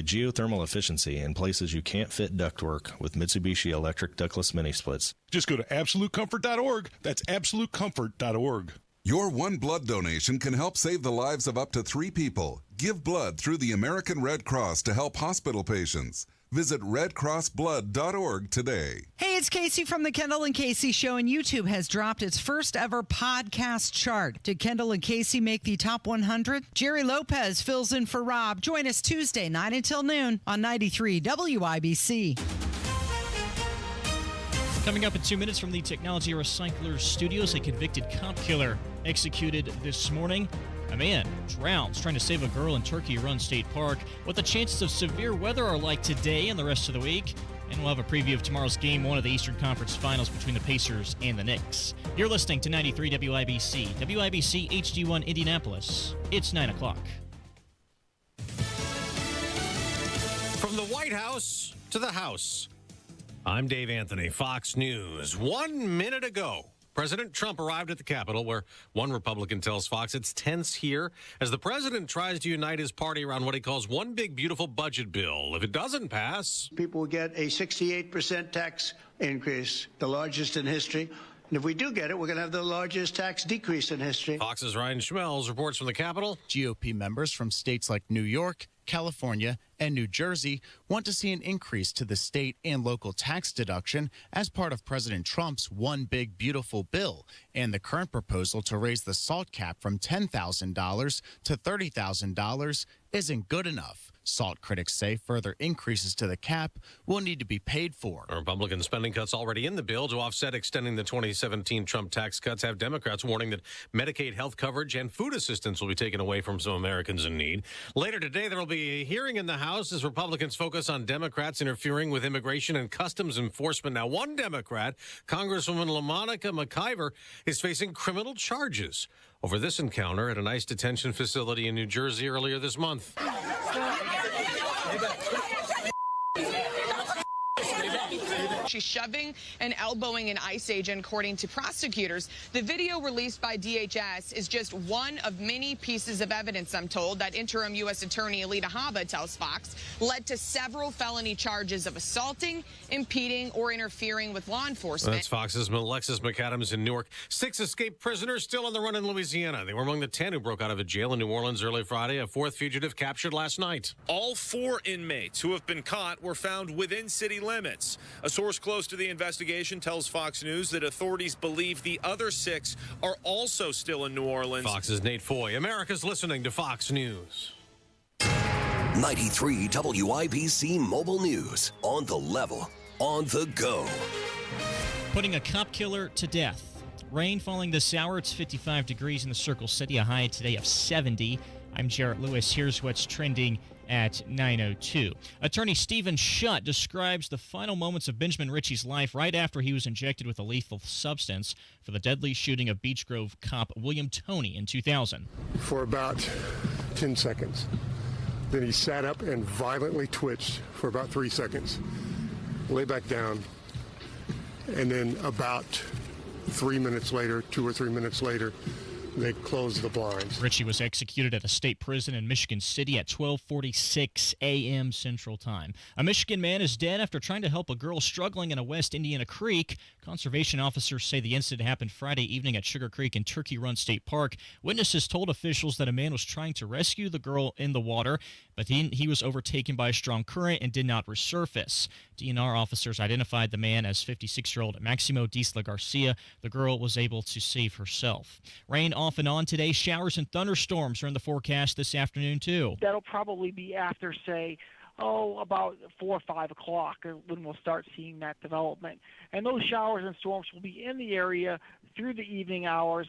geothermal efficiency in places you can't fit ductwork with Mitsubishi electric ductless mini splits. Just go to AbsoluteComfort.org. That's AbsoluteComfort.org. Your one blood donation can help save the lives of up to 3 people. Give blood through the American Red Cross to help hospital patients. Visit redcrossblood.org today. Hey, it's Casey from the Kendall and Casey Show, and YouTube has dropped its first ever podcast chart. Did Kendall and Casey make the top 100? Jerry Lopez fills in for Rob. Join us Tuesday, 9 until noon on 93 WIBC. Coming up in 2 minutes from the Technology Recyclers Studios, a convicted cop killer executed this morning. A man drowns trying to save a girl in Turkey Run State Park. What the chances of severe weather are like today and the rest of the week. And we'll have a preview of tomorrow's Game 1 of the Eastern Conference Finals between the Pacers and the Knicks. You're listening to 93 WIBC, WIBC HD1 Indianapolis. It's 9 o'clock. From the White House to the House, I'm Dave Anthony, Fox News. 1 minute ago, President Trump arrived at the Capitol, where one Republican tells Fox it's tense here as the president tries to unite his party around what he calls one big, beautiful budget bill. If it doesn't pass, people will get a 68% tax increase, the largest in history. And if we do get it, we're going to have the largest tax decrease in history. Fox's Ryan Schmelz reports from the Capitol. GOP members from states like New York, California, and New Jersey want to see an increase to the state and local tax deduction as part of President Trump's One Big Beautiful Bill, and the current proposal to raise the SALT cap from $10,000 to $30,000 isn't good enough. SALT critics say further increases to the cap will need to be paid for. Republican spending cuts already in the bill to offset extending the 2017 Trump tax cuts have Democrats warning that Medicaid health coverage and food assistance will be taken away from some Americans in need. Later today, there will be a hearing in the House as Republicans focus on Democrats interfering with immigration and customs enforcement. Now, one Democrat, Congresswoman LaMonica McIver, is facing criminal charges over this encounter at an ICE detention facility in New Jersey earlier this month. She's shoving and elbowing an ICE agent, according to prosecutors. The video released by DHS is just one of many pieces of evidence, I'm told, that interim U.S. Attorney Alita Habba tells Fox led to several felony charges of assaulting, impeding, or interfering with law enforcement. That's Fox's Alexis McAdams in Newark. 6 escaped prisoners still on the run in Louisiana. They were among the 10 who broke out of a jail in New Orleans early Friday. A 4th fugitive captured last night. All 4 inmates who have been caught were found within city limits. A source close to the investigation tells Fox News that authorities believe the other 6 are also still in New Orleans. Fox's Nate Foy. America's listening to Fox News. 93 WIBC Mobile News. On the level, on the go. Putting a cop killer to death. Rain falling this hour. It's 55 degrees in the Circle City. A high today of 70. I'm Jarrett Lewis. Here's what's trending at 9:02. Attorney Stephen Schutt describes the final moments of Benjamin Ritchie's life right after he was injected with a lethal substance for the deadly shooting of Beech Grove cop William Toney in 2000. For about 10 seconds. Then he sat up and violently twitched for about 3 seconds. Lay back down. And then about 3 minutes later, 2 or 3 minutes later, they closed the blinds. Ritchie was executed at a state prison in Michigan City at 12:46 a.m. Central Time. A Michigan man is dead after trying to help a girl struggling in a West Indiana creek. Conservation officers say the incident happened Friday evening at Sugar Creek in Turkey Run State Park. Witnesses told officials that a man was trying to rescue the girl in the water, but he was overtaken by a strong current and did not resurface. DNR officers identified the man as 56-year-old Maximo Disla Garcia. The girl was able to save herself. Rain off and on today. Showers and thunderstorms are in the forecast this afternoon, too. That'll probably be after, say, about 4 or 5 o'clock when we'll start seeing that development. And those showers and storms will be in the area through the evening hours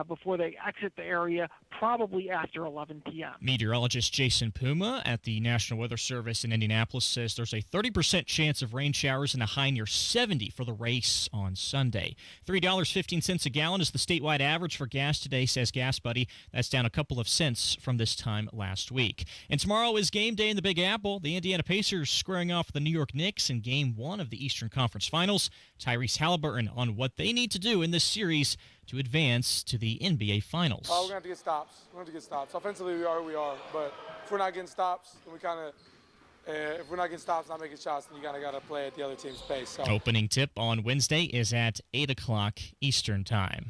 before they exit the area, probably after 11 p.m. Meteorologist Jason Puma at the National Weather Service in Indianapolis says there's a 30% chance of rain showers and a high near 70 for the race on Sunday. $3.15 a gallon is the statewide average for gas today, says Gas Buddy. That's down a couple of cents from this time last week. And tomorrow is game day in the Big Apple. The Indiana Pacers squaring off with the New York Knicks in Game 1 of the Eastern Conference Finals. Tyrese Halliburton on what they need to do in this series to advance to the NBA Finals. We're going to have to get stops. Offensively, we are who we are. But if we're not getting stops, then we kind of if we're not getting stops, not making shots, then you got to play at the other team's pace. So. Opening tip on Wednesday is at 8 o'clock Eastern Time.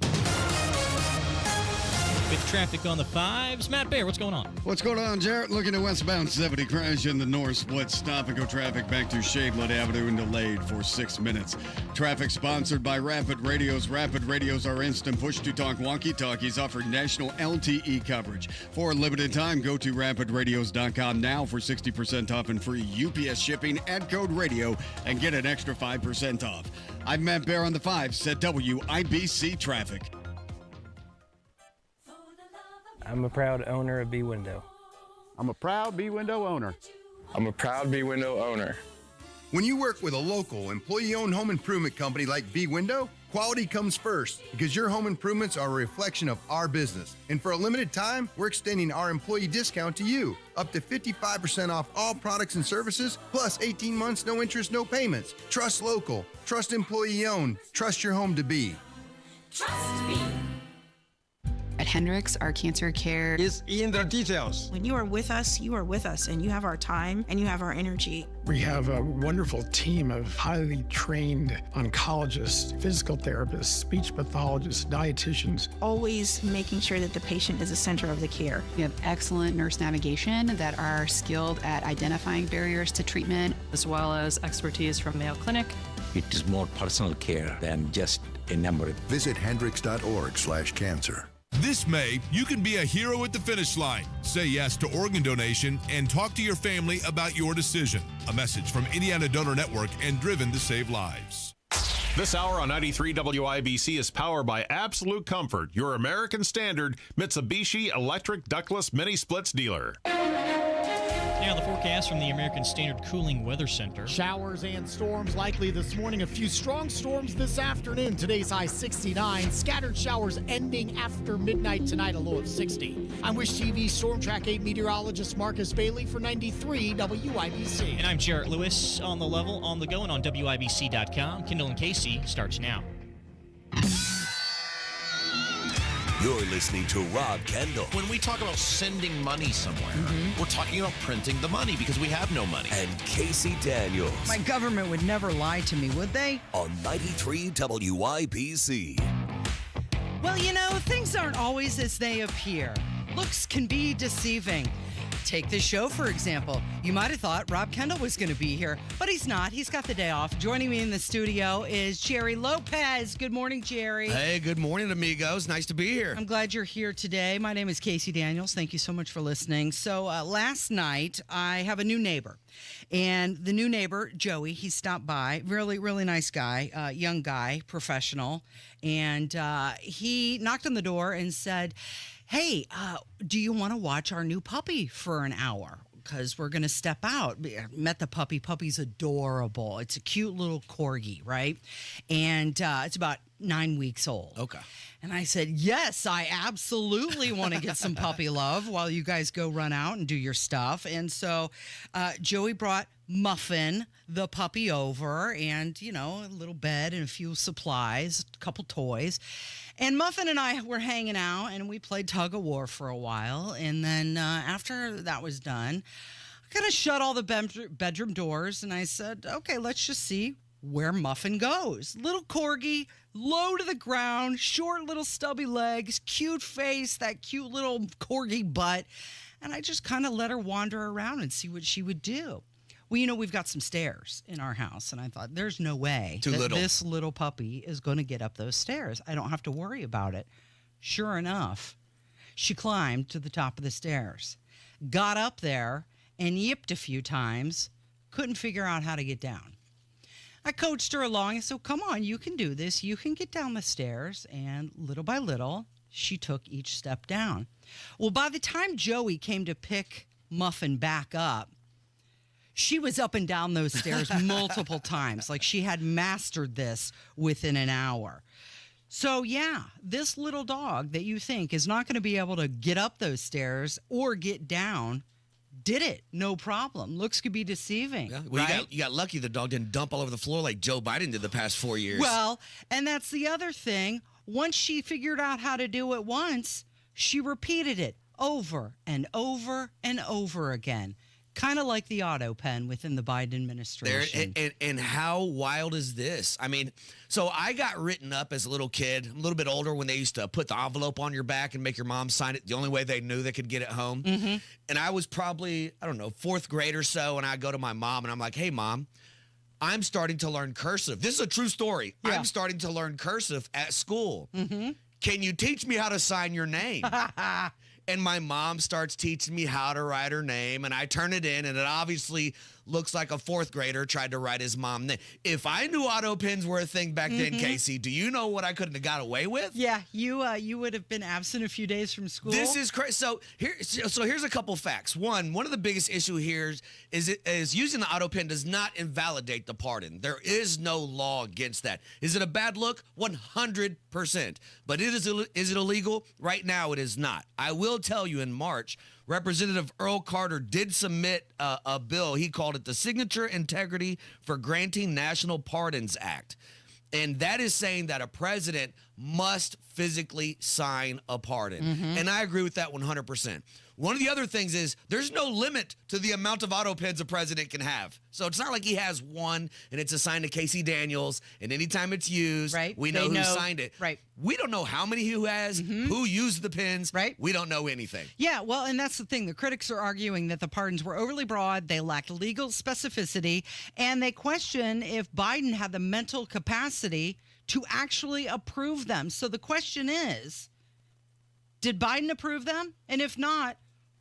With traffic on the 5s, Matt Baer, what's going on? What's going on, Jarrett? Looking at westbound 70 crash in the north split. Stop-and-go traffic back to Shadelet Avenue and delayed for 6 minutes. Traffic sponsored by Rapid Radios. Rapid Radios are instant push-to-talk walkie-talkies offering national LTE coverage. For a limited time, go to rapidradios.com now for 60% off and free UPS shipping. Add code radio and get an extra 5% off. I'm Matt Baer on the 5s at WIBC Traffic. I'm a proud owner of B Window. I'm a proud B Window owner. I'm a proud B Window owner. When you work with a local, employee-owned home improvement company like B Window, quality comes first because your home improvements are a reflection of our business. And for a limited time, we're extending our employee discount to you, up to 55% off all products and services, plus 18 months, no interest, no payments. Trust local, trust employee-owned, trust your home to be. Trust me. At Hendricks, our cancer care is in the details. When you are with us, and you have our time and you have our energy. We have a wonderful team of highly trained oncologists, physical therapists, speech pathologists, dietitians. Always making sure that the patient is the center of the care. We have excellent nurse navigation that are skilled at identifying barriers to treatment, as well as expertise from Mayo Clinic. It is more personal care than just a number. Visit hendricks.org/cancer. This May, you can be a hero at the finish line. Say yes to organ donation and talk to your family about your decision. A message from Indiana Donor Network and Driven to Save Lives. This hour on 93 WIBC is powered by Absolute Comfort, your American standard Mitsubishi electric ductless mini splits dealer. Now the forecast from the American Standard Cooling Weather Center. Showers and storms likely this morning. A few strong storms this afternoon. Today's high 69. Scattered showers ending after midnight tonight, a low of 60. I'm Wish TV Storm Track 8 meteorologist Marcus Bailey for 93 WIBC. And I'm Jarrett Lewis on the level, on the go, and on WIBC.com. Kendall and Casey starts now. You're listening to Rob Kendall. When we talk about sending money somewhere, we're talking about printing the money because we have no money. And Casey Daniels. My government would never lie to me, would they? On 93 WIBC. Well, you know, things aren't always as they appear. Looks can be deceiving. Take this show, for example. You might have thought Rob Kendall was going to be here, but he's not. He's got the day off. Joining me in the studio is Jerry Lopez. Good morning, Jerry. Hey, good morning, amigos. Nice to be here. I'm glad you're here today. My name is Casey Daniels. Thank you so much for listening. So last night, I have a new neighbor. And the new neighbor, Joey, he stopped by. Really, really nice guy, young guy, professional. And he knocked on the door and said, hey, do you want to watch our new puppy for an hour? Because we're going to step out. Met the puppy. Puppy's adorable. It's a cute little corgi, right? And it's about 9 weeks old. Okay. And I said, yes, I absolutely want to get some puppy love while you guys go run out and do your stuff. And so Joey brought Muffin, the puppy, over, and, you know, a little bed and a few supplies, a couple toys. And Muffin and I were hanging out, and we played tug of war for a while. And then after that was done, I kind of shut all the bedroom doors, and I said, okay, let's just see where Muffin goes. Little corgi, low to the ground, short little stubby legs, cute face, that cute little corgi butt. And I just kind of let her wander around and see what she would do. Well, you know, we've got some stairs in our house, and I thought, there's no way this little puppy is going to get up those stairs. I don't have to worry about it. Sure enough, she climbed to the top of the stairs, got up there, and yipped a few times, couldn't figure out how to get down. I coached her along, and so come on, you can do this. You can get down the stairs, and little by little, she took each step down. Well, by the time Joey came to pick Muffin back up, she was up and down those stairs multiple times. Like she had mastered this within an hour. So, yeah, this little dog that you think is not going to be able to get up those stairs or get down did it. No problem. Looks could be deceiving. Yeah. Well, right? you got lucky the dog didn't dump all over the floor like Joe Biden did the past 4 years. Well, and that's the other thing. Once she figured out how to do it once, she repeated it over and over and over again. Kind of like the auto pen within the Biden administration. And how wild is this? I mean, so I got written up as a little kid, a little bit older, when they used to put the envelope on your back and make your mom sign it. The only way they knew they could get it home. Mm-hmm. And I was probably, I don't know, 4th grade or so. And I go to my mom and I'm like, hey, Mom, I'm starting to learn cursive. This is a true story. Yeah. I'm starting to learn cursive at school. Mm-hmm. Can you teach me how to sign your name? And my mom starts teaching me how to write her name, and I turn it in, and it obviously looks like a 4th grader tried to write his mom's name. If I knew auto pens were a thing back then, Casey, do you know what I couldn't have got away with? Yeah, you would have been absent a few days from school. This is crazy. So here's a couple facts. One of the biggest issue here is using the auto pen does not invalidate the pardon. There is no law against that. Is it a bad look? 100%. But is it illegal? Right now, it is not. I will tell you, in March, Representative Earl Carter did submit a bill. He called it the Signature Integrity for Granting National Pardons Act. And that is saying that a president must physically sign a pardon. And I agree with that 100%. One of the other things is there's no limit to the amount of auto pens a president can have. So it's not like he has one and it's assigned to Casey Daniels, and anytime it's used, we know who signed it. Right. We don't know how many who has, who used the pens. Right. We don't know anything. Yeah, well, and that's the thing. The critics are arguing that the pardons were overly broad, they lacked legal specificity, and they question if Biden had the mental capacity to actually approve them. So the question is, did Biden approve them? And if not,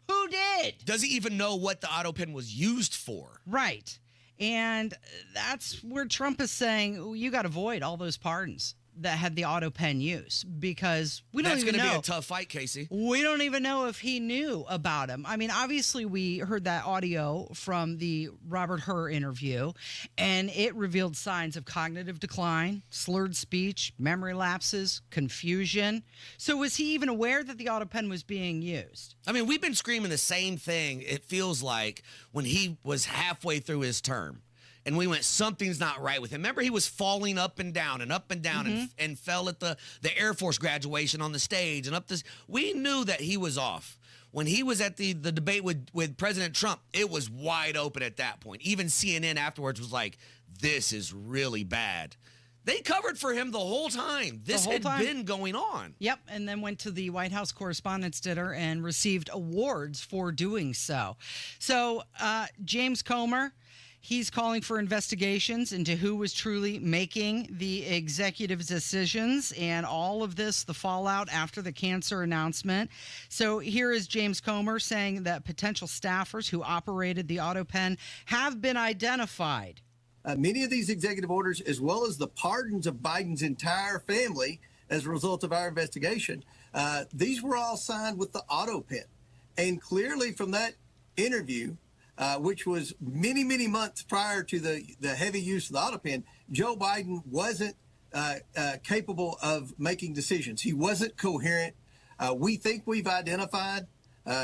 who did? Does he even know what the auto pen was used for? Right. And that's where Trump is saying, you got to avoid all those pardons that had the auto pen use, because we don't even know. That's going to be a tough fight, Casey. We don't even know if he knew about him. I mean, obviously, we heard that audio from the Robert Hur interview, and it revealed signs of cognitive decline, slurred speech, memory lapses, confusion. So was he even aware that the auto pen was being used? I mean, we've been screaming the same thing, it feels like, when he was halfway through his term. And we went, something's not right with him. Remember, he was falling up and down and fell at the Air Force graduation on the stage and up this. We knew that he was off. When he was at the debate with President Trump, it was wide open at that point. Even CNN afterwards was like, this is really bad. They covered for him the whole time. This had been going on. Yep, and then went to the White House Correspondents' Dinner and received awards for doing so. So James Comer, he's calling for investigations into who was truly making the executive decisions and all of this, the fallout after the cancer announcement. So here is James Comer saying that potential staffers who operated the auto pen have been identified. Many of these executive orders, as well as the pardons of Biden's entire family as a result of our investigation, these were all signed with the auto pen. And clearly from that interview, which was many, many months prior to the heavy use of the auto pen, Joe Biden wasn't capable of making decisions. He wasn't coherent. We think we've identified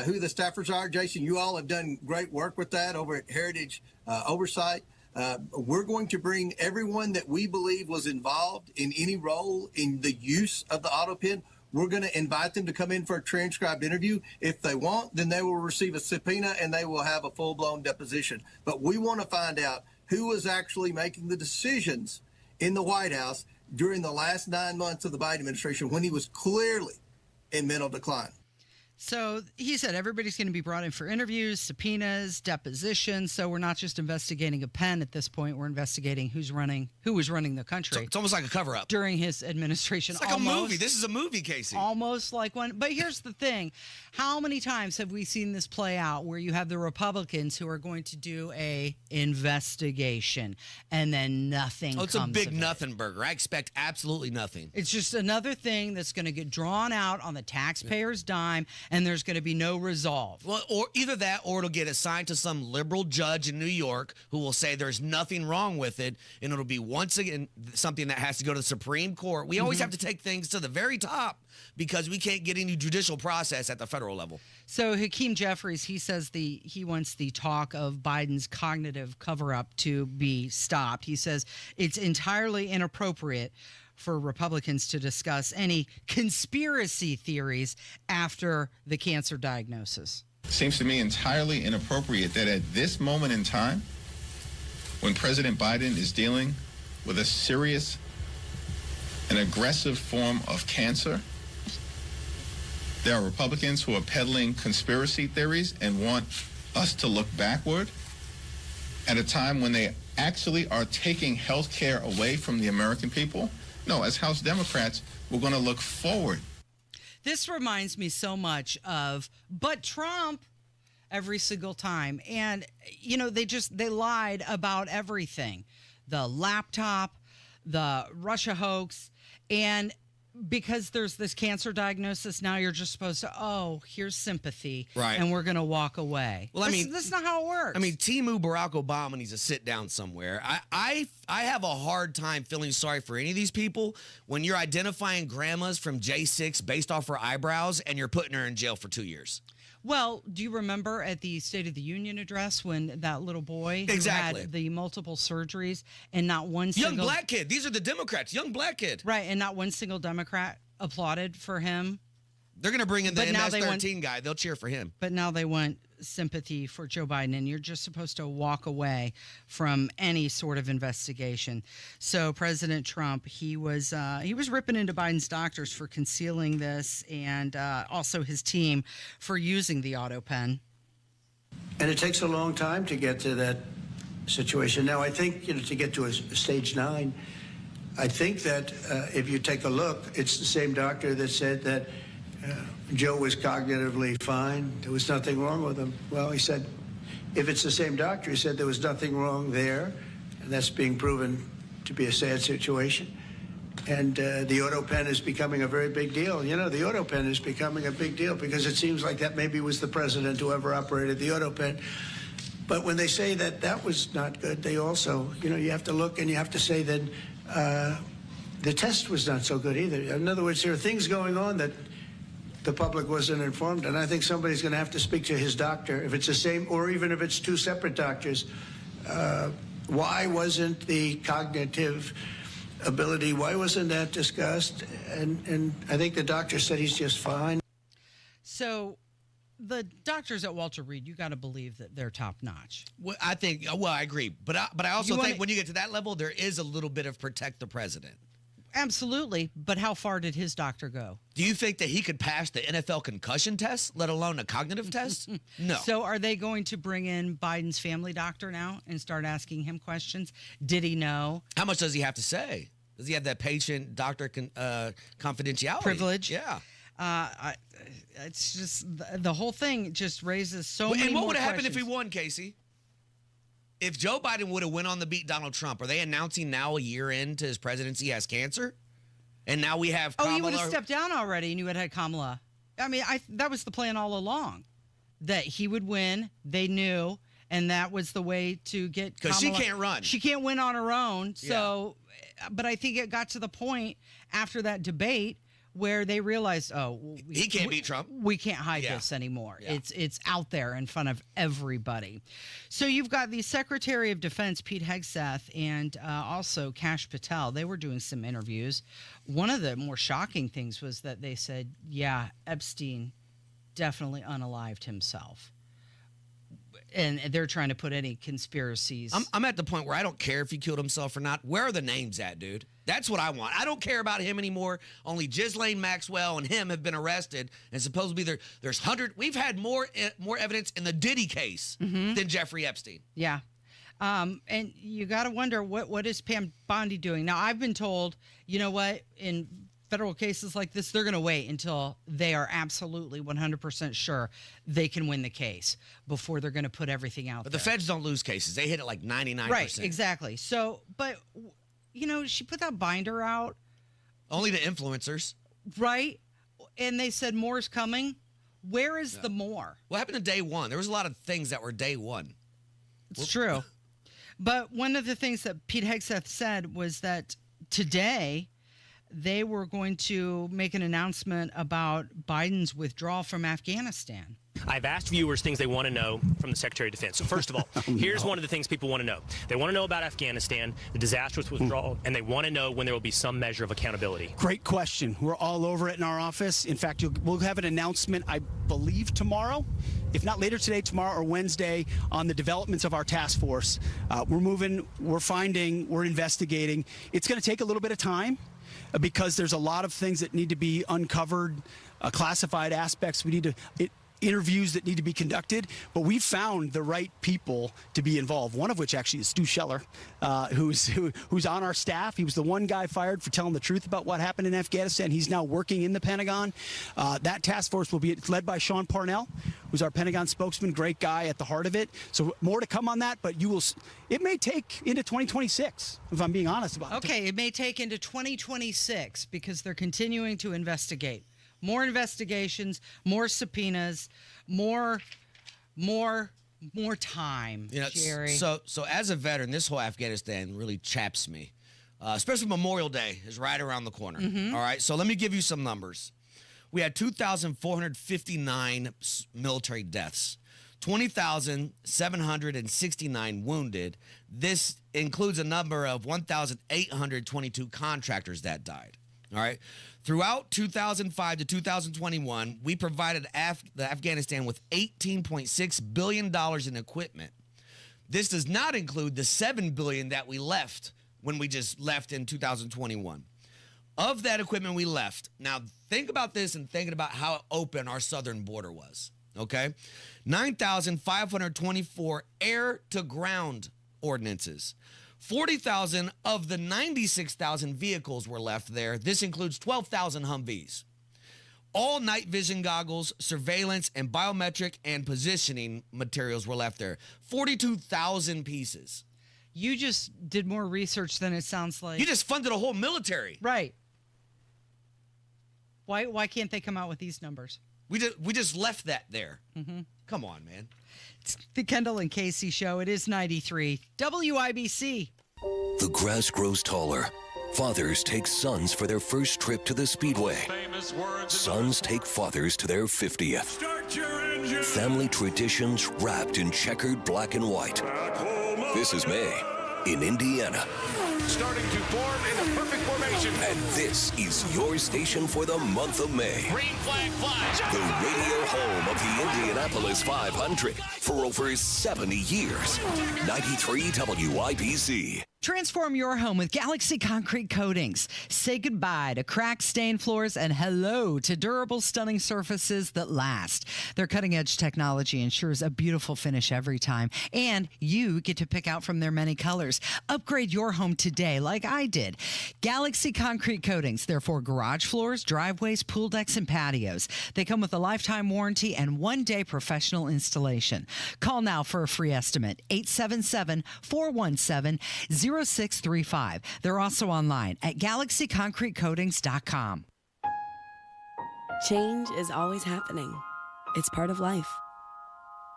who the staffers are. Jason, you all have done great work with that over at Heritage Oversight. We're going to bring everyone that we believe was involved in any role in the use of the auto pen. We're going to invite them to come in for a transcribed interview. If they want, then they will receive a subpoena and they will have a full-blown deposition. But we want to find out who was actually making the decisions in the White House during the last 9 months of the Biden administration when he was clearly in mental decline. So he said everybody's going to be brought in for interviews, subpoenas, depositions. So we're not just investigating a pen at this point. We're investigating who was running the country. It's almost like a cover-up during his administration. It's like a movie. This is a movie, Casey. Almost like one. But here's the thing. How many times have we seen this play out where you have the Republicans who are going to do a investigation and then nothing comes of it? It's a big nothing burger. I expect absolutely nothing. It's just another thing that's going to get drawn out on the taxpayer's dime, and there's going to be no resolve. Well, or either that, or it'll get assigned to some liberal judge in New York who will say there's nothing wrong with it, and it'll be once again something that has to go to the Supreme Court. We always have to take things to the very top because we can't get any judicial process at the federal level. So Hakeem Jeffries, he says he wants the talk of Biden's cognitive cover-up to be stopped. He says it's entirely inappropriate for Republicans to discuss any conspiracy theories after the cancer diagnosis. Seems to me entirely inappropriate that at this moment in time, when President Biden is dealing with a serious and aggressive form of cancer, there are Republicans who are peddling conspiracy theories and want us to look backward at a time when they actually are taking health care away from the American people. No, as House Democrats, we're going to look forward. This reminds me so much of, but Trump, every single time. And, they lied about everything. The laptop, the Russia hoax, and because there's this cancer diagnosis, now you're just supposed to, here's sympathy. Right. And we're going to walk away. Well, that's not how it works. Timu Barack Obama needs to sit down somewhere. I have a hard time feeling sorry for any of these people when you're identifying grandmas from J6 based off her eyebrows and you're putting her in jail for 2 years. Well, do you remember at the State of the Union address when that little boy who had the multiple surgeries and not one single... Young black kid. These are the Democrats. Young black kid. Right, and not one single Democrat applauded for him. They're going to bring in the MS-13 guy. They'll cheer for him. But now they want sympathy for Joe Biden, and you're just supposed to walk away from any sort of investigation. So President Trump, he was ripping into Biden's doctors for concealing this, and also his team for using the auto pen. And it takes a long time to get to that situation. Now, I think to get to a stage 9, I think that if you take a look, it's the same doctor that said that Joe was cognitively fine. There was nothing wrong with him. Well, he said, if it's the same doctor, he said there was nothing wrong there, and that's being proven to be a sad situation. And the auto pen is becoming a very big deal. The auto pen is becoming a big deal because it seems like that maybe was the president who ever operated the auto pen. But when they say that was not good, they also, you have to look and you have to say that the test was not so good either. In other words, there are things going on that the public wasn't informed, and I think somebody's going to have to speak to his doctor, if it's the same, or even if it's two separate doctors. Why wasn't the cognitive ability, why wasn't that discussed? And I think the doctor said he's just fine. So the doctors at Walter Reed, you got to believe that they're top notch. Well, I agree. But I also think when you get to that level, there is a little bit of protect the president. Absolutely, but how far did his doctor go? Do you think that he could pass the NFL concussion test, let alone a cognitive test? No. So are they going to bring in Biden's family doctor now and start asking him questions? Did he know? How much does he have to say? Does he have that patient-doctor confidentiality? Privilege? Yeah. It's just the whole thing just raises so many more questions. And what would have happened if he won, Casey? If Joe Biden would have went on to beat Donald Trump, are they announcing now a year into his presidency he has cancer? And now we have Kamala. Oh, he would have stepped down already and you would have had Kamala. I mean, that was the plan all along, that he would win. They knew, and that was the way to get Kamala. Because she can't run. She can't win on her own. So, but I think it got to the point after that debate where they realized, he can't beat Trump. We can't hide this anymore. Yeah. It's out there in front of everybody. So you've got the Secretary of Defense, Pete Hegseth, and also Kash Patel. They were doing some interviews. One of the more shocking things was that they said, Epstein definitely unalived himself. And they're trying to put any conspiracies. I'm at the point where I don't care if he killed himself or not. Where are the names at, dude? That's what I want. I don't care about him anymore. Only Ghislaine Maxwell and him have been arrested, and supposedly there's 100. We've had more evidence in the Diddy case than Jeffrey Epstein. Yeah. And you got to wonder, what is Pam Bondi doing? Now, I've been told, you know what, in federal cases like this, they're going to wait until they are absolutely 100% sure they can win the case before they're going to put everything out there. But the feds don't lose cases. They hit it like 99%. Right, exactly. So, but, she put that binder out. Only to influencers. Right? And they said more's coming. Where is the more? What happened to day one? There was a lot of things that were day one. It's true. But one of the things that Pete Hegseth said was that today, they were going to make an announcement about Biden's withdrawal from Afghanistan. I've asked viewers things they want to know from the Secretary of Defense. So first of all, here's one of the things people want to know. They want to know about Afghanistan, the disastrous withdrawal, and they want to know when there will be some measure of accountability. Great question. We're all over it in our office. In fact, we'll have an announcement, I believe, tomorrow, if not later today, tomorrow or Wednesday, on the developments of our task force. We're moving, we're finding, we're investigating. It's going to take a little bit of time because there's a lot of things that need to be uncovered, classified aspects. We need to... interviews that need to be conducted, but we found the right people to be involved. One of which actually is Stu Scheller, who's on our staff. He was the one guy fired for telling the truth about what happened in Afghanistan. He's now working in the Pentagon. That task force will be led by Sean Parnell, who's our Pentagon spokesman. Great guy at the heart of it. So more to come on that, but it may take into 2026, if I'm being honest about it. Okay, it may take into 2026 because they're continuing to investigate. More investigations, more subpoenas, more time, Jerry. So as a veteran, this whole Afghanistan really chaps me, especially Memorial Day is right around the corner. All right, so let me give you some numbers. We had 2,459 military deaths, 20,769 wounded. This includes a number of 1,822 contractors that died. All right. Throughout 2005 to 2021, we provided Afghanistan with $18.6 billion in equipment. This does not include the $7 billion that we left when we just left in 2021. Of that equipment we left, now think about this and thinking about how open our southern border was, okay? 9,524 air-to-ground ordinances. 40,000 of the 96,000 vehicles were left there. This includes 12,000 Humvees. All night vision goggles, surveillance, and biometric and positioning materials were left there. 42,000 pieces. You just did more research than it sounds like. You just funded a whole military. Right. Why can't they come out with these numbers? We just left that there. Mm-hmm. Come on, man. It's the Kendall and Casey Show. It is 93 WIBC. The grass grows taller. Fathers take sons for their first trip to the Speedway. Sons take fathers to their 50th. Family traditions wrapped in checkered black and white. This is May in Indiana. Starting to form in a perfect formation. And this is your station for the month of May. Green flag flies. The radio home of the Indianapolis 500 for over 70 years. 93 WIBC. Transform your home with Galaxy Concrete Coatings. Say goodbye to cracked, stained floors and hello to durable, stunning surfaces that last. Their cutting-edge technology ensures a beautiful finish every time, and you get to pick out from their many colors. Upgrade your home today like I did. Galaxy Concrete Coatings. They're for garage floors, driveways, pool decks, and patios. They come with a lifetime warranty and one-day professional installation. Call now for a free estimate. 877-417-0635. They're also online at galaxyconcretecoatings.com. Change is always happening. It's part of life.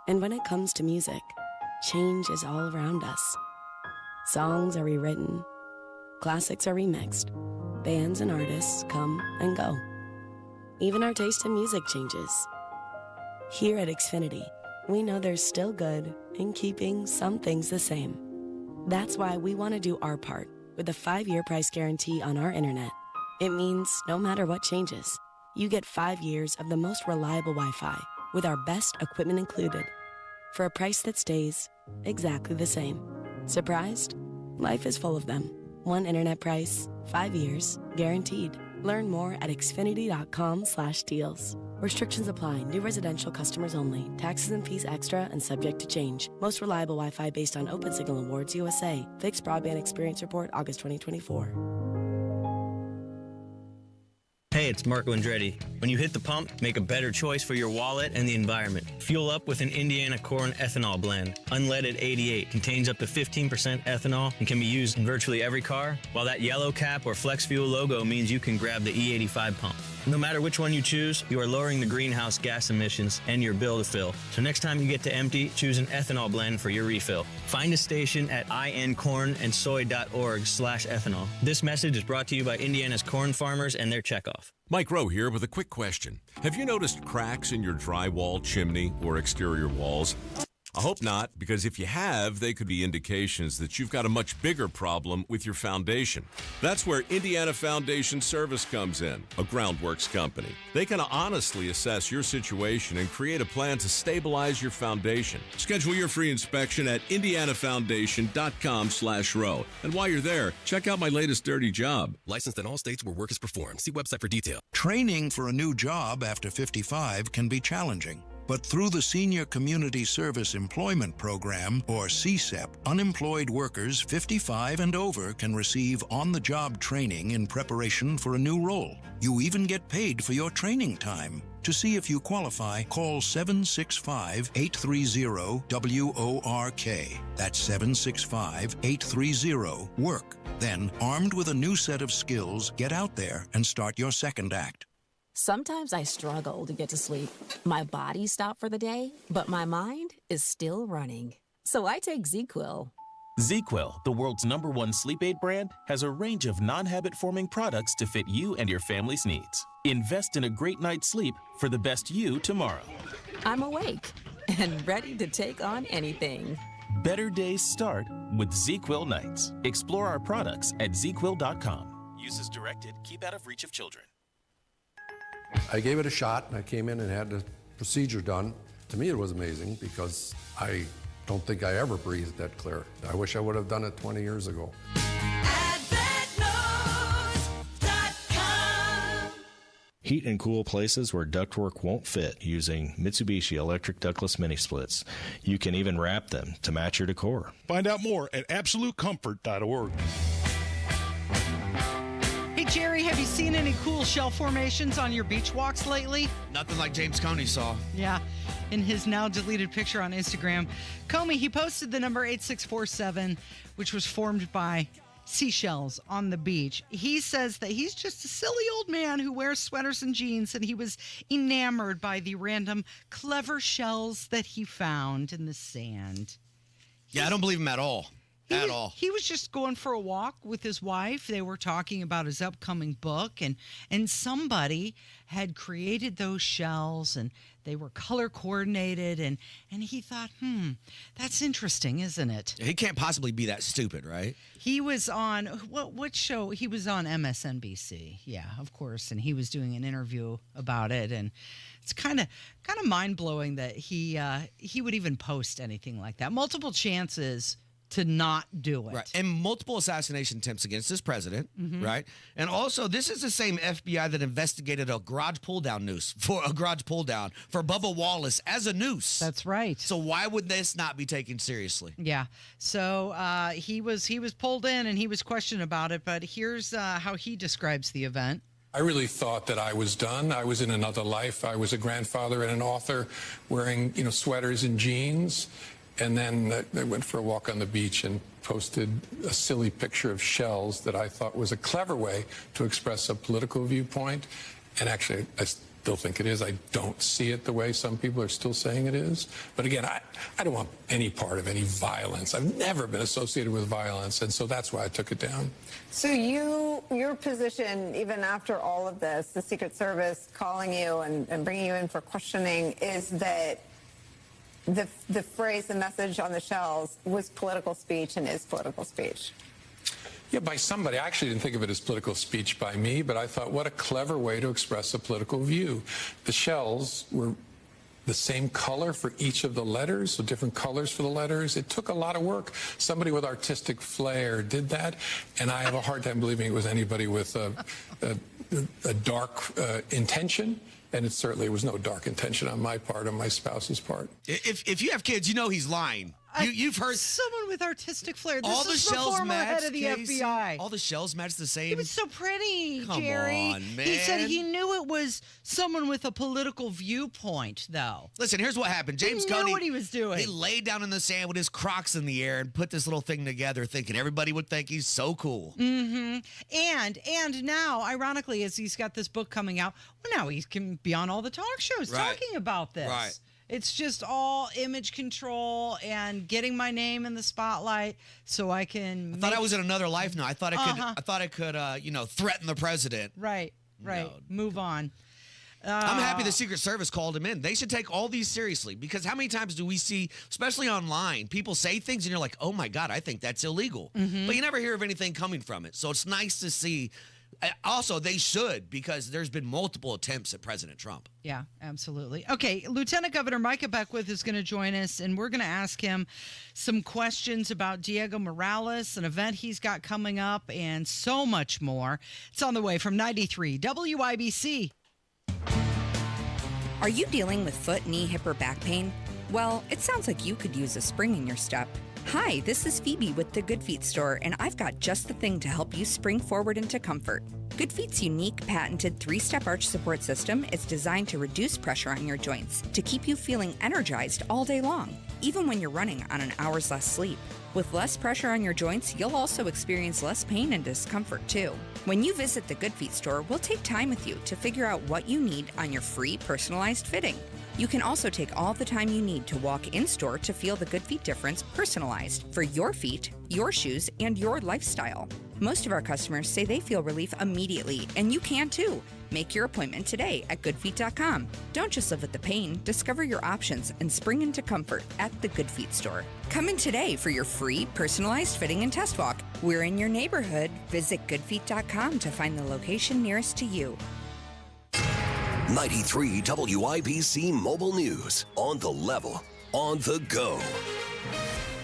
And when it comes to music, change is all around us. Songs are rewritten. Classics are remixed. Bands and artists come and go. Even our taste in music changes. Here at Xfinity, we know there's still good in keeping some things the same. That's why we want to do our part with a 5-year price guarantee on our internet. It means no matter what changes, you get 5 years of the most reliable Wi-Fi with our best equipment included for a price that stays exactly the same. Surprised? Life is full of them. One internet price, 5 years, guaranteed. Learn more at xfinity.com/deals. Restrictions apply. New residential customers only. Taxes and fees extra and subject to change. Most reliable Wi-Fi based on Open Signal Awards USA. Fixed Broadband Experience Report, August 2024. Hey, it's Marco Andretti. When you hit the pump, make a better choice for your wallet and the environment. Fuel up with an Indiana Corn ethanol blend. Unleaded 88 contains up to 15% ethanol and can be used in virtually every car, while that yellow cap or Flex Fuel logo means you can grab the E85 pump. No matter which one you choose, you are lowering the greenhouse gas emissions and your bill to fill. So next time you get to empty, choose an ethanol blend for your refill. Find a station at incornandsoy.org/ethanol. This message is brought to you by Indiana's corn farmers and their checkoff. Mike Rowe here with a quick question. Have you noticed cracks in your drywall, chimney, or exterior walls? I hope not, because if you have, they could be indications that you've got a much bigger problem with your foundation. That's where Indiana Foundation Service comes in, a groundworks company. They can honestly assess your situation and create a plan to stabilize your foundation. Schedule your free inspection at indianafoundation.com/row. And while you're there, check out my latest dirty job. Licensed in all states where work is performed. See website for detail. Training for a new job after 55 can be challenging. But through the Senior Community Service Employment Program, or CSEP, unemployed workers 55 and over can receive on-the-job training in preparation for a new role. You even get paid for your training time. To see if you qualify, call 765-830-WORK. That's 765-830-WORK. Then, armed with a new set of skills, get out there and start your second act. Sometimes I struggle to get to sleep. My body stopped for the day, but my mind is still running. So I take ZzzQuil. ZzzQuil, the world's #1 sleep aid brand, has a range of non-habit-forming products to fit you and your family's needs. Invest in a great night's sleep for the best you tomorrow. I'm awake and ready to take on anything. Better days start with ZzzQuil nights. Explore our products at ZzzQuil.com. Use as directed. Keep out of reach of children. I gave it a shot, and I came in and had the procedure done. To me, it was amazing because I don't think I ever breathed that clear. I wish I would have done it 20 years ago. Heat and cool places where ductwork won't fit using Mitsubishi electric ductless mini splits. You can even wrap them to match your decor. Find out more at absolutecomfort.org. Hey, Jerry, have you seen any cool shell formations on your beach walks lately? Nothing like James Coney saw. Yeah. In his now deleted picture on Instagram, Comey, he posted the number 8647, which was formed by seashells on the beach. He says that he's just a silly old man who wears sweaters and jeans, and he was enamored by the random clever shells that he found in the sand. Yeah, I don't believe him at all. He was just going for a walk with his wife. They were talking about his upcoming book, and somebody had created those shells, and they were color coordinated, and he thought, that's interesting, isn't it? He can't possibly be that stupid, right? He was on what show? He was on MSNBC, yeah, of course, and he was doing an interview about it, and it's kind of mind-blowing that he would even post anything like that. Multiple chances to not do it. Right. And multiple assassination attempts against this president, right? And also, this is the same FBI that investigated a garage pull-down for Bubba Wallace as a noose. That's right. So why would this not be taken seriously? Yeah. So he was pulled in and he was questioned about it, but here's how he describes the event. I really thought that I was done. I was in another life. I was a grandfather and an author wearing, sweaters and jeans. And then they went for a walk on the beach and posted a silly picture of shells that I thought was a clever way to express a political viewpoint. And actually, I still think it is. I don't see it the way some people are still saying it is. But again, I don't want any part of any violence. I've never been associated with violence, and so that's why I took it down. So your position, even after all of this, the Secret Service calling you and bringing you in for questioning, is that the phrase, the message on the shells was political speech and is political speech. Yeah, by somebody. I actually didn't think of it as political speech by me, but I thought, what a clever way to express a political view. The shells were the same color for each of the letters, so different colors for the letters. It took a lot of work. Somebody with artistic flair did that, and I have a hard time believing it was anybody with a dark intention. And it certainly was no dark intention on my part or my spouse's part. If you have kids, you know he's lying. You've heard someone with artistic flair. This all the is shells former match, head of the Casey. FBI. All the shells match the same. He was so pretty, Come Jerry. on, man. He said he knew it was someone with a political viewpoint, though. Listen, here's what happened. James He knew Gunn, what he was doing. He laid down in the sand with his Crocs in the air and put this little thing together, thinking everybody would think he's so cool. Mm-hmm. And now, ironically, as he's got this book coming out, well, now he can be on all the talk shows talking about this. Right. It's just all image control and getting my name in the spotlight so I can. I thought I was in another life now. I thought I could, threaten the president. Right. Move on. I'm happy the Secret Service called him in. They should take all these seriously, because how many times do we see, especially online, people say things and you're like, oh my God, I think that's illegal. Mm-hmm. But you never hear of anything coming from it. So it's nice to see. Also, they should, because there's been multiple attempts at President Trump. Yeah, absolutely. Okay, Lieutenant Governor Micah Beckwith is going to join us, and we're going to ask him some questions about Diego Morales, an event he's got coming up, and so much more. It's on the way from 93 WIBC. Are you dealing with foot, knee, hip, or back pain? Well, it sounds like you could use a spring in your step. Hi, this is Phoebe with the Good Feet store, and I've got just the thing to help you spring forward into comfort. Good Feet's unique, patented 3-step arch support system is designed to reduce pressure on your joints to keep you feeling energized all day long, even when you're running on an hour's less sleep. With less pressure on your joints, you'll also experience less pain and discomfort too. When you visit the Good Feet store, we'll take time with you to figure out what you need on your free personalized fitting. You can also take all the time you need to walk in-store to feel the Good Feet difference personalized for your feet, your shoes, and your lifestyle. Most of our customers say they feel relief immediately, and you can too. Make your appointment today at goodfeet.com. Don't just live with the pain. Discover your options and spring into comfort at the Good Feet store. Come in today for your free personalized fitting and test walk. We're in your neighborhood. Visit goodfeet.com to find the location nearest to you. 93 WIBC Mobile News. On the level, on the go.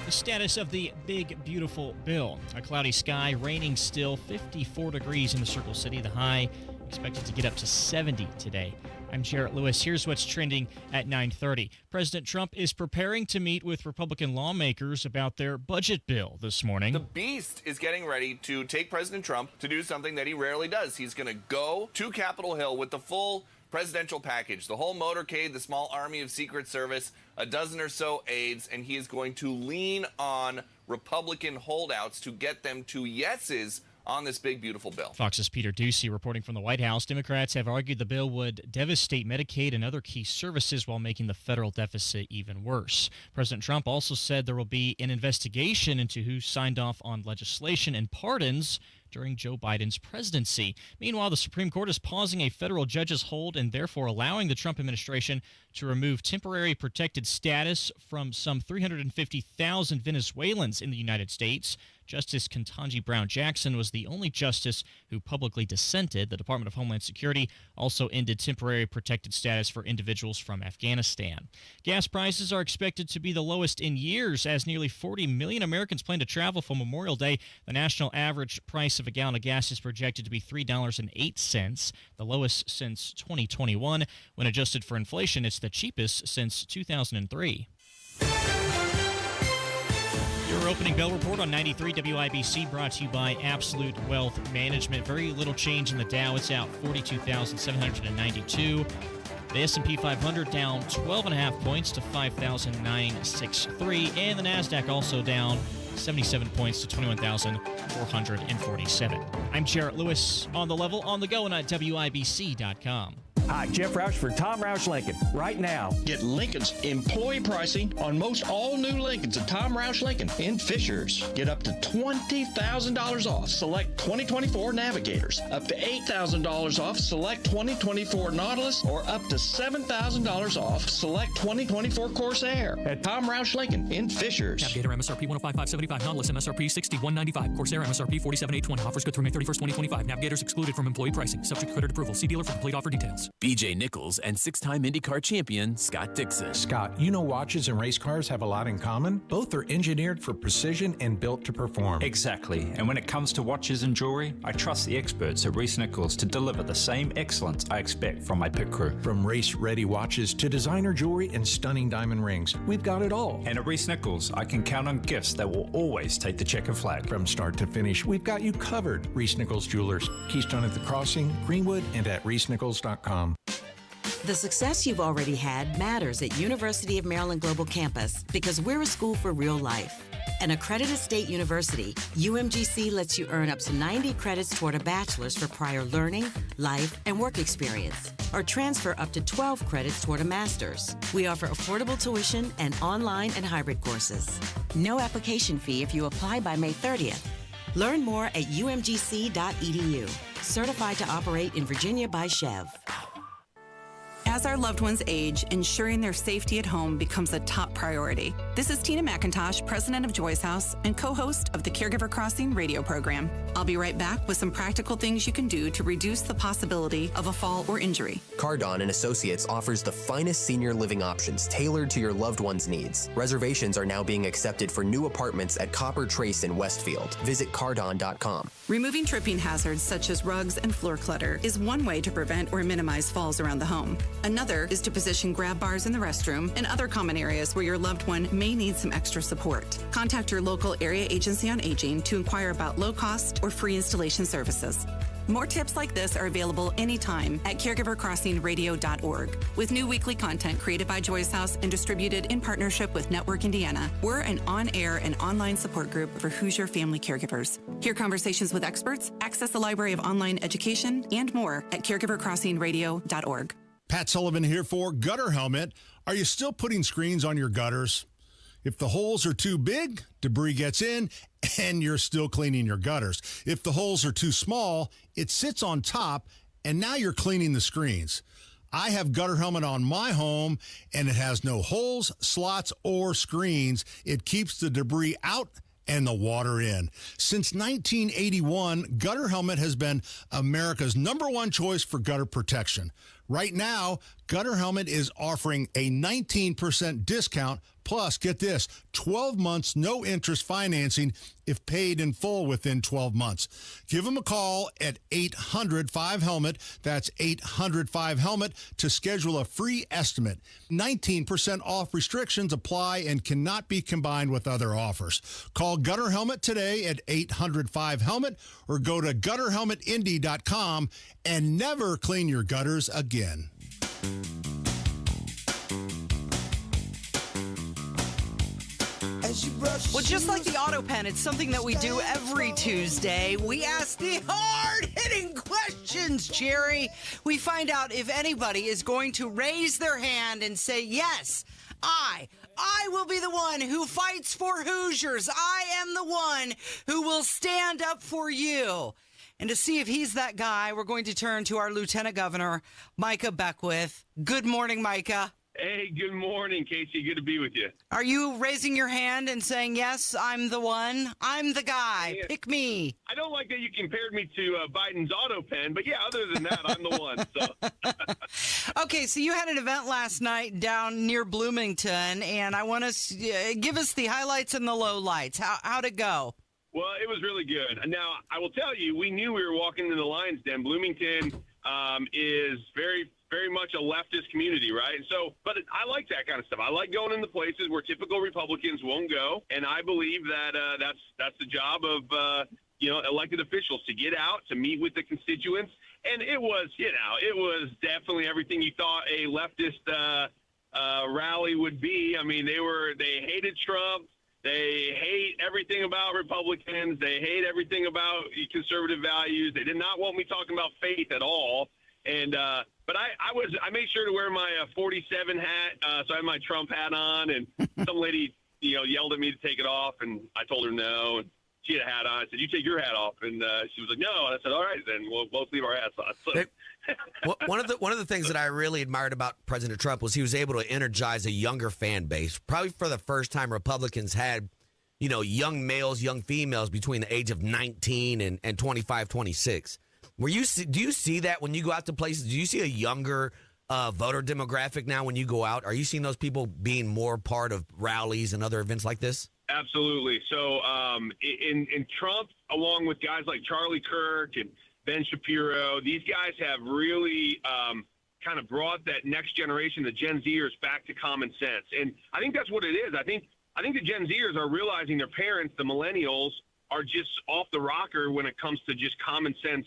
The status of the big, beautiful bill. A cloudy sky, raining still, 54 degrees in the Circle City. The high expected to get up to 70 today. I'm Jarrett Lewis. Here's what's trending at 9:30. President Trump is preparing to meet with Republican lawmakers about their budget bill this morning. The beast is getting ready to take President Trump to do something that he rarely does. He's going to go to Capitol Hill with the full presidential package, the whole motorcade, the small army of Secret Service, a dozen or so aides, and he is going to lean on Republican holdouts to get them to yeses on this big, beautiful bill. Fox's Peter Ducey reporting from the White House. Democrats have argued the bill would devastate Medicaid and other key services while making the federal deficit even worse. President Trump also said there will be an investigation into who signed off on legislation and pardons during Joe Biden's presidency. Meanwhile, the Supreme Court is pausing a federal judge's hold and therefore allowing the Trump administration to remove temporary protected status from some 350,000 Venezuelans in the United States. Justice Ketanji Brown Jackson was the only justice who publicly dissented. The Department of Homeland Security also ended temporary protected status for individuals from Afghanistan. Gas prices are expected to be the lowest in years as nearly 40 million Americans plan to travel for Memorial Day. The national average price of a gallon of gas is projected to be $3.08, the lowest since 2021. When adjusted for inflation, it's the cheapest since 2003. Your opening bell report on 93 WIBC brought to you by Absolute Wealth Management. Very little change in the Dow. It's out 42,792. The S&P 500 down 12.5 points to 5,963. And the NASDAQ also down 77 points to 21,447. I'm Jarrett Lewis, on the level, on the go, and at WIBC.com. Hi, Jeff Roush for Tom Roush Lincoln. Right now, get Lincoln's employee pricing on most all new Lincolns at Tom Roush Lincoln in Fishers. Get up to $20,000 off select 2024 Navigators, up to $8,000 off select 2024 Nautilus, or up to $7,000 off select 2024 Corsair at Tom Roush Lincoln in Fishers. Navigator MSRP 105,575, Nautilus MSRP 61,995, Corsair MSRP 47,820. Offers good through May 31st, 2025. Navigators excluded from employee pricing. Subject to credit approval. See dealer for complete offer details. BJ Nichols and 6-time IndyCar champion Scott Dixon. Scott, you know watches and race cars have a lot in common? Both are engineered for precision and built to perform. Exactly. And when it comes to watches and jewelry, I trust the experts at Reese Nichols to deliver the same excellence I expect from my pit crew. From race-ready watches to designer jewelry and stunning diamond rings, we've got it all. And at Reese Nichols, I can count on gifts that will always take the checkered flag. From start to finish, we've got you covered. Reese Nichols Jewelers, Keystone at the Crossing, Greenwood, and at reesenichols.com. The success you've already had matters at University of Maryland Global Campus because we're a school for real life. An accredited state university, UMGC lets you earn up to 90 credits toward a bachelor's for prior learning, life, and work experience, or transfer up to 12 credits toward a master's. We offer affordable tuition and online and hybrid courses. No application fee if you apply by May 30th. Learn more at umgc.edu. Certified to operate in Virginia by Chev. As our loved ones age, ensuring their safety at home becomes a top priority. This is Tina McIntosh, president of Joy's House and co-host of the Caregiver Crossing radio program. I'll be right back with some practical things you can do to reduce the possibility of a fall or injury. Cardon and Associates offers the finest senior living options tailored to your loved one's needs. Reservations are now being accepted for new apartments at Copper Trace in Westfield. Visit cardon.com. Removing tripping hazards such as rugs and floor clutter is one way to prevent or minimize falls around the home. Another is to position grab bars in the restroom and other common areas where your loved one may need some extra support. Contact your local area agency on aging to inquire about low-cost or free installation services. More tips like this are available anytime at caregivercrossingradio.org. With new weekly content created by Joy's House and distributed in partnership with Network Indiana, we're an on-air and online support group for Hoosier family caregivers. Hear conversations with experts, access a library of online education, and more at caregivercrossingradio.org. Pat Sullivan here for Gutter Helmet. Are you still putting screens on your gutters? If the holes are too big, debris gets in, and you're still cleaning your gutters. If the holes are too small, it sits on top, and now you're cleaning the screens. I have Gutter Helmet on my home, and it has no holes, slots, or screens. It keeps the debris out and the water in. Since 1981, Gutter Helmet has been America's #1 choice for gutter protection. Right now, Gutter Helmet is offering a 19% discount, plus, get this, 12 months no interest financing if paid in full within 12 months. Give them a call at 800-5HELMET. That's 800-5HELMET to schedule a free estimate. 19% off restrictions apply and cannot be combined with other offers. Call Gutter Helmet today at 800-5HELMET or go to gutterhelmetindy.com and never clean your gutters again. Well, just like the auto pen, it's something that we do every Tuesday. We ask the hard-hitting questions, Jerry. We find out if anybody is going to raise their hand and say, yes, I will be the one who fights for Hoosiers. I am the one who will stand up for you. And to see if he's that guy, we're going to turn to our Lieutenant Governor, Micah Beckwith. Good morning, Micah. Hey, good morning, Casey. Good to be with you. Are you raising your hand and saying, yes, I'm the one? I'm the guy. Yeah. Pick me. I don't like that you compared me to Biden's auto pen, but yeah, other than that, I'm the one. So. Okay, so you had an event last night down near Bloomington, and I want to give us the highlights and the lowlights. How'd it go? Well, it was really good. Now, I will tell you, we knew we were walking into the Lion's Den. Bloomington is very much a leftist community, right? So, but I like that kind of stuff. I like going into places where typical Republicans won't go, and I believe that that's the job of elected officials, to get out, to meet with the constituents. And it was definitely everything you thought a leftist rally would be. I mean, they hated Trump. They hate everything about Republicans. They hate everything about conservative values. They did not want me talking about faith at all. And but I made sure to wear my 47 hat, so I had my Trump hat on. And some lady yelled at me to take it off, and I told her no. And she had a hat on. I said, "You take your hat off," and she was like, "No." And I said, "All right, then we'll both leave our hats on." So. One of the things that I really admired about President Trump was he was able to energize a younger fan base. Probably for the first time, Republicans had, young males, young females between the age of 19 and 25, 26. Do you see that when you go out to places? Do you see a younger voter demographic now when you go out? Are you seeing those people being more part of rallies and other events like this? Absolutely. So in Trump, along with guys like Charlie Kirk and Ben Shapiro, these guys have really kind of brought that next generation, the Gen Zers, back to common sense. And I think that's what it is. I think the Gen Zers are realizing their parents, the millennials, are just off the rocker when it comes to just common sense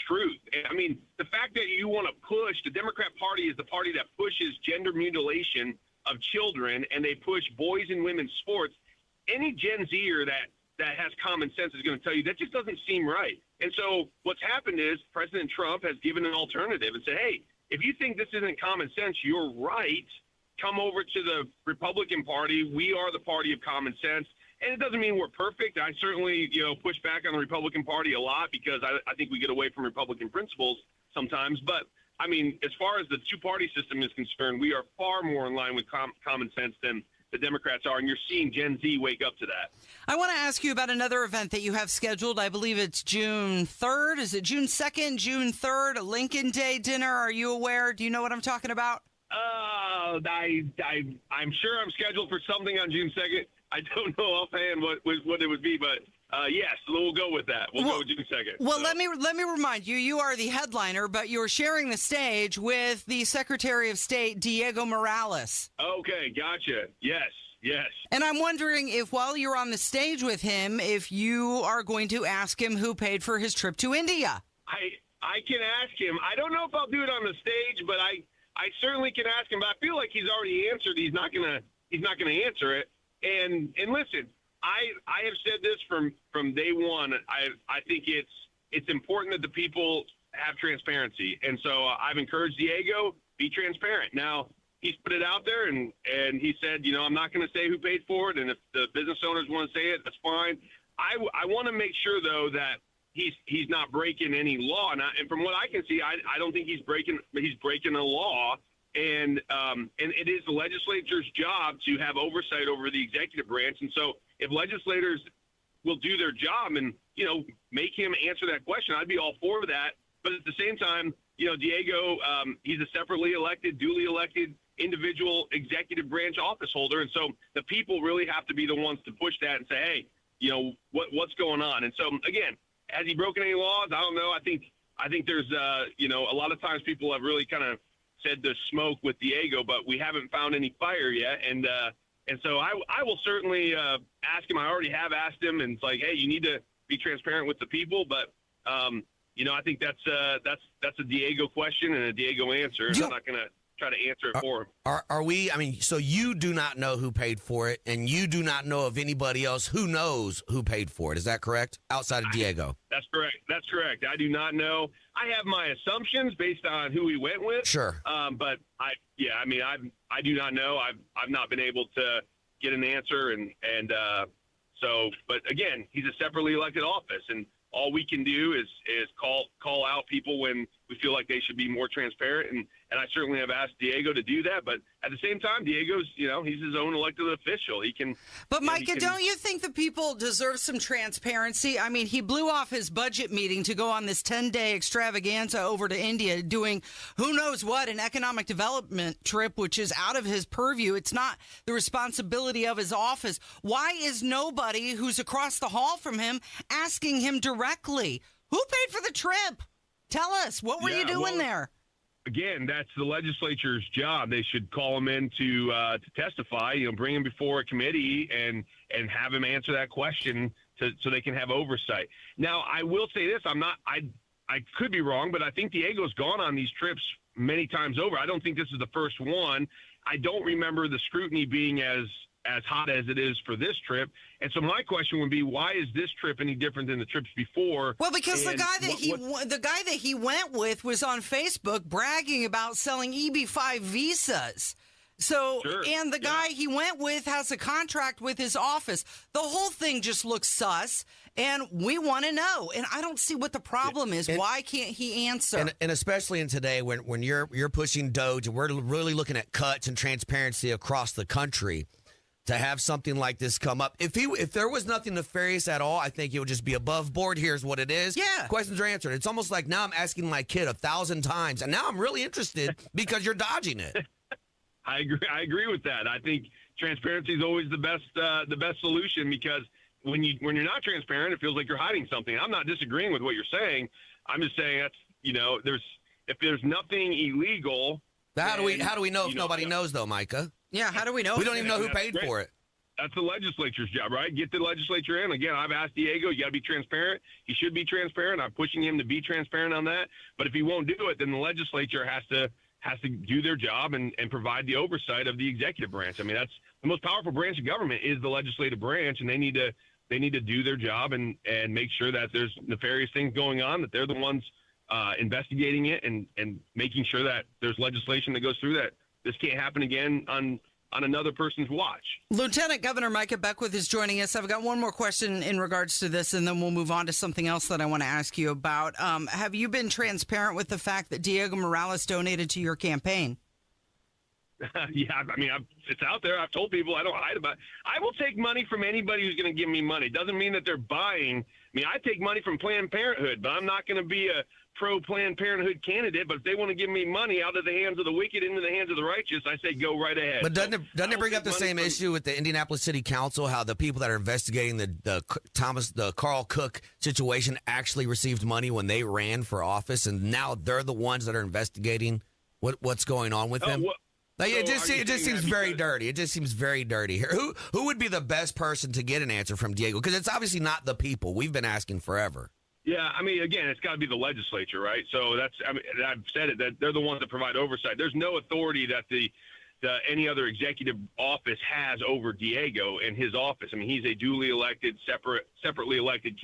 truth. And, I mean, the fact that you want to push, the Democrat Party is the party that pushes gender mutilation of children, and they push boys and women's sports. Any Gen Zer that has common sense is going to tell you that just doesn't seem right. And so what's happened is President Trump has given an alternative and said, hey, if you think this isn't common sense, you're right. Come over to the Republican Party. We are the party of common sense. And it doesn't mean we're perfect. I certainly, push back on the Republican Party a lot because I think we get away from Republican principles sometimes. But, I mean, as far as the two-party system is concerned, we are far more in line with common sense than the Democrats are, and you're seeing Gen Z wake up to that. I want to ask you about another event that you have scheduled. I believe it's June 3rd. Is it June 2nd, June 3rd, a Lincoln Day dinner? Are you aware? Do you know what I'm talking about? I'm sure I'm scheduled for something on June 2nd. I don't know offhand what it would be, but yes, we'll go with that. We'll go with June 2nd. Well, so. let me remind you, you are the headliner, but you're sharing the stage with the Secretary of State, Diego Morales. Okay, gotcha. Yes. And I'm wondering if while you're on the stage with him, if you are going to ask him who paid for his trip to India. I can ask him. I don't know if I'll do it on the stage, but I certainly can ask him. But I feel like he's already answered. He's not gonna answer it. And listen, I have said this from day one. I think it's important that the people have transparency, and so I've encouraged Diego, be transparent. Now he's put it out there, and he said, I'm not going to say who paid for it, and if the business owners want to say it, that's fine. I want to make sure though that he's not breaking any law, and from what I can see, I don't think he's breaking a law. And it is the legislature's job to have oversight over the executive branch. And so if legislators will do their job and, make him answer that question, I'd be all for that. But at the same time, Diego, he's a separately elected, duly elected individual executive branch office holder. And so the people really have to be the ones to push that and say, hey, what's going on? And so, again, has he broken any laws? I don't know. I think there's, a lot of times people have really kind of said there's smoke with Diego, but we haven't found any fire yet. And so I will certainly ask him. I already have asked him, and it's like, hey, you need to be transparent with the people. But I think that's a Diego question and a Diego answer. And I'm not going to try to answer it for him. Are we? I mean, so you do not know who paid for it, and you do not know of anybody else who knows who paid for it. Is that correct? Outside of Diego. That's correct. I do not know. I have my assumptions based on who he went with. Sure. But I do not know. I've not been able to get an answer, and so. But again, he's a separately elected office, and all we can do is call out people when we feel like they should be more transparent. And I certainly have asked Diego to do that. But at the same time, Diego's, he's his own elected official. He can. But Micah, don't you think the people deserve some transparency? I mean, he blew off his budget meeting to go on this 10-day extravaganza over to India, doing who knows what, an economic development trip, which is out of his purview. It's not the responsibility of his office. Why is nobody who's across the hall from him asking him directly, who paid for the trip? Tell us, what were you doing there? Again, that's the legislature's job. They should call him in to testify, bring him before a committee and have him answer that question so they can have oversight. Now, I will say this, I could be wrong, but I think Diego's gone on these trips many times over. I don't think this is the first one. I don't remember the scrutiny being as hot as it is for this trip. And so my question would be, why is this trip any different than the trips before? Well, because the guy that he went with was on Facebook bragging about selling EB-5 visas. So, sure. And the guy he went with has a contract with his office. The whole thing just looks sus, and we want to know. And I don't see what the problem is. Why can't he answer? And especially in today when you're pushing DOGE and we're really looking at cuts and transparency across the country, to have something like this come up. If there was nothing nefarious at all, I think it would just be above board. Here's what it is. Yeah. Questions are answered. It's almost like now I'm asking my kid 1,000 times, and now I'm really interested because you're dodging it. I agree with that. I think transparency is always the best solution, because when you're not transparent, it feels like you're hiding something. I'm not disagreeing with what you're saying. I'm just saying that's, if there's nothing illegal. How do we know if nobody knows, though, Micah? Yeah, how do we know? We don't even know who paid for it. That's the legislature's job, right? Get the legislature in. Again, I've asked Diego, you got to be transparent. He should be transparent. I'm pushing him to be transparent on that. But if he won't do it, then the legislature has to do their job and provide the oversight of the executive branch. I mean, that's the most powerful branch of government is the legislative branch, and they need to do their job and make sure that there's nefarious things going on, that they're the ones investigating it and making sure that there's legislation that goes through that this can't happen again on another person's watch. Lieutenant Governor Micah Beckwith is joining us. I've got one more question in regards to this, and then we'll move on to something else that I want to ask you about. Have you been transparent with the fact that Diego Morales donated to your campaign? Yeah, I mean, it's out there. I've told people I don't hide about it. I will take money from anybody who's going to give me money. Doesn't mean that they're buying. I mean, I take money from Planned Parenthood, but I'm not going to be a pro-Planned Parenthood candidate. But if they want to give me money out of the hands of the wicked into the hands of the righteous, I say go right ahead. But doesn't it bring up the same issue with the Indianapolis City Council, how the people that are investigating the Carl Cook situation actually received money when they ran for office, and now they're the ones that are investigating what's going on with them? It just seems very dirty. It just seems very dirty here. Who would be the best person to get an answer from Diego? Because it's obviously not the people. We've been asking forever. Yeah, I mean, again, it's got to be the legislature, right? So I've said it, that they're the ones that provide oversight. There's no authority that any other executive office has over Diego and his office. I mean, he's a duly elected, separately elected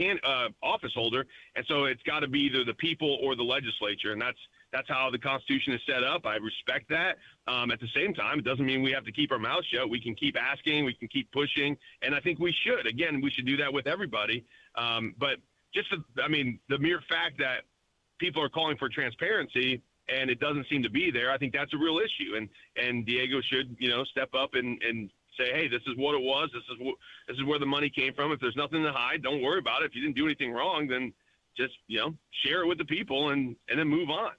office holder, and so it's got to be either the people or the legislature, and that's how the Constitution is set up. I respect that. At the same time, it doesn't mean we have to keep our mouths shut. We can keep asking, we can keep pushing, and I think we should. Again, we should do that with everybody. But just the mere fact that people are calling for transparency and it doesn't seem to be there, I think that's a real issue. And Diego should, step up and say, hey, this is what it was. This is where the money came from. If there's nothing to hide, don't worry about it. If you didn't do anything wrong, then just, share it with the people and then move on.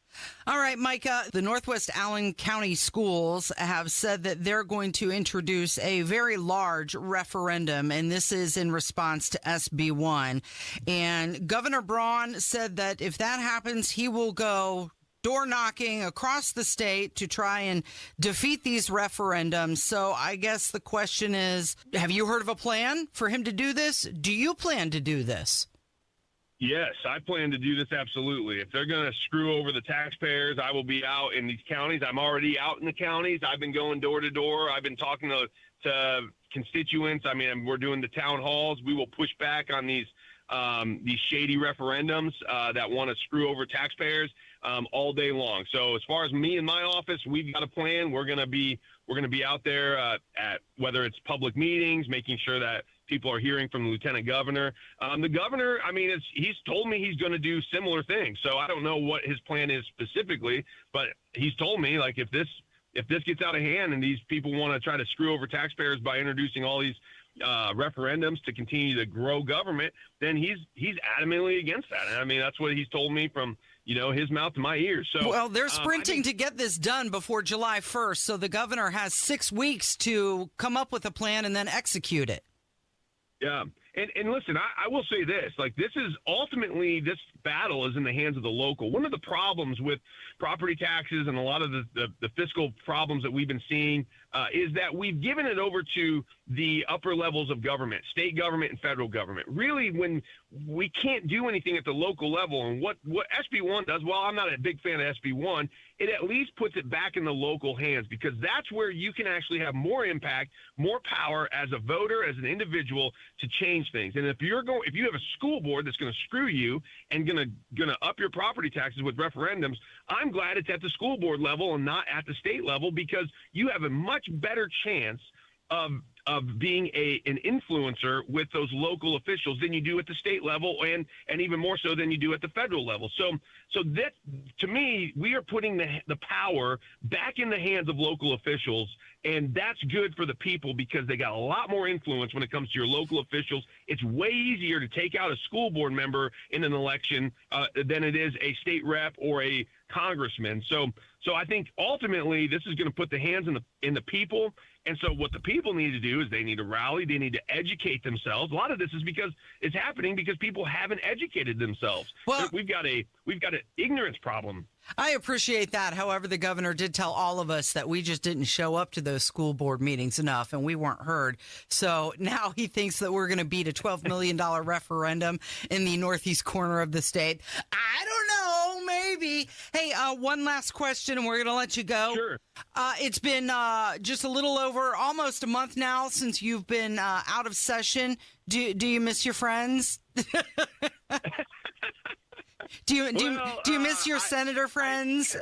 All right, Micah, the Northwest Allen County Schools have said that they're going to introduce a very large referendum, and this is in response to SB 1. And Governor Braun said that if that happens, he will go door knocking across the state to try and defeat these referendums. So I guess the question is, have you heard of a plan for him to do this? Do you plan to do this? Yes, I plan to do this, absolutely. If they're going to screw over the taxpayers, I will be out in these counties. I'm already out in the counties. I've been going door to door. I've been talking to constituents. I mean, we're doing the town halls. We will push back on these shady referendums that want to screw over taxpayers all day long. So as far as me and my office, we've got a plan. We're going to be out there at whether it's public meetings, making sure that people are hearing from the lieutenant governor. The governor, I mean, he's told me he's going to do similar things. So I don't know what his plan is specifically, but he's told me, like, if this gets out of hand and these people want to try to screw over taxpayers by introducing all these referendums to continue to grow government, then he's adamantly against that. And I mean, that's what he's told me from, his mouth to my ears. So, well, they're sprinting to get this done before July 1st. So the governor has 6 weeks to come up with a plan and then execute it. Yeah. And listen, I will say this, like, this battle is in the hands of the local. One of the problems with property taxes and a lot of the fiscal problems that we've been seeing is that we've given it over to the upper levels of government, state government and federal government. Really, when we can't do anything at the local level, and what SB 1 does, well, I'm not a big fan of SB 1, it at least puts it back in the local hands, because that's where you can actually have more impact, more power as a voter, as an individual, to change things. And if you have a school board that's going to screw you and going to up your property taxes with referendums, I'm glad it's at the school board level and not at the state level, because you have a much better chance of of being an influencer with those local officials than you do at the state level, and even more so than you do at the federal level. So that, to me, we are putting the power back in the hands of local officials, and that's good for the people because they got a lot more influence when it comes to your local officials. It's way easier to take out a school board member in an election than it is a state rep or a congressman. So I think ultimately this is going to put the hands in the people. And so what the people need to do is they need to rally. They need to educate themselves. A lot of this is because it's happening because people haven't educated themselves. Well, we've got an ignorance problem. I appreciate that. However, the governor did tell all of us that we just didn't show up to those school board meetings enough and we weren't heard. So now he thinks that we're going to beat a $12 million referendum in the northeast corner of the state. I don't know, maybe. Hey, one last question and we're going to let you go. Sure. It's been just a little over almost a month now since you've been out of session. Do you miss your friends? Do you miss your senator friends?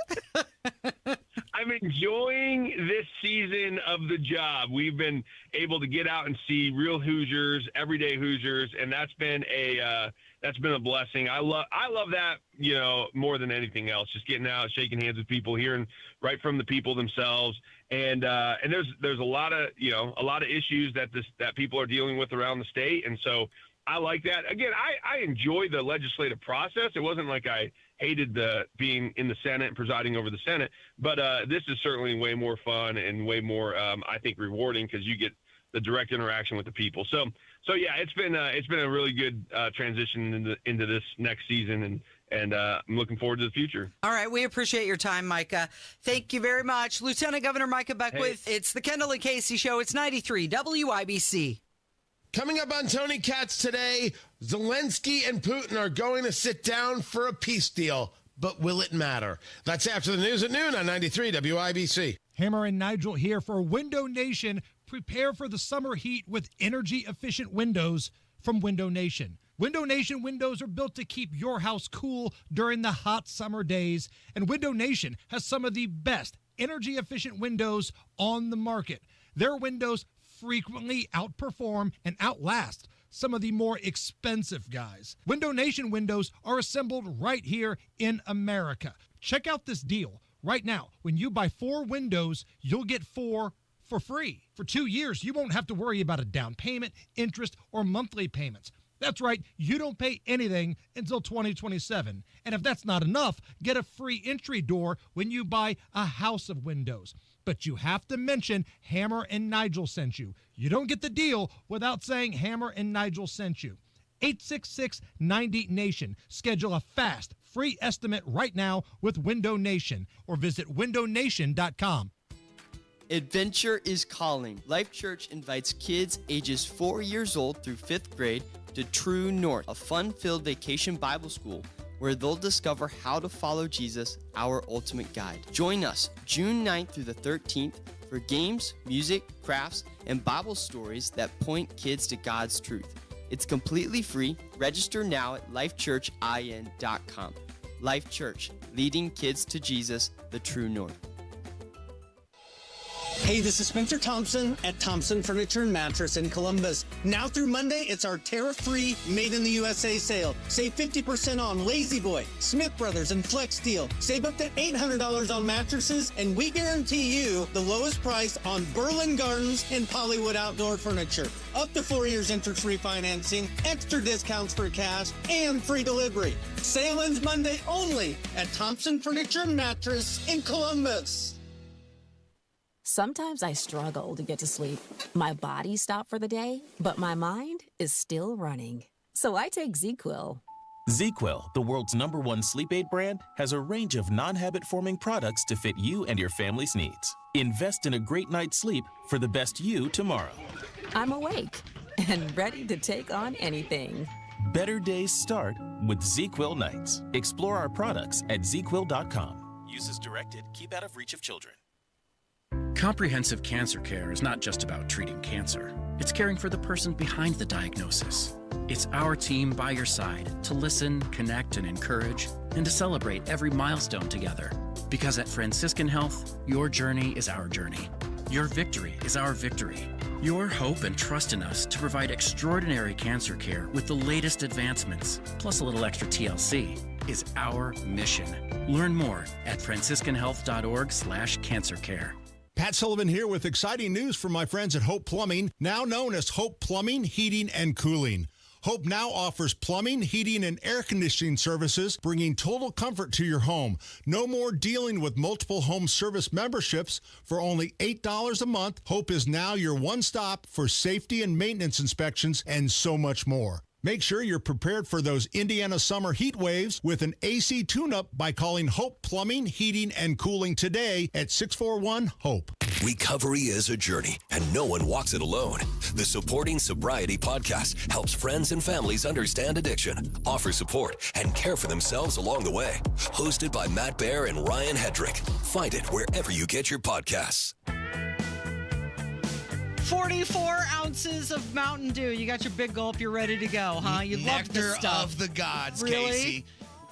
I'm enjoying this season of the job. We've been able to get out and see real Hoosiers, everyday Hoosiers, and that's been a blessing. I love that, more than anything else. Just getting out, shaking hands with people, hearing right from the people themselves. And there's a lot of issues that people are dealing with around the state, and so I like that. Again, I enjoy the legislative process. It wasn't like I hated being in the Senate and presiding over the Senate, but this is certainly way more fun and way more, I think, rewarding because you get the direct interaction with the people. So yeah, it's been a really good transition into this next season, and I'm looking forward to the future. All right, we appreciate your time, Micah. Thank you very much, Lieutenant Governor Micah Beckwith. Hey. It's the Kendall and Casey Show. It's 93 WIBC. Coming up on Tony Katz today, Zelensky and Putin are going to sit down for a peace deal. But will it matter? That's after the news at noon on 93 WIBC. Hammer and Nigel here for Window Nation. Prepare for the summer heat with energy-efficient windows from Window Nation. Window Nation windows are built to keep your house cool during the hot summer days. And Window Nation has some of the best energy-efficient windows on the market. Their windows frequently outperform and outlast some of the more expensive guys. Window Nation windows are assembled right here in America. Check out this deal right now. When you buy 4 windows, you'll get 4 for free. For 2 years, you won't have to worry about a down payment, interest, or monthly payments. That's right, you don't pay anything until 2027. And if that's not enough, get a free entry door when you buy a house of windows. But you have to mention Hammer and Nigel sent you. You don't get the deal without saying Hammer and Nigel sent you. 866-90-NATION. Schedule a fast, free estimate right now with Window Nation or visit windownation.com. Adventure is calling. Life Church invites kids ages 4 years old through 5th grade to True North, a fun-filled vacation Bible school where they'll discover how to follow Jesus, our ultimate guide. Join us June 9th through the 13th for games, music, crafts, and Bible stories that point kids to God's truth. It's completely free. Register now at lifechurchin.com. Life Church, leading kids to Jesus, the true north. Hey, this is Spencer Thompson at Thompson Furniture and Mattress in Columbus. Now through Monday, it's our tariff-free Made in the USA sale. Save 50% on Lazy Boy, Smith Brothers, and Flex Steel. Save up to $800 on mattresses, and we guarantee you the lowest price on Berlin Gardens and Hollywood Outdoor Furniture. Up to 4 years interest-free financing, extra discounts for cash, and free delivery. Sale ends Monday only at Thompson Furniture and Mattress in Columbus. Sometimes I struggle to get to sleep. My body stopped for the day, but my mind is still running. So I take ZzzQuil. ZzzQuil, the world's #1 sleep aid brand, has a range of non-habit-forming products to fit you and your family's needs. Invest in a great night's sleep for the best you tomorrow. I'm awake and ready to take on anything. Better days start with ZzzQuil nights. Explore our products at ZzzQuil.com. Use as directed. Keep out of reach of children. Comprehensive cancer care is not just about treating cancer. It's caring for the person behind the diagnosis. It's our team by your side to listen, connect, and encourage, and to celebrate every milestone together. Because at Franciscan Health, your journey is our journey. Your victory is our victory. Your hope and trust in us to provide extraordinary cancer care with the latest advancements, plus a little extra TLC, is our mission. Learn more at franciscanhealth.org/cancercare. Pat Sullivan here with exciting news from my friends at Hope Plumbing, now known as Hope Plumbing, Heating, and Cooling. Hope now offers plumbing, heating, and air conditioning services, bringing total comfort to your home. No more dealing with multiple home service memberships. For only $8 a month, Hope is now your one-stop for safety and maintenance inspections and so much more. Make sure you're prepared for those Indiana summer heat waves with an AC tune-up by calling Hope Plumbing, Heating, and Cooling today at 641-HOPE. Recovery is a journey, and no one walks it alone. The Supporting Sobriety podcast helps friends and families understand addiction, offer support, and care for themselves along the way. Hosted by Matt Baer and Ryan Hedrick. Find it wherever you get your podcasts. 44 ounces of Mountain Dew. You got your big gulp. You're ready to go, huh? You love this Nectar stuff. of the gods, Really? Casey.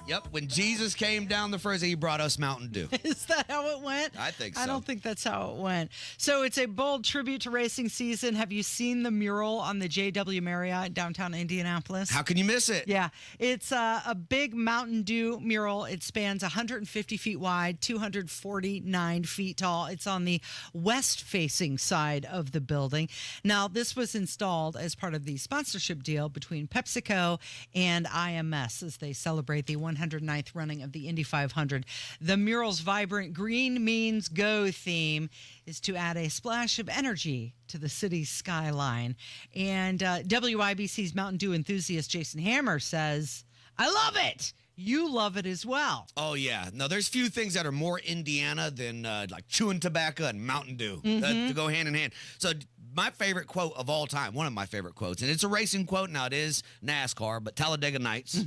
Yep, when Jesus came down the first day, he brought us Mountain Dew. Is that how it went? I think so. I don't think that's how it went. So it's a bold tribute to racing season. Have you seen the mural on the JW Marriott in downtown Indianapolis? How can you miss it? Yeah, it's a big Mountain Dew mural. It spans 150 feet wide, 249 feet tall. It's on the west-facing side of the building. Now, this was installed as part of the sponsorship deal between PepsiCo and IMS as they celebrate the 109th running of the Indy 500. The mural's vibrant Green Means Go theme is to add a splash of energy to the city's skyline. And WIBC's Mountain Dew enthusiast Jason Hammer says, I love it. You love it as well. Oh, yeah. No, there's few things that are more Indiana than like chewing tobacco and Mountain Dew to go hand in hand. So my favorite quote of all time, one of my favorite quotes, and it's a racing quote. Now, it is NASCAR, but Talladega Nights.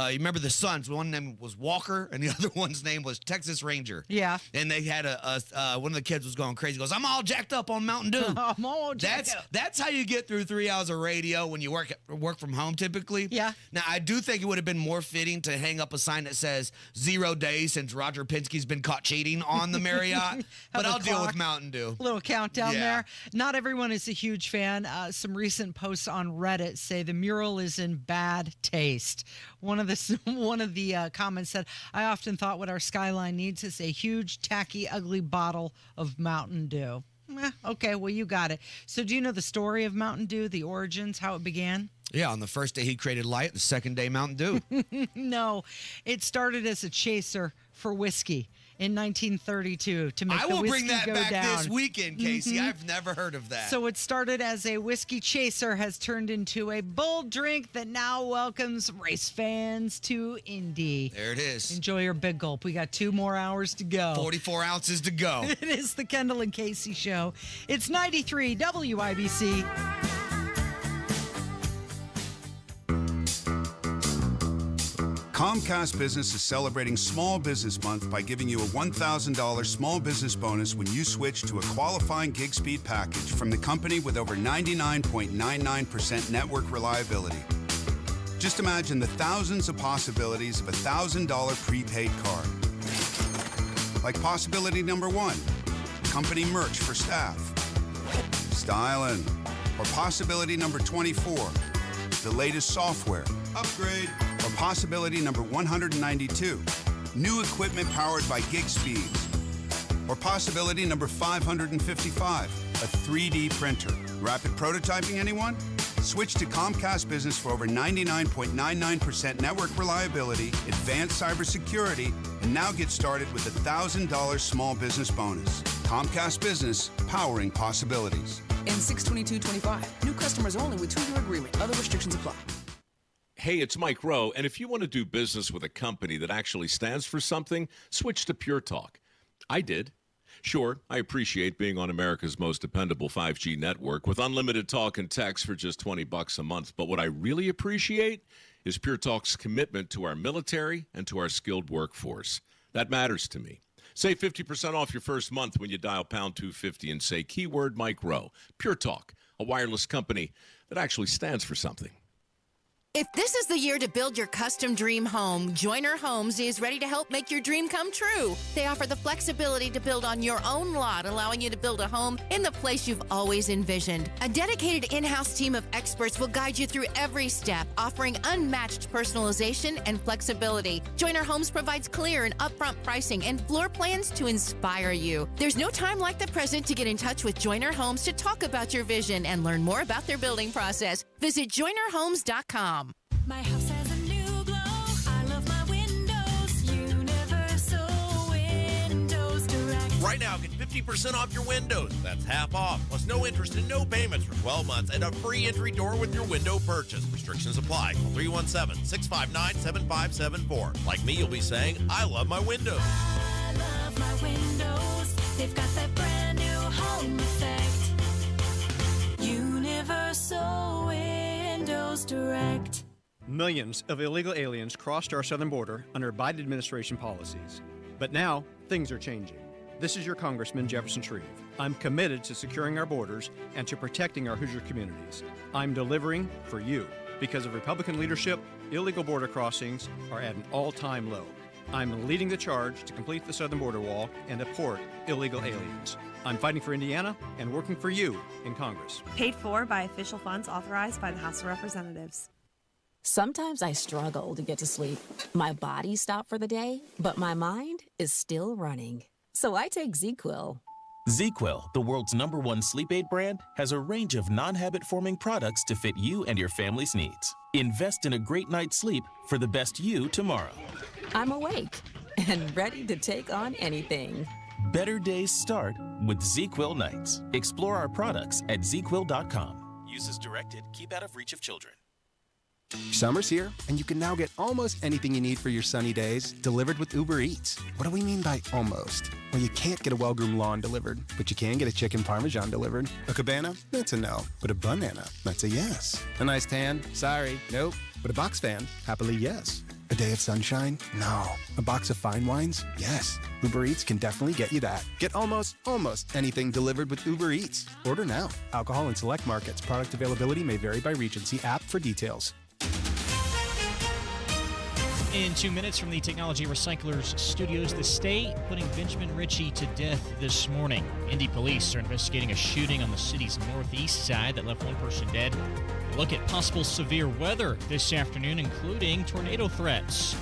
You remember the sons? One name was Walker, and the other one's name was Texas Ranger. Yeah. And they had one of the kids was going crazy. He goes, I'm all jacked up on Mountain Dew. I'm all jacked up. That's how you get through 3 hours of radio when you work from home typically. Yeah. Now, I do think it would have been more fitting to hang up a sign that says 0 days since Roger Penske's been caught cheating on the Marriott. But I'll deal with Mountain Dew. Little countdown there. Not everyone is a huge fan. Some recent posts on Reddit say the mural is in bad taste. One of the comments said, I often thought what our skyline needs is a huge, tacky, ugly bottle of Mountain Dew. Okay, well, you got it. So do you know the story of Mountain Dew, the origins, how it began? Yeah, on the first day he created light, the second day Mountain Dew. No, it started as a chaser for whiskey in 1932 to make I the will whiskey bring that go back down. this weekend, Casey. I've never heard of that. So it started as a whiskey chaser, has turned into a bold drink that now welcomes race fans to Indy. There it is. Enjoy your big gulp. We got 2 more hours to go. 44 ounces to go. It is the Kendall and Casey Show. It's 93 WIBC. Comcast Business is celebrating Small Business Month by giving you a $1,000 small business bonus when you switch to a qualifying gig speed package from the company with over 99.99% network reliability. Just imagine the thousands of possibilities of a $1,000 prepaid card. Like possibility number 1, company merch for staff. Styling. Or possibility number 24, the latest software. Upgrade. Or possibility number 192, new equipment powered by gig speeds. Or possibility number 555, a 3D printer. Rapid prototyping, anyone? Switch to Comcast Business for over 99.99% network reliability, advanced cybersecurity, and now get started with a $1,000 small business bonus. Comcast Business, powering possibilities. In 62225, new customers only with 2-year agreement. Other restrictions apply. Hey, it's Mike Rowe, and if you want to do business with a company that actually stands for something, switch to Pure Talk. I did. Sure, I appreciate being on America's most dependable 5G network with unlimited talk and text for just $20 a month. But what I really appreciate is Pure Talk's commitment to our military and to our skilled workforce. That matters to me. Save 50% off your first month when you dial pound 250 and say keyword Mike Rowe. Pure Talk, a wireless company that actually stands for something. If this is the year to build your custom dream home, Joyner Homes is ready to help make your dream come true. They offer the flexibility to build on your own lot, allowing you to build a home in the place you've always envisioned. A dedicated in-house team of experts will guide you through every step, offering unmatched personalization and flexibility. Joyner Homes provides clear and upfront pricing and floor plans to inspire you. There's no time like the present to get in touch with Joyner Homes to talk about your vision and learn more about their building process. Visit JoynerHomes.com. My house has a new glow. I love my windows. Universal Windows Direct. Right now, get 50% off your windows. That's half off, plus no interest and no payments for 12 months and a free entry door with your window purchase. Restrictions apply. Call 317-659-7574. Like me, you'll be saying, I love my windows. I love my windows. They've got that brand new home effect. Universal Windows Direct. Millions of illegal aliens crossed our southern border under Biden administration policies. But now, things are changing. This is your Congressman, Jefferson Shreve. I'm committed to securing our borders and to protecting our Hoosier communities. I'm delivering for you. Because of Republican leadership, illegal border crossings are at an all-time low. I'm leading the charge to complete the southern border wall and deport illegal aliens. I'm fighting for Indiana and working for you in Congress. Paid for by official funds authorized by the House of Representatives. Sometimes I struggle to get to sleep. My body stopped for the day, but my mind is still running. So I take ZQuil. ZQuil, the world's #1 sleep aid brand, has a range of non-habit-forming products to fit you and your family's needs. Invest in a great night's sleep for the best you tomorrow. I'm awake and ready to take on anything. Better days start with ZQuil nights. Explore our products at ZQuil.com. Use as directed. Keep out of reach of children. Summer's here, and you can now get almost anything you need for your sunny days delivered with Uber Eats. What do we mean by almost? Well, you can't get a well-groomed lawn delivered, but you can get a chicken parmesan delivered. A cabana? That's a no. But a banana? That's a yes. A nice tan? Sorry, nope. But a box fan? Happily yes. A day of sunshine? No. A box of fine wines? Yes. Uber Eats can definitely get you that. Get almost anything delivered with Uber Eats. Order now. Alcohol in select markets. Product availability may vary by region. See app for details. In 2 minutes from the Technology Recyclers Studios, the state putting Benjamin Ritchie to death this morning. Indy police are investigating a shooting on the city's northeast side that left one person dead. We'll look at possible severe weather this afternoon, including tornado threats.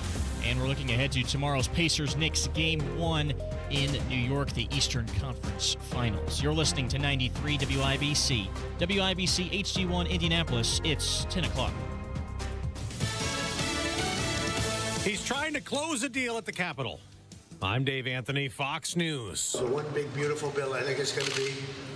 And we're looking ahead to tomorrow's Pacers-Knicks Game 1 in New York, the Eastern Conference Finals. You're listening to 93 WIBC. WIBC HD1 Indianapolis. It's 10 o'clock. He's trying to close a deal at the Capitol. I'm Dave Anthony, Fox News. The one big, beautiful bill, I think it's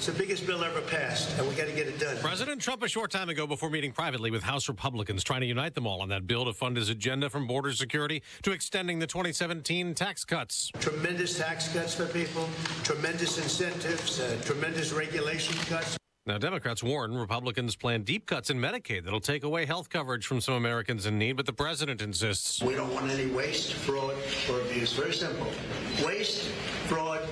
the biggest bill ever passed, and we got to get it done. President Trump a short time ago, before meeting privately with House Republicans, trying to unite them all on that bill to fund his agenda from border security to extending the 2017 tax cuts. Tremendous tax cuts for people, tremendous incentives, tremendous regulation cuts. Now, Democrats warn Republicans plan deep cuts in Medicaid that'll take away health coverage from some Americans in need, but the president insists. We don't want any waste, fraud, or abuse. Very simple. Waste, fraud,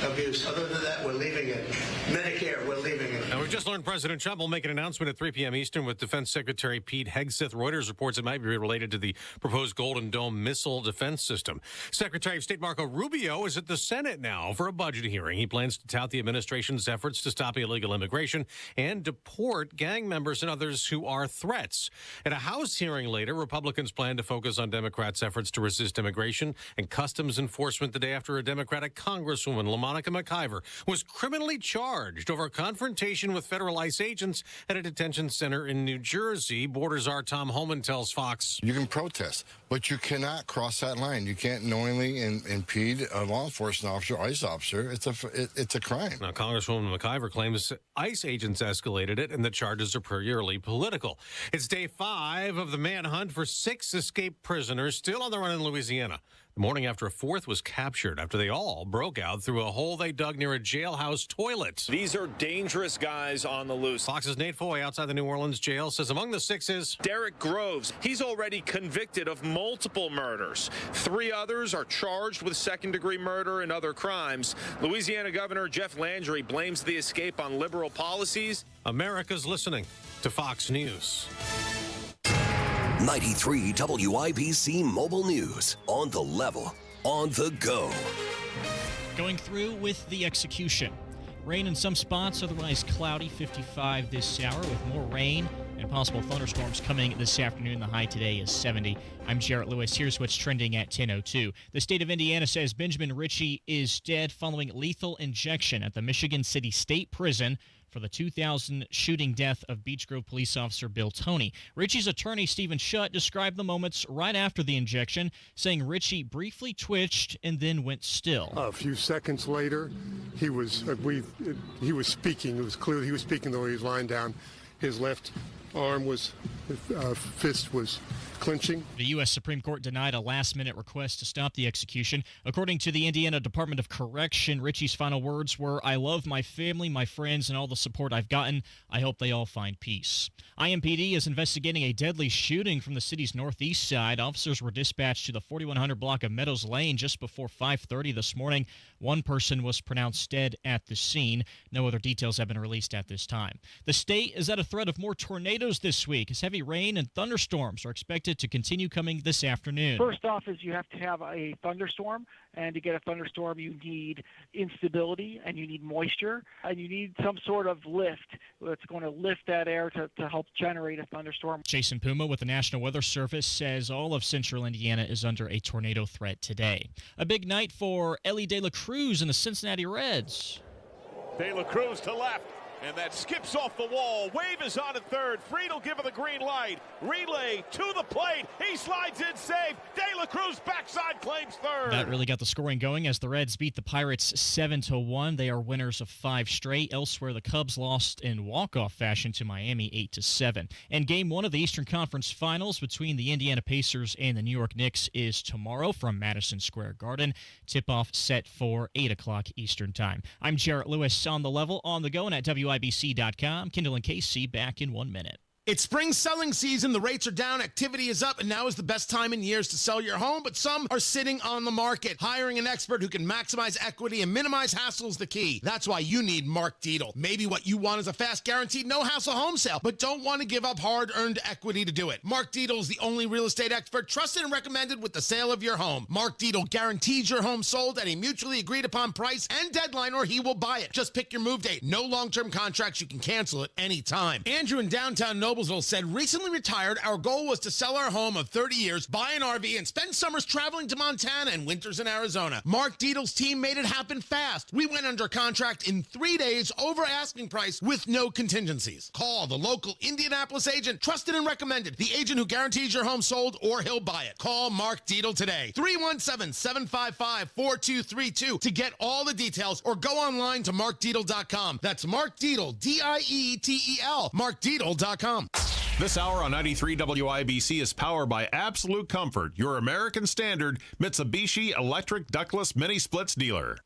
abuse. Other than that, we're leaving it. Medicare, we're leaving it. Now, we've just learned President Trump will make an announcement at 3 p.m. Eastern with Defense Secretary Pete Hegseth. Reuters reports it might be related to the proposed Golden Dome missile defense system. Secretary of State Marco Rubio is at the Senate now for a budget hearing. He plans to tout the administration's efforts to stop illegal immigration and deport gang members and others who are threats. At a House hearing later, Republicans plan to focus on Democrats' efforts to resist immigration and customs enforcement the day after a Democratic Congresswoman, LaMonica McIver, was criminally charged over a confrontation with federal ICE agents at a detention center in New Jersey. Border czar Tom Homan tells Fox. You can protest, but you cannot cross that line. You can't knowingly impede a law enforcement officer, ICE officer. It's a crime. Now, Congresswoman McIver claims ICE agents escalated it, and the charges are purely political. It's day 5 of the manhunt for 6 escaped prisoners still on the run in Louisiana. The morning after a 4th was captured after they all broke out through a hole they dug near a jailhouse toilet. These are dangerous guys on the loose. Fox's Nate Foy outside the New Orleans jail says among the 6 is Derek Groves. He's already convicted of multiple murders. 3 others are charged with second-degree murder and other crimes. Louisiana Governor Jeff Landry blames the escape on liberal policies. America's listening to Fox News. 93 WIBC Mobile News. On the level, on the go. Going through with the execution. Rain in some spots, otherwise cloudy, 55 this hour with more rain and possible thunderstorms coming this afternoon. The high today is 70. I'm Jarrett Lewis. Here's what's trending at 10:02. The state of Indiana says Benjamin Ritchie is dead following lethal injection at the Michigan City State Prison for the 2000 shooting death of Beech Grove police officer Bill Toney. Ritchie's attorney, Stephen Schutt, described the moments right after the injection, saying Ritchie briefly twitched and then went still. A few seconds later, he was speaking. It was clear he was speaking, though he was lying down. His left arm was, fist was clenching. The U.S. Supreme Court denied a last-minute request to stop the execution. According to the Indiana Department of Correction, Ritchie's final words were, "I love my family, my friends, and all the support I've gotten. I hope they all find peace." IMPD is investigating a deadly shooting from the city's northeast side. Officers were dispatched to the 4100 block of Meadows Lane just before 5:30 this morning. One person was pronounced dead at the scene. No other details have been released at this time. The state is at a threat of more tornadoes this week as heavy rain and thunderstorms are expected to continue coming this afternoon. First off is you have to have a thunderstorm, and to get a thunderstorm you need instability and you need moisture and you need some sort of lift that's going to lift that air to help generate a thunderstorm. Jason Puma with the National Weather Service says all of central Indiana is under a tornado threat today. A big night for Ellie De La Cruz and the Cincinnati Reds. De La Cruz to left, and that skips off the wall. Wave is on at third. Fried will give her the green light. Relay to the plate. He slides in safe. De La Cruz backside claims third. That really got the scoring going as the Reds beat the Pirates 7-1. They are winners of 5 straight. Elsewhere, the Cubs lost in walk-off fashion to Miami 8-7. And Game 1 of the Eastern Conference Finals between the Indiana Pacers and the New York Knicks is tomorrow from Madison Square Garden. Tip-off set for 8 o'clock Eastern Time. I'm Jarrett Lewis on the level, on the go, and at WIBC.com. Kendall and Casey back in 1 minute. It's spring selling season. The rates are down, activity is up, and now is the best time in years to sell your home, but some are sitting on the market. Hiring an expert who can maximize equity and minimize hassle is the key. That's why you need Mark Dietel. Maybe what you want is a fast, guaranteed, no-hassle home sale, but don't want to give up hard-earned equity to do it. Mark Dietel is the only real estate expert trusted and recommended with the sale of your home. Mark Dietel guarantees your home sold at a mutually agreed-upon price and deadline, or he will buy it. Just pick your move date. No long-term contracts. You can cancel at any time. Andrew in downtown Noblesville said, recently retired, our goal was to sell our home of 30 years, buy an RV, and spend summers traveling to Montana and winters in Arizona. Mark Dietel's team made it happen fast. We went under contract in 3 days over asking price with no contingencies. Call the local Indianapolis agent, trusted and recommended, the agent who guarantees your home sold or he'll buy it. Call Mark Dietel today. 317-755-4232 to get all the details, or go online to markdietel.com. That's Mark Dietel, D-I-E-T-E-L, markdietel.com. This hour on 93 WIBC is powered by Absolute Comfort, your American Standard Mitsubishi electric ductless mini splits dealer.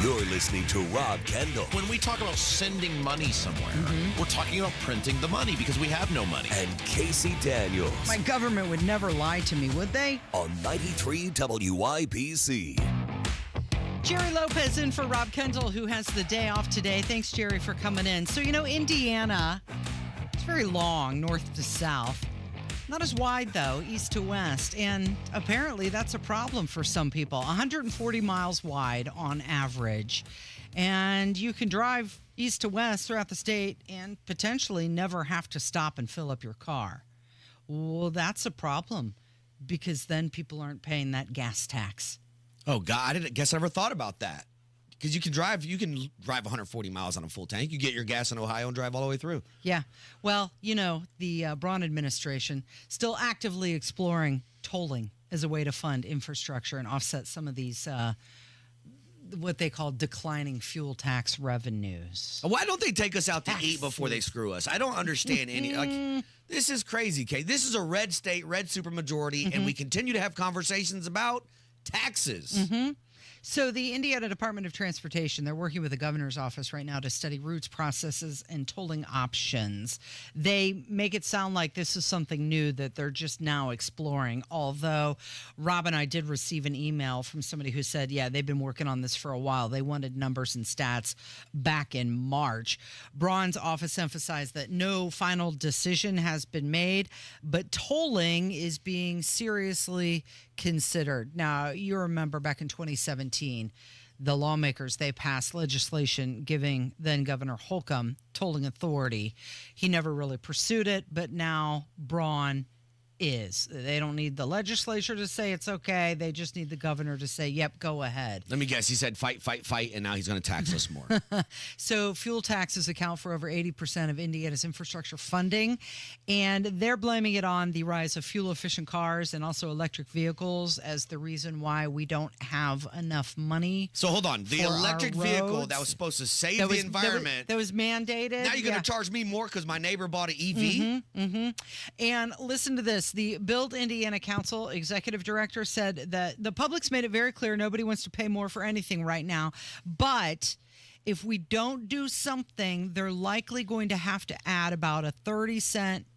You're listening to Rob Kendall. When we talk about sending money somewhere, we're talking about printing the money because we have no money. And Casey Daniels. My government would never lie to me, would they? On 93 WIBC. Jerry Lopez in for Rob Kendall, who has the day off today. Thanks, Jerry, for coming in. So, Indiana, it's very long, north to south. Not as wide, though, east to west. And apparently that's a problem for some people. 140 miles wide on average. And you can drive east to west throughout the state and potentially never have to stop and fill up your car. Well, that's a problem because then people aren't paying that gas tax. Oh, God, I didn't guess I ever thought about that. Because you can drive 140 miles on a full tank. You get your gas in Ohio and drive all the way through. Yeah. Well, the Braun administration still actively exploring tolling as a way to fund infrastructure and offset some of these what they call declining fuel tax revenues. Why don't they take us out to eat before they screw us? I don't understand any. This is crazy, Kay. This is a red state, red supermajority, and we continue to have conversations about taxes. So the Indiana Department of Transportation, they're working with the governor's office right now to study routes, processes, and tolling options. They make it sound like this is something new that they're just now exploring, although Rob and I did receive an email from somebody who said, yeah, they've been working on this for a while. They wanted numbers and stats back in March. Braun's office emphasized that no final decision has been made, but tolling is being seriously considered. Now, you remember back in 2017, the lawmakers, they passed legislation giving then Governor Holcomb tolling authority. He never really pursued it, but now Braun is. They don't need the legislature to say it's okay. They just need the governor to say, yep, go ahead. Let me guess. He said fight, fight, fight, and now he's going to tax us more. So fuel taxes account for over 80% of Indiana's infrastructure funding, and they're blaming it on the rise of fuel-efficient cars and also electric vehicles as the reason why we don't have enough money. So hold on. The electric vehicle that was supposed to save the environment. That was mandated. Now you're going to charge me more because my neighbor bought an EV? And listen to this. The Build Indiana Council executive director said that the public's made it very clear nobody wants to pay more for anything right now. But if we don't do something, they're likely going to have to add about a 30-cent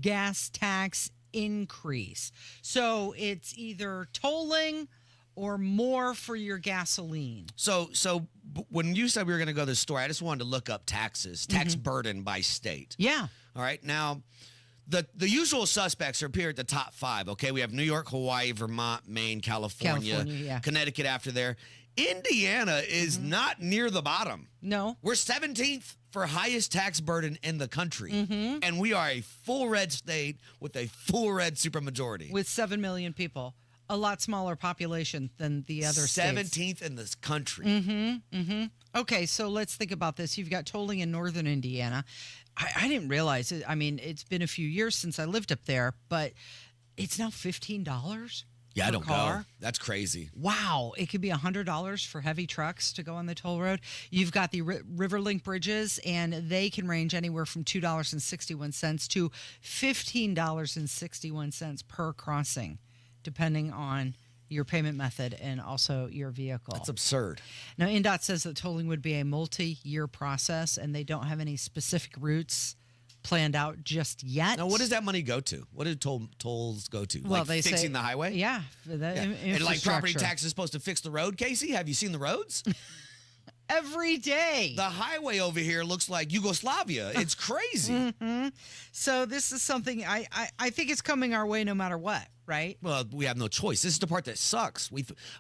gas tax increase. So it's either tolling or more for your gasoline. So when you said we were going to go to the store, I just wanted to look up taxes, tax burden by state. Yeah. All right. Now, the usual suspects appear at the top 5, okay? We have New York, Hawaii, Vermont, Maine, California, yeah. Connecticut after there. Indiana is not near the bottom. No. We're 17th for highest tax burden in the country. And we are a full red state with a full red supermajority. With 7 million people. A lot smaller population than the other states. 17th in this country. Okay, so let's think about this. You've got tolling in northern Indiana. I didn't realize it. I mean, it's been a few years since I lived up there, but it's now $15 Yeah, I per don't car. go. That's crazy. Wow. It could be $100 for heavy trucks to go on the toll road. You've got the Riverlink bridges, and they can range anywhere from $2.61 to $15.61 per crossing, depending on your payment method and also your vehicle. That's absurd. Now, INDOT says that tolling would be a multi-year process, and they don't have any specific routes planned out just yet. Now, what does that money go to? What do tolls go to? Well, like they fixing say, the highway? Yeah. For the And like property infrastructure. tax is supposed to fix the road, Casey? Have you seen the roads? Every day. The highway over here looks like Yugoslavia. It's crazy. So this is something I think it's coming our way no matter what, right? Well, we have no choice. This is the part that sucks.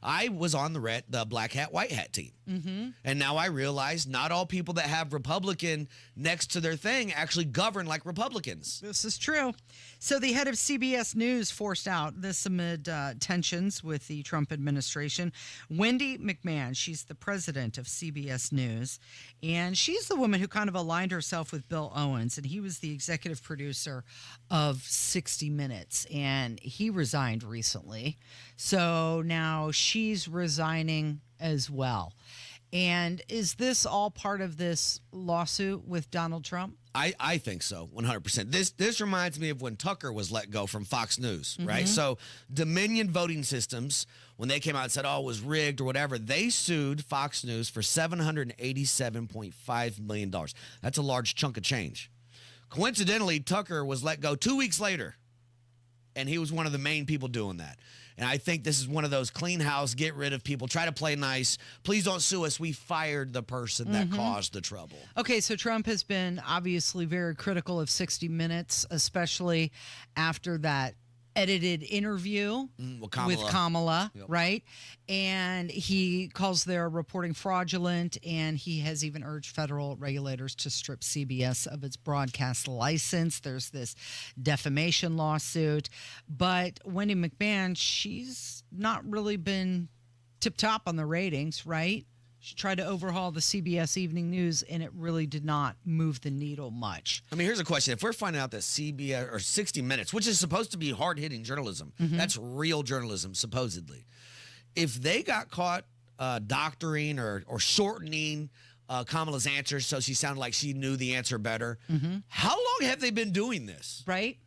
I was on the black hat, white hat team. And now I realize not all people that have Republican next to their thing actually govern like Republicans. This is true. So the head of CBS News forced out this amid tensions with the Trump administration. Wendy McMahon, she's the president of CBS News, and she's the woman who kind of aligned herself with Bill Owens, and he was the executive producer of 60 Minutes, and he resigned recently. So now she's resigning as well. And is this all part of this lawsuit with Donald Trump? I think so, 100%. This reminds me of when Tucker was let go from Fox News, right? So Dominion Voting Systems, when they came out and said, oh, it was rigged or whatever, they sued Fox News for $787.5 million. That's a large chunk of change. Coincidentally, Tucker was let go 2 weeks later, and he was one of the main people doing that. And I think this is one of those clean house, get rid of people, try to play nice. Please don't sue us. We fired the person that caused the trouble. Okay, so Trump has been obviously very critical of 60 Minutes, especially after that edited interview with Kamala, right? And he calls their reporting fraudulent, and he has even urged federal regulators to strip CBS of its broadcast license. There's this defamation lawsuit. But Wendy McMahon, she's not really been tip-top on the ratings, right? She tried to overhaul the CBS Evening News, and it really did not move the needle much. I mean, here's a question. If we're finding out that CBS or 60 Minutes, which is supposed to be hard-hitting journalism, that's real journalism, supposedly. If they got caught doctoring or shortening Kamala's answers so she sounded like she knew the answer better, how long have they been doing this? Right.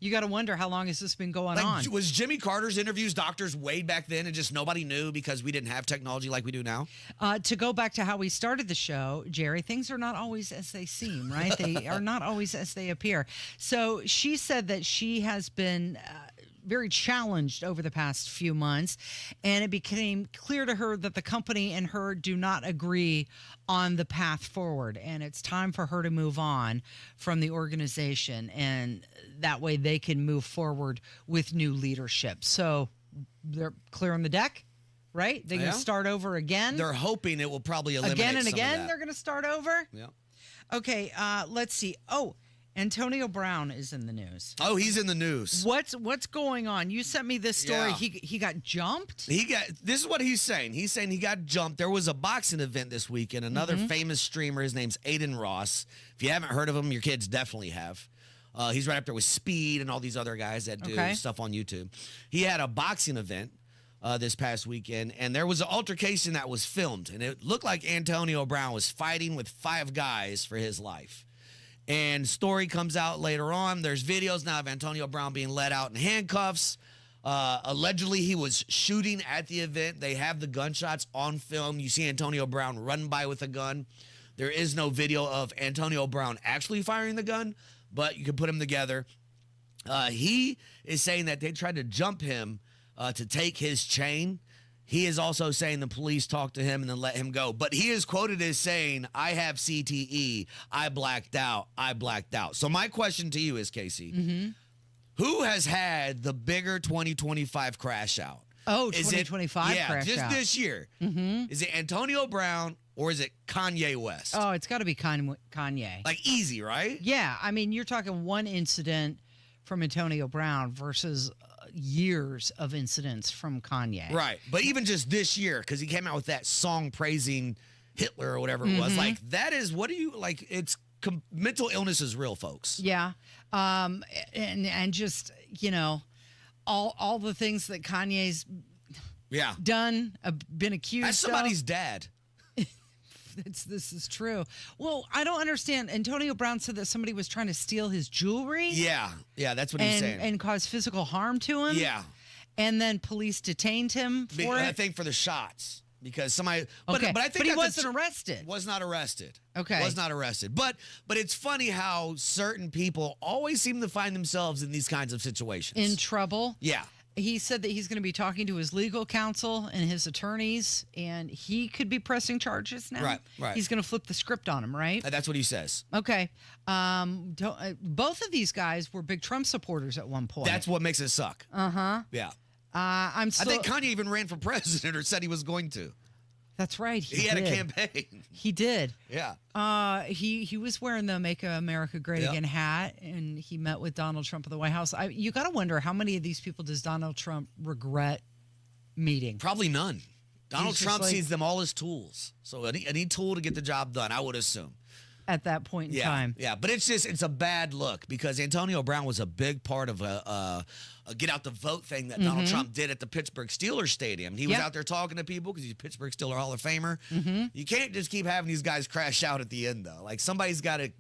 You got to wonder how long has this been going on? Was Jimmy Carter's interviews doctors way back then and just nobody knew because we didn't have technology like we do now? To go back to how we started the show, Jerry, things are not always as they seem, right? They are not always as they appear. So she said that she has been very challenged over the past few months, and it became clear to her that the company and her do not agree on the path forward, and it's time for her to move on from the organization, and that way they can move forward with new leadership. So they're clear on the deck, right? They're going to start over again. They're hoping it will probably eliminate again and some of again. that. They're going to start over. Yeah. Okay. Let's see. Oh, Antonio Brown is in the news. Oh, he's in the news. What's going on? You sent me this story. Yeah. He got jumped? This is what he's saying. He's saying he got jumped. There was a boxing event this weekend. Another famous streamer, his name's Aiden Ross. If you haven't heard of him, your kids definitely have. He's right up there with Speed and all these other guys that do stuff on YouTube. He had a boxing event this past weekend, and there was an altercation that was filmed, and it looked like Antonio Brown was fighting with 5 guys for his life. And story comes out later on. There's videos now of Antonio Brown being let out in handcuffs. Allegedly, he was shooting at the event. They have the gunshots on film. You see Antonio Brown run by with a gun. There is no video of Antonio Brown actually firing the gun, but you can put them together. He is saying that they tried to jump him to take his chain. He is also saying the police talked to him and then let him go. But he is quoted as saying, I have CTE. I blacked out. I blacked out. So my question to you is, Casey, who has had the bigger 2025 crash out? Oh, 2025 yeah, crash just out. this year. Is it Antonio Brown or is it Kanye West? Oh, it's got to be Kanye. Like easy, right? Yeah. I mean, you're talking one incident from Antonio Brown versus years of incidents from Kanye. Right. But even just this year, because he came out with that song praising Hitler or whatever it was, like that is, what do you, like, it's mental illness is real, folks. Yeah. And just, you know, all the things that Kanye's done, been accused That's somebody's dad. This is true. Well, I don't understand. Antonio Brown said that somebody was trying to steal his jewelry. Yeah, that's what he's saying. And cause physical harm to him. Yeah. And then police detained him for it. I think for the shots. Because somebody, Okay. but I think he that's wasn't arrested. Was not arrested. Okay. Was not arrested. But it's funny how certain people always seem to find themselves in these kinds of situations. In trouble. Yeah. He said that he's going to be talking to his legal counsel and his attorneys, and he could be pressing charges now. Right. He's going to flip the script on him, right? That's what he says. Okay. Both of these guys were big Trump supporters at one point. That's what makes it suck. Uh-huh. Yeah. I think Kanye even ran for president or said he was going to. That's right. He had a campaign. He did. Yeah. He was wearing the Make America Great Again hat, and he met with Donald Trump at the White House. You got to wonder, how many of these people does Donald Trump regret meeting? Probably none. Donald He's just Trump like- sees them all as tools. So any tool to get the job done, I would assume. At that point in time. Yeah, but it's a bad look because Antonio Brown was a big part of a get out the vote thing that Donald Trump did at the Pittsburgh Steelers Stadium. He was out there talking to people because he's a Pittsburgh Steelers Hall of Famer. You can't just keep having these guys crash out at the end, though. Like, somebody's got to,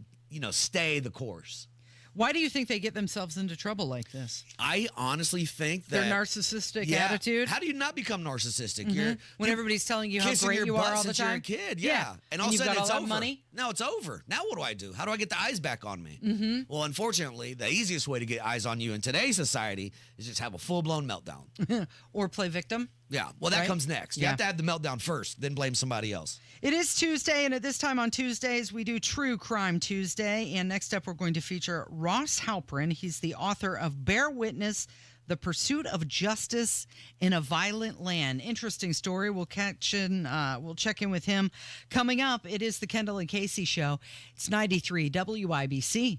stay the course. Why do you think they get themselves into trouble like this? I honestly think that... Their narcissistic attitude? How do you not become narcissistic? When everybody's telling you how kissing great your you butt are all the since you're a time? kid, Yeah. And all of a you've sudden got it's all over. that money? Now it's over. Now what do I do? How do I get the eyes back on me? Well, unfortunately, the easiest way to get eyes on you in today's society is just have a full-blown meltdown. Or play victim? Yeah. Well, that Right? comes next. You have to have the meltdown first, then blame somebody else. It is Tuesday, and at this time on Tuesdays, we do True Crime Tuesday. And next up, we're going to feature Ross Halperin. He's the author of Bear Witness, The Pursuit of Justice in a Violent Land. Interesting story. We'll check in with him. Coming up, it is the Kendall and Casey Show. It's 93 WIBC.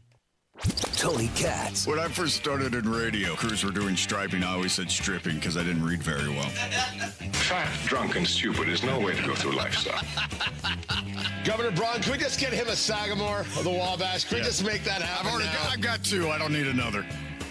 Tony Katz. When I first started in radio, crews were doing striping. I always said stripping because I didn't read very well. Fat, drunk, and stupid is no way to go through life, son. Governor Braun, can we just get him a Sagamore of the Wabash? Can we just make that happen? I've got two. I don't need another.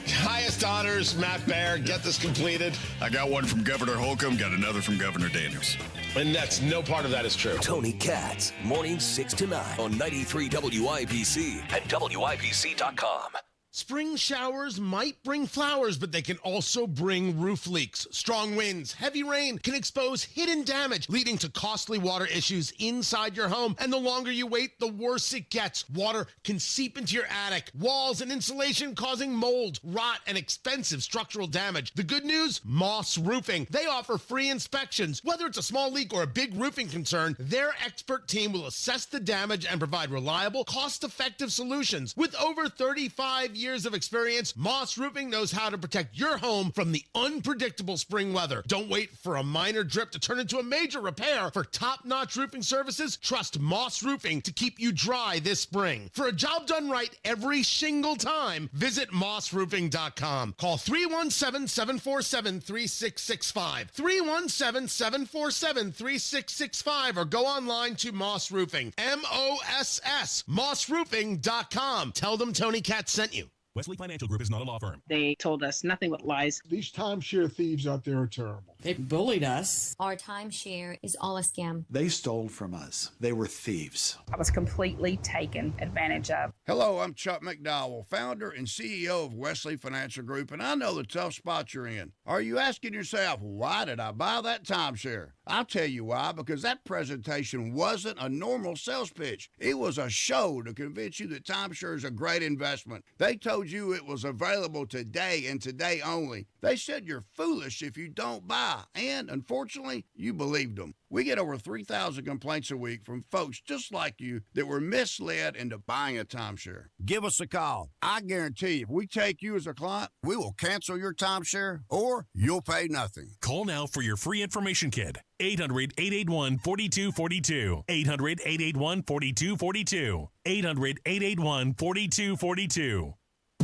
Highest honors, Matt Baer. Get this completed. I got one from Governor Holcomb, got another from Governor Daniels. And that's no part of that is true. Tony Katz, mornings 6 to 9 on 93 WIBC and WIBC.com. Spring showers might bring flowers, but they can also bring roof leaks. Strong winds, heavy rain can expose hidden damage, leading to costly water issues inside your home. And the longer you wait, the worse it gets. Water can seep into your attic, walls, and insulation, causing mold, rot, and expensive structural damage. The good news? Moss Roofing. They offer free inspections. Whether it's a small leak or a big roofing concern, their expert team will assess the damage and provide reliable, cost-effective solutions. With over 35 years of experience, Moss Roofing knows how to protect your home from the unpredictable spring weather. Don't wait for a minor drip to turn into a major repair. For top-notch roofing services, trust Moss Roofing to keep you dry this spring. For a job done right every single time, visit mossroofing.com. Call 317-747-3665. 317-747-3665 or go online to Moss Roofing. M-O-S-S. mossroofing.com. Tell them Tony Katz sent you. Wesley Financial Group is not a law firm. They told us nothing but lies. These timeshare thieves out there are terrible. They bullied us. Our timeshare is all a scam. They stole from us. They were thieves. I was completely taken advantage of. Hello, I'm Chuck McDowell, founder and CEO of Wesley Financial Group, and I know the tough spot you're in. Are you asking yourself, why did I buy that timeshare? I'll tell you why, because that presentation wasn't a normal sales pitch. It was a show to convince you that timeshare is a great investment. They told you it was available today and today only. They said you're foolish if you don't buy, and unfortunately, you believed them. We get over 3,000 complaints a week from folks just like you that were misled into buying a timeshare. Give us a call. I guarantee if we take you as a client, we will cancel your timeshare or you'll pay nothing. Call now for your free information kit. 800-881-4242. 800-881-4242. 800-881-4242.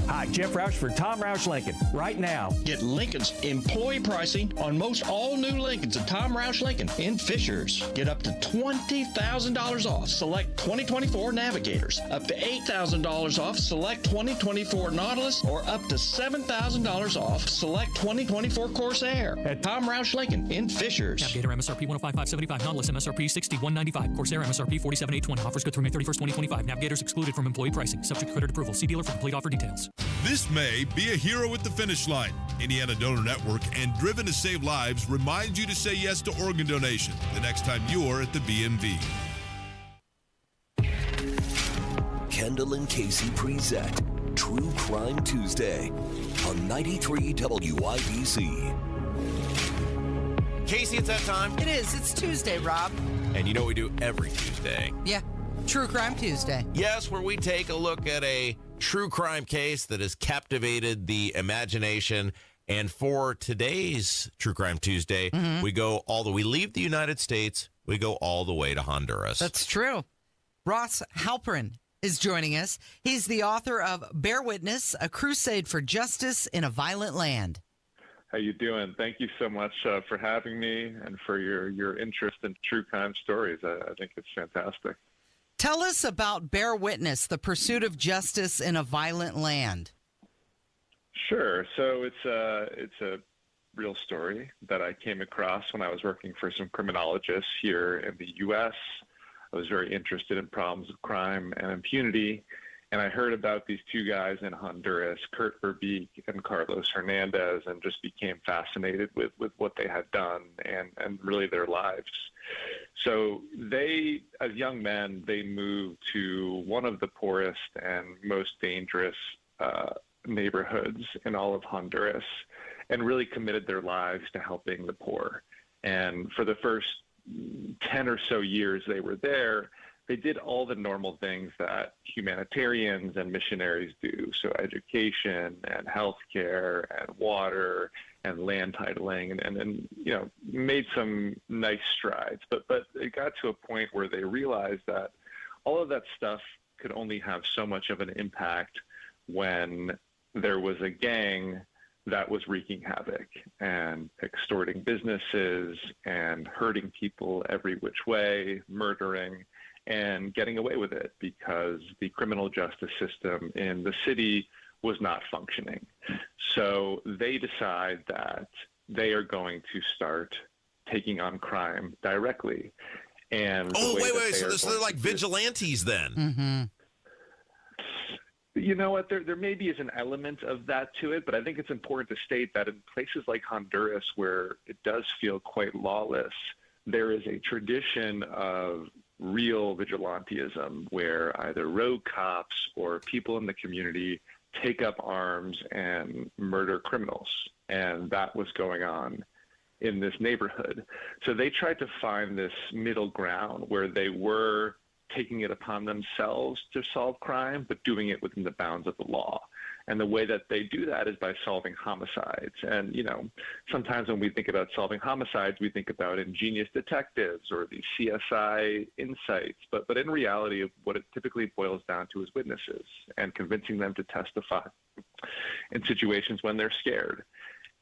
Hi, Jeff Roush for Tom Roush Lincoln. Right now, get Lincoln's employee pricing on most all new Lincolns at Tom Roush Lincoln in Fishers. Get up to $20,000 off select 2024 Navigators, up to $8,000 off select 2024 Nautilus, or up to $7,000 off select 2024 Corsair at Tom Roush Lincoln in Fishers. Navigator MSRP 105,575, Nautilus MSRP 6195, Corsair MSRP 47,820. Offers good through May 31st, 2025. Navigators excluded from employee pricing. Subject to credit approval. See dealer for complete offer details. This May, be a hero at the finish line. Indiana Donor Network and Driven to Save Lives remind you to say yes to organ donation the next time you're at the BMV. Kendall and Casey present True Crime Tuesday on 93 WIBC. Casey, it's that time. It is. It's Tuesday, Rob. And you know what we do every Tuesday? Yeah. True Crime Tuesday. Yes, where we take a look at a true crime case that has captivated the imagination. And for today's True Crime Tuesday, we leave the United States, we go all the way to Honduras. That's true. Ross Halperin is joining us. He's the author of Bear Witness, A Crusade for Justice in a Violent Land. How you doing? Thank you so much for having me and for your interest in true crime stories. I think it's fantastic. Tell us about Bear Witness, the pursuit of justice in a violent land. Sure. So it's a real story that I came across when I was working for some criminologists here in the U.S. I was very interested in problems of crime and impunity, and I heard about these two guys in Honduras, Kurt Verbeek and Carlos Hernandez, and just became fascinated with what they had done and really their lives. So they, as young men, they moved to one of the poorest and most dangerous neighborhoods in all of Honduras and really committed their lives to helping the poor. And for the first 10 or so years they were there, they did all the normal things that humanitarians and missionaries do. So education and healthcare and water and land titling and made some nice strides. But it got to a point where they realized that all of that stuff could only have so much of an impact when there was a gang that was wreaking havoc and extorting businesses and hurting people every which way, murdering, and getting away with it because the criminal justice system in the city was not functioning. So they decide that they are going to start taking on crime directly. And wait. So they're like vigilantes then? Mm-hmm. You know what? There maybe is an element of that to it, but I think it's important to state that in places like Honduras, where it does feel quite lawless, there is a tradition of real vigilantism where either rogue cops or people in the community take up arms and murder criminals. And that was going on in this neighborhood. So they tried to find this middle ground where they were taking it upon themselves to solve crime, but doing it within the bounds of the law. And the way that they do that is by solving homicides. And, you know, sometimes when we think about solving homicides, we think about ingenious detectives or the CSI insights. But in reality, what it typically boils down to is witnesses and convincing them to testify in situations when they're scared.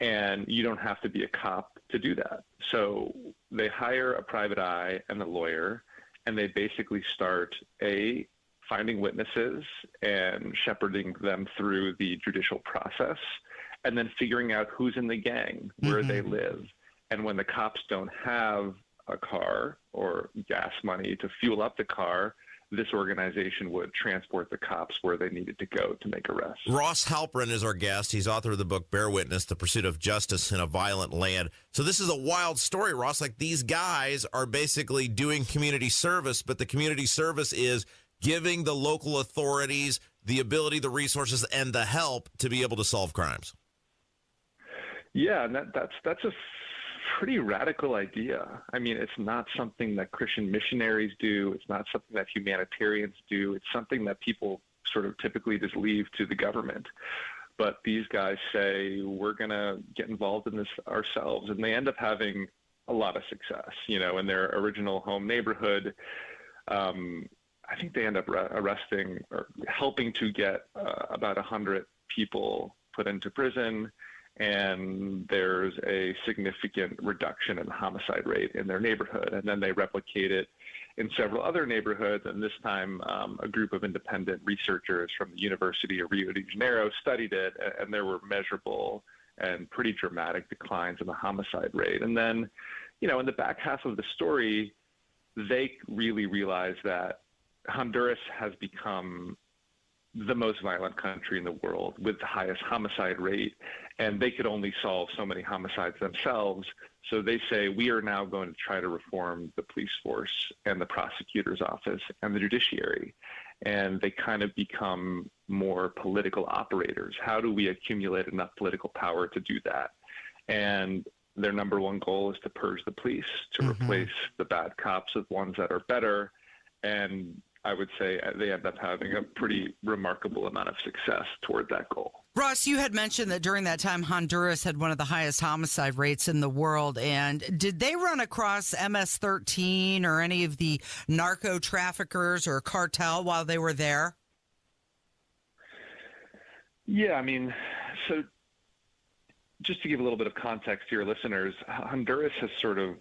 And you don't have to be a cop to do that. So they hire a private eye and a lawyer, and they basically start finding witnesses and shepherding them through the judicial process, and then figuring out who's in the gang, where they live. And when the cops don't have a car or gas money to fuel up the car, this organization would transport the cops where they needed to go to make arrests. Ross Halpern is our guest. He's author of the book Bear Witness, The Pursuit of Justice in a Violent Land. So this is a wild story, Ross. Like, these guys are basically doing community service, but the community service is giving the local authorities the ability, the resources, and the help to be able to solve crimes. Yeah, and that's a pretty radical idea. I mean, it's not something that Christian missionaries do. It's not something that humanitarians do. It's something that people sort of typically just leave to the government. But these guys say, we're going to get involved in this ourselves. And they end up having a lot of success. You know, in their original home neighborhood, I think they end up arresting or helping to get about 100 people put into prison. And there's a significant reduction in the homicide rate in their neighborhood. And then they replicate it in several other neighborhoods. And this time, a group of independent researchers from the University of Rio de Janeiro studied it, and there were measurable and pretty dramatic declines in the homicide rate. And then, you know, in the back half of the story, they really realized that Honduras has become the most violent country in the world with the highest homicide rate, and they could only solve so many homicides themselves. So they say, we are now going to try to reform the police force and the prosecutor's office and the judiciary. And they kind of become more political operators. How do we accumulate enough political power to do that? And their number one goal is to purge the police, to replace the bad cops with ones that are better. And I would say they end up having a pretty remarkable amount of success toward that goal. Ross, you had mentioned that during that time, Honduras had one of the highest homicide rates in the world. And did they run across MS-13 or any of the narco traffickers or cartel while they were there? Yeah, I mean, so just to give a little bit of context to your listeners, Honduras has sort of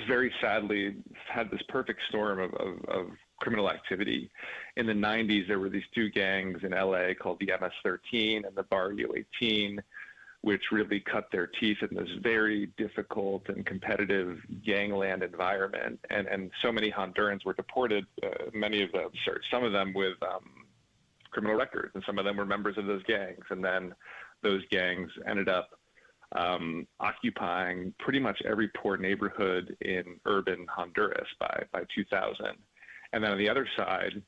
very sadly had this perfect storm of criminal activity. In the 90s, there were these two gangs in LA called the MS-13 and the Barrio 18, which really cut their teeth in this very difficult and competitive gangland environment. And so many Hondurans were deported, some of them with criminal records, and some of them were members of those gangs. And then those gangs ended up occupying pretty much every poor neighborhood in urban Honduras by 2000. And then on the other side,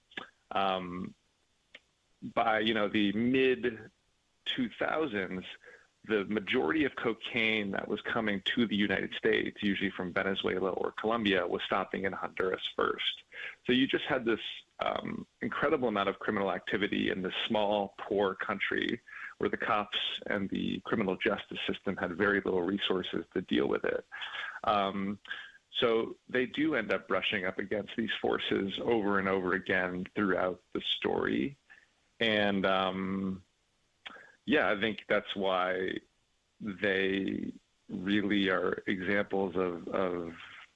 by the mid 2000s, the majority of cocaine that was coming to the United States, usually from Venezuela or Colombia, was stopping in Honduras first. So you just had this incredible amount of criminal activity in this small, poor country where the cops and the criminal justice system had very little resources to deal with it. So they do end up brushing up against these forces over and over again throughout the story. And I think that's why they really are examples of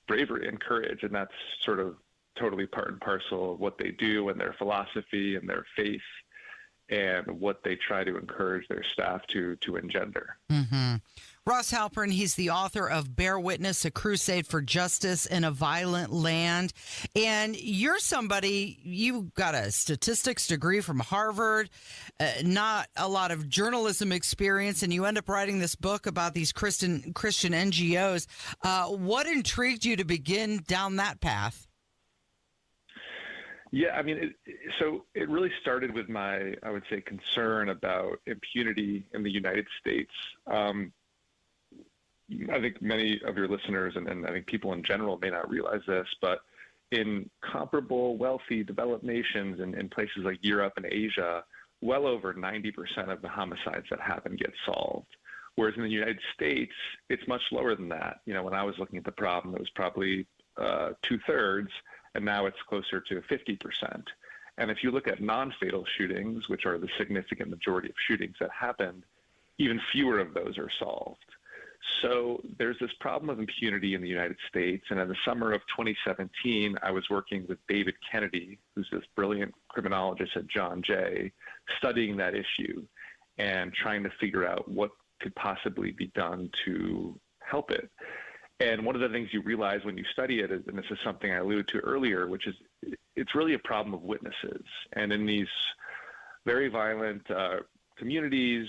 bravery and courage. And that's sort of totally part and parcel of what they do and their philosophy and their faith. and what they try to encourage their staff to engender. Mm-hmm. Ross Halpern, he's the author of Bear Witness, A Crusade for Justice in a Violent Land. And you're somebody, you got a statistics degree from Harvard, not a lot of journalism experience, and you end up writing this book about these Christian NGOs. What intrigued you to begin down that path? Yeah, I mean, so it really started with my, I would say, concern about impunity in the United States. I think many of your listeners and I think people in general may not realize this, but in comparable wealthy developed nations in places like Europe and Asia, well over 90% of the homicides that happen get solved. Whereas in the United States, it's much lower than that. You know, when I was looking at the problem, it was probably 2/3, and now it's closer to 50%. And if you look at non-fatal shootings, which are the significant majority of shootings that happened, even fewer of those are solved. So there's this problem of impunity in the United States. And in the summer of 2017, I was working with David Kennedy, who's this brilliant criminologist at John Jay, studying that issue and trying to figure out what could possibly be done to help it. And one of the things you realize when you study it, and this is something I alluded to earlier, which is it's really a problem of witnesses. And in these very violent communities,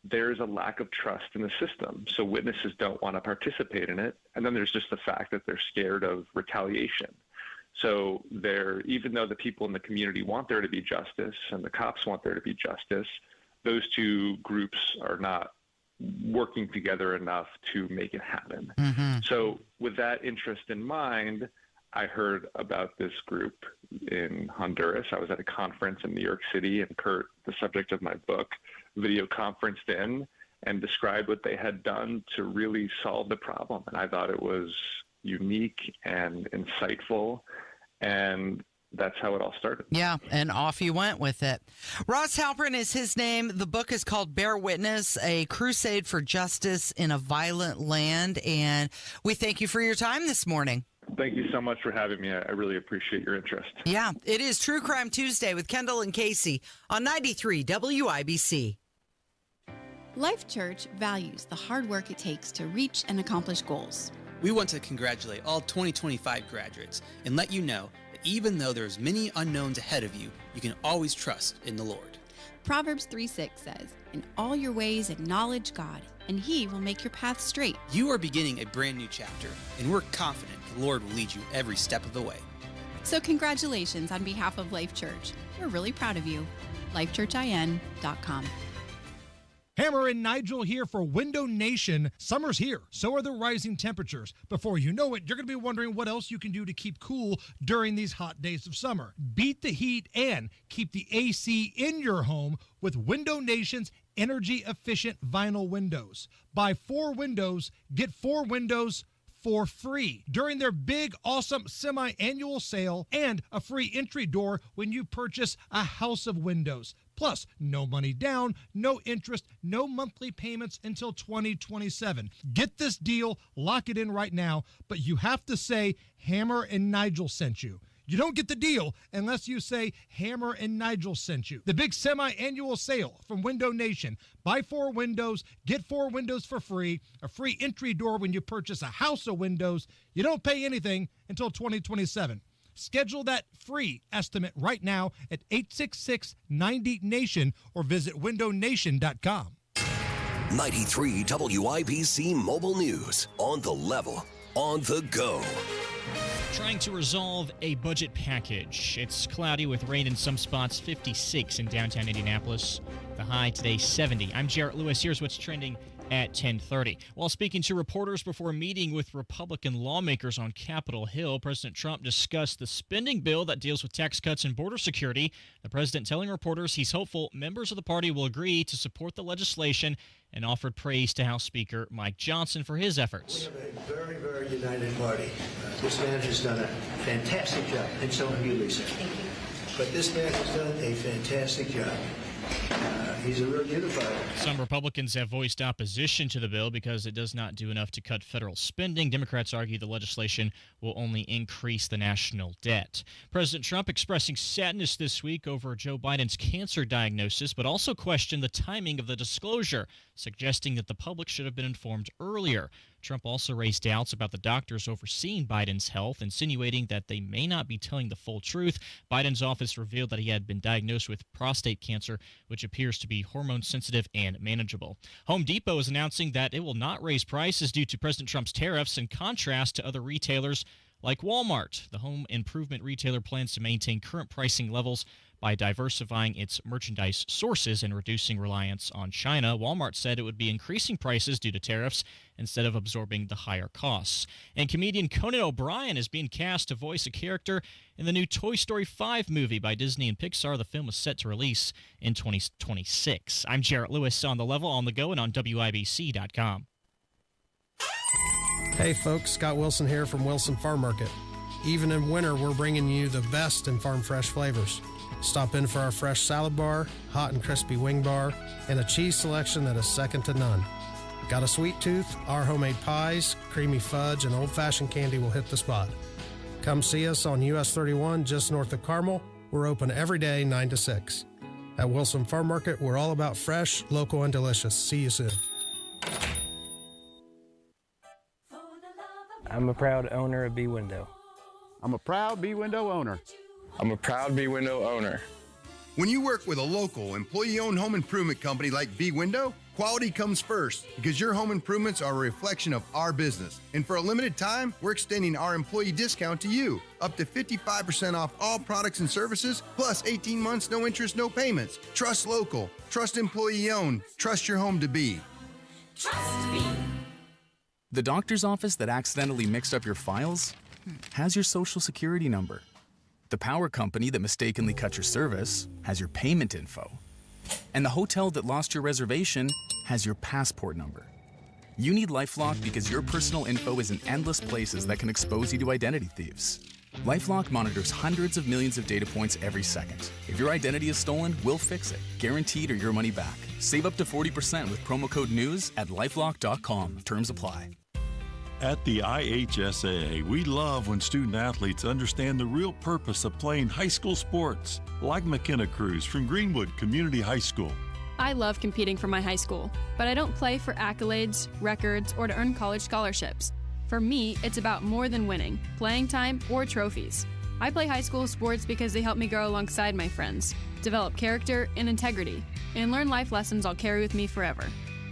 there's a lack of trust in the system. So witnesses don't want to participate in it. And then there's just the fact that they're scared of retaliation. So even though the people in the community want there to be justice and the cops want there to be justice, those two groups are not working together enough to make it happen. Mm-hmm. So with that interest in mind, I heard about this group in Honduras. I was at a conference in New York City, and Kurt, the subject of my book, video conferenced in and described what they had done to really solve the problem. And I thought it was unique and insightful, and that's how it all started. Yeah, and off you went with it. Ross Halpern is his name. The book is called Bear Witness, A Crusade for Justice in a Violent Land, and we thank you for your time this morning. Thank you so much for having me. I really appreciate your interest. Yeah, it is True Crime Tuesday with Kendall and Casey on 93 WIBC. Life Church values the hard work it takes to reach and accomplish goals. We want to congratulate all 2025 graduates and let you know that even though there's many unknowns ahead of you, you can always trust in the Lord. Proverbs 3:6 says, "In all your ways acknowledge God, and He will make your path straight." You are beginning a brand new chapter, and we're confident the Lord will lead you every step of the way. So congratulations on behalf of Life Church. We're really proud of you. LifeChurchIN.com. Hammer and Nigel here for Window Nation. Summer's here, so are the rising temperatures. Before you know it, you're going to be wondering what else you can do to keep cool during these hot days of summer. Beat the heat and keep the AC in your home with Window Nation's energy-efficient vinyl windows. Buy 4 windows, get 4 windows for free during their big, awesome semi-annual sale, and a free entry door when you purchase a house of windows. Plus, no money down, no interest, no monthly payments until 2027. Get this deal, lock it in right now, but you have to say Hammer and Nigel sent you. You don't get the deal unless you say Hammer and Nigel sent you. The big semi-annual sale from Window Nation. Buy 4 windows, get 4 windows for free, a free entry door when you purchase a house of windows. You don't pay anything until 2027. Schedule that free estimate right now at 866-90-NATION or visit windownation.com. 93 WIBC Mobile News. On the level, on the go. Trying to resolve a budget package. It's cloudy with rain in some spots, 56 in downtown Indianapolis. The high today, 70. I'm Jarrett Lewis. Here's what's trending at 10:30. While speaking to reporters before meeting with Republican lawmakers on Capitol Hill, President Trump discussed the spending bill that deals with tax cuts and border security. The president telling reporters he's hopeful members of the party will agree to support the legislation and offered praise to House Speaker Mike Johnson for his efforts. We have a very, very united party. This man has done a fantastic job, and so have you, Lisa. Thank you. But this man has done a fantastic job. He's a real unifier. Some Republicans have voiced opposition to the bill because it does not do enough to cut federal spending. Democrats argue the legislation will only increase the national debt. President Trump expressing sadness this week over Joe Biden's cancer diagnosis, but also questioned the timing of the disclosure, suggesting that the public should have been informed earlier. Trump also raised doubts about the doctors overseeing Biden's health, insinuating that they may not be telling the full truth. Biden's office revealed that he had been diagnosed with prostate cancer, which appears to be hormone-sensitive and manageable. Home Depot is announcing that it will not raise prices due to President Trump's tariffs, in contrast to other retailers like Walmart. The home improvement retailer plans to maintain current pricing levels by diversifying its merchandise sources and reducing reliance on China. Walmart said it would be increasing prices due to tariffs instead of absorbing the higher costs. And comedian Conan O'Brien is being cast to voice a character in the new Toy Story 5 movie by Disney and Pixar. The film is set to release in 2026. I'm Jarrett Lewis on The Level, on the go, and on WIBC.com. Hey folks, Scott Wilson here from Wilson Farm Market. Even in winter, we're bringing you the best in farm fresh flavors. Stop in for our fresh salad bar, hot and crispy wing bar, and a cheese selection that is second to none. Got a sweet tooth? Our homemade pies, creamy fudge, and old-fashioned candy will hit the spot. Come see us on US 31 just north of Carmel. We're open every day 9 to 6. At Wilson Farm Market, we're all about fresh, local, and delicious. See you soon. I'm a proud owner of B Window. I'm a proud B Window owner. I'm a proud B Window owner. When you work with a local, employee-owned home improvement company like B Window, quality comes first because your home improvements are a reflection of our business. And for a limited time, we're extending our employee discount to you, up to 55% off all products and services, plus 18 months, no interest, no payments. Trust local, trust employee-owned, trust your home to be. Trust me. The doctor's office that accidentally mixed up your files has your social security number. The power company that mistakenly cut your service has your payment info. And the hotel that lost your reservation has your passport number. You need LifeLock because your personal info is in endless places that can expose you to identity thieves. LifeLock monitors hundreds of millions of data points every second. If your identity is stolen, we'll fix it, guaranteed or your money back. Save up to 40% with promo code NEWS at LifeLock.com. Terms apply. At the IHSAA, we love when student athletes understand the real purpose of playing high school sports, like McKenna Cruz from Greenwood Community High School. I love competing for my high school, but I don't play for accolades, records, or to earn college scholarships. For me, it's about more than winning, playing time, or trophies. I play high school sports because they help me grow alongside my friends, develop character and integrity, and learn life lessons I'll carry with me forever.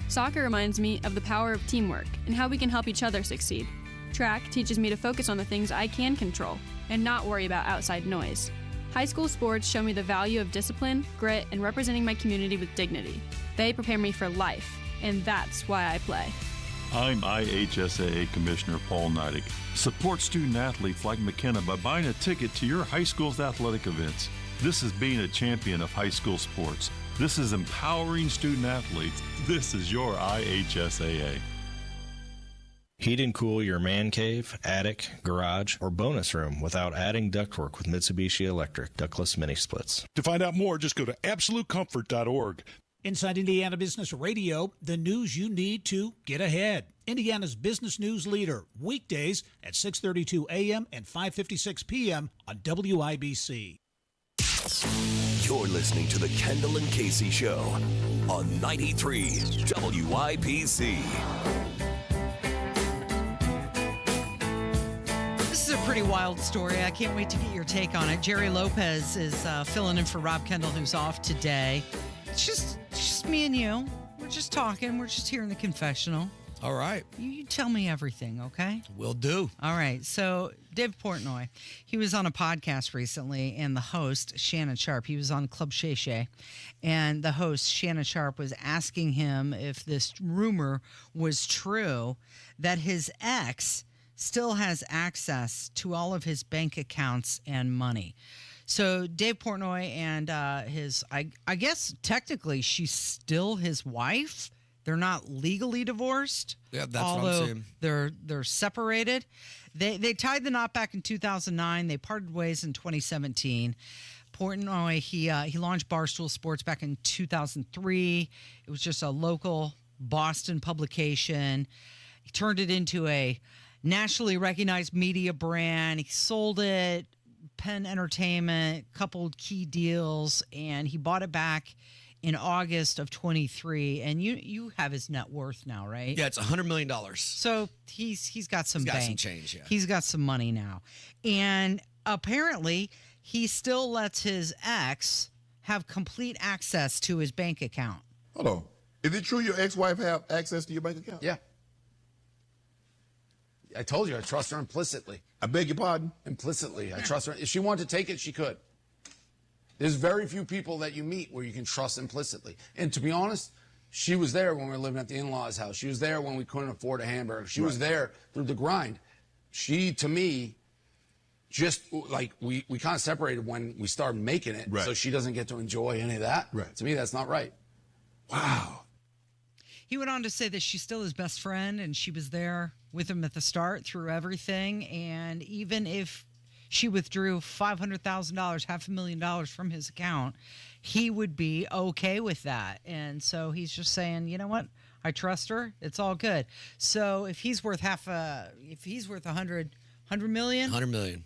Soccer reminds me of the power of teamwork and how we can help each other succeed. Track teaches me to focus on the things I can control and not worry about outside noise. High school sports show me the value of discipline, grit, and representing my community with dignity. They prepare me for life, and that's why I play. I'm IHSAA Commissioner Paul Neidig. Support student athletes like McKenna by buying a ticket to your high school's athletic events. This is being a champion of high school sports. This is empowering student athletes. This is your IHSAA. Heat and cool your man cave, attic, garage, or bonus room without adding ductwork with Mitsubishi Electric ductless mini splits. To find out more, just go to absolutecomfort.org. Inside Indiana Business Radio, the news you need to get ahead. Indiana's business news leader, weekdays at 6:32 a.m. and 5:56 p.m. on WIBC. You're listening to the Kendall and Casey Show on 93 WIBC. This is a pretty wild story. I can't wait to get your take on it. Jerry Lopez is filling in for Rob Kendall, who's off today. It's just me and you. We're just talking. We're just here in the confessional. All right. You tell me everything, okay? Will do. All right. So Dave Portnoy, he was on a podcast recently, and the host, Shannon Sharp, he was on Club Shay Shay, and the host, Shannon Sharp, was asking him if this rumor was true that his ex still has access to all of his bank accounts and money. So Dave Portnoy and I guess technically she's still his wife. They're not legally divorced. Yeah, that's although what I'm saying. They're separated. They tied the knot back in 2009. They parted ways in 2017. Portnoy, he launched Barstool Sports back in 2003. It was just a local Boston publication. He turned it into a nationally recognized media brand. He sold it, Penn Entertainment, couple key deals, and he bought it back in August of 23. And you have his net worth now, right? Yeah, it's $100 million. So he's got some He's got bank. some change, yeah. He's got some money now. And apparently he still lets his ex have complete access to his bank account. Hold on. Is it true your ex-wife have access to your bank account? Yeah. I told you I trust her implicitly. I beg your pardon? Implicitly. I trust her. If she wanted to take it, she could. There's very few people that you meet where you can trust implicitly. And to be honest, she was there when we were living at the in-laws' house. She was there when we couldn't afford a hamburger. She was there through the grind. She, to me, just like we kind of separated when we started making it, so she doesn't get to enjoy any of that. To me, that's not right. Wow. He went on to say that she's still his best friend and she was there with him at the start through everything. And even if she withdrew $500,000, $500,000 from his account, he would be okay with that. And so he's just saying, you know what? I trust her. It's all good. So if he's worth if he's worth $100 million. $100 million.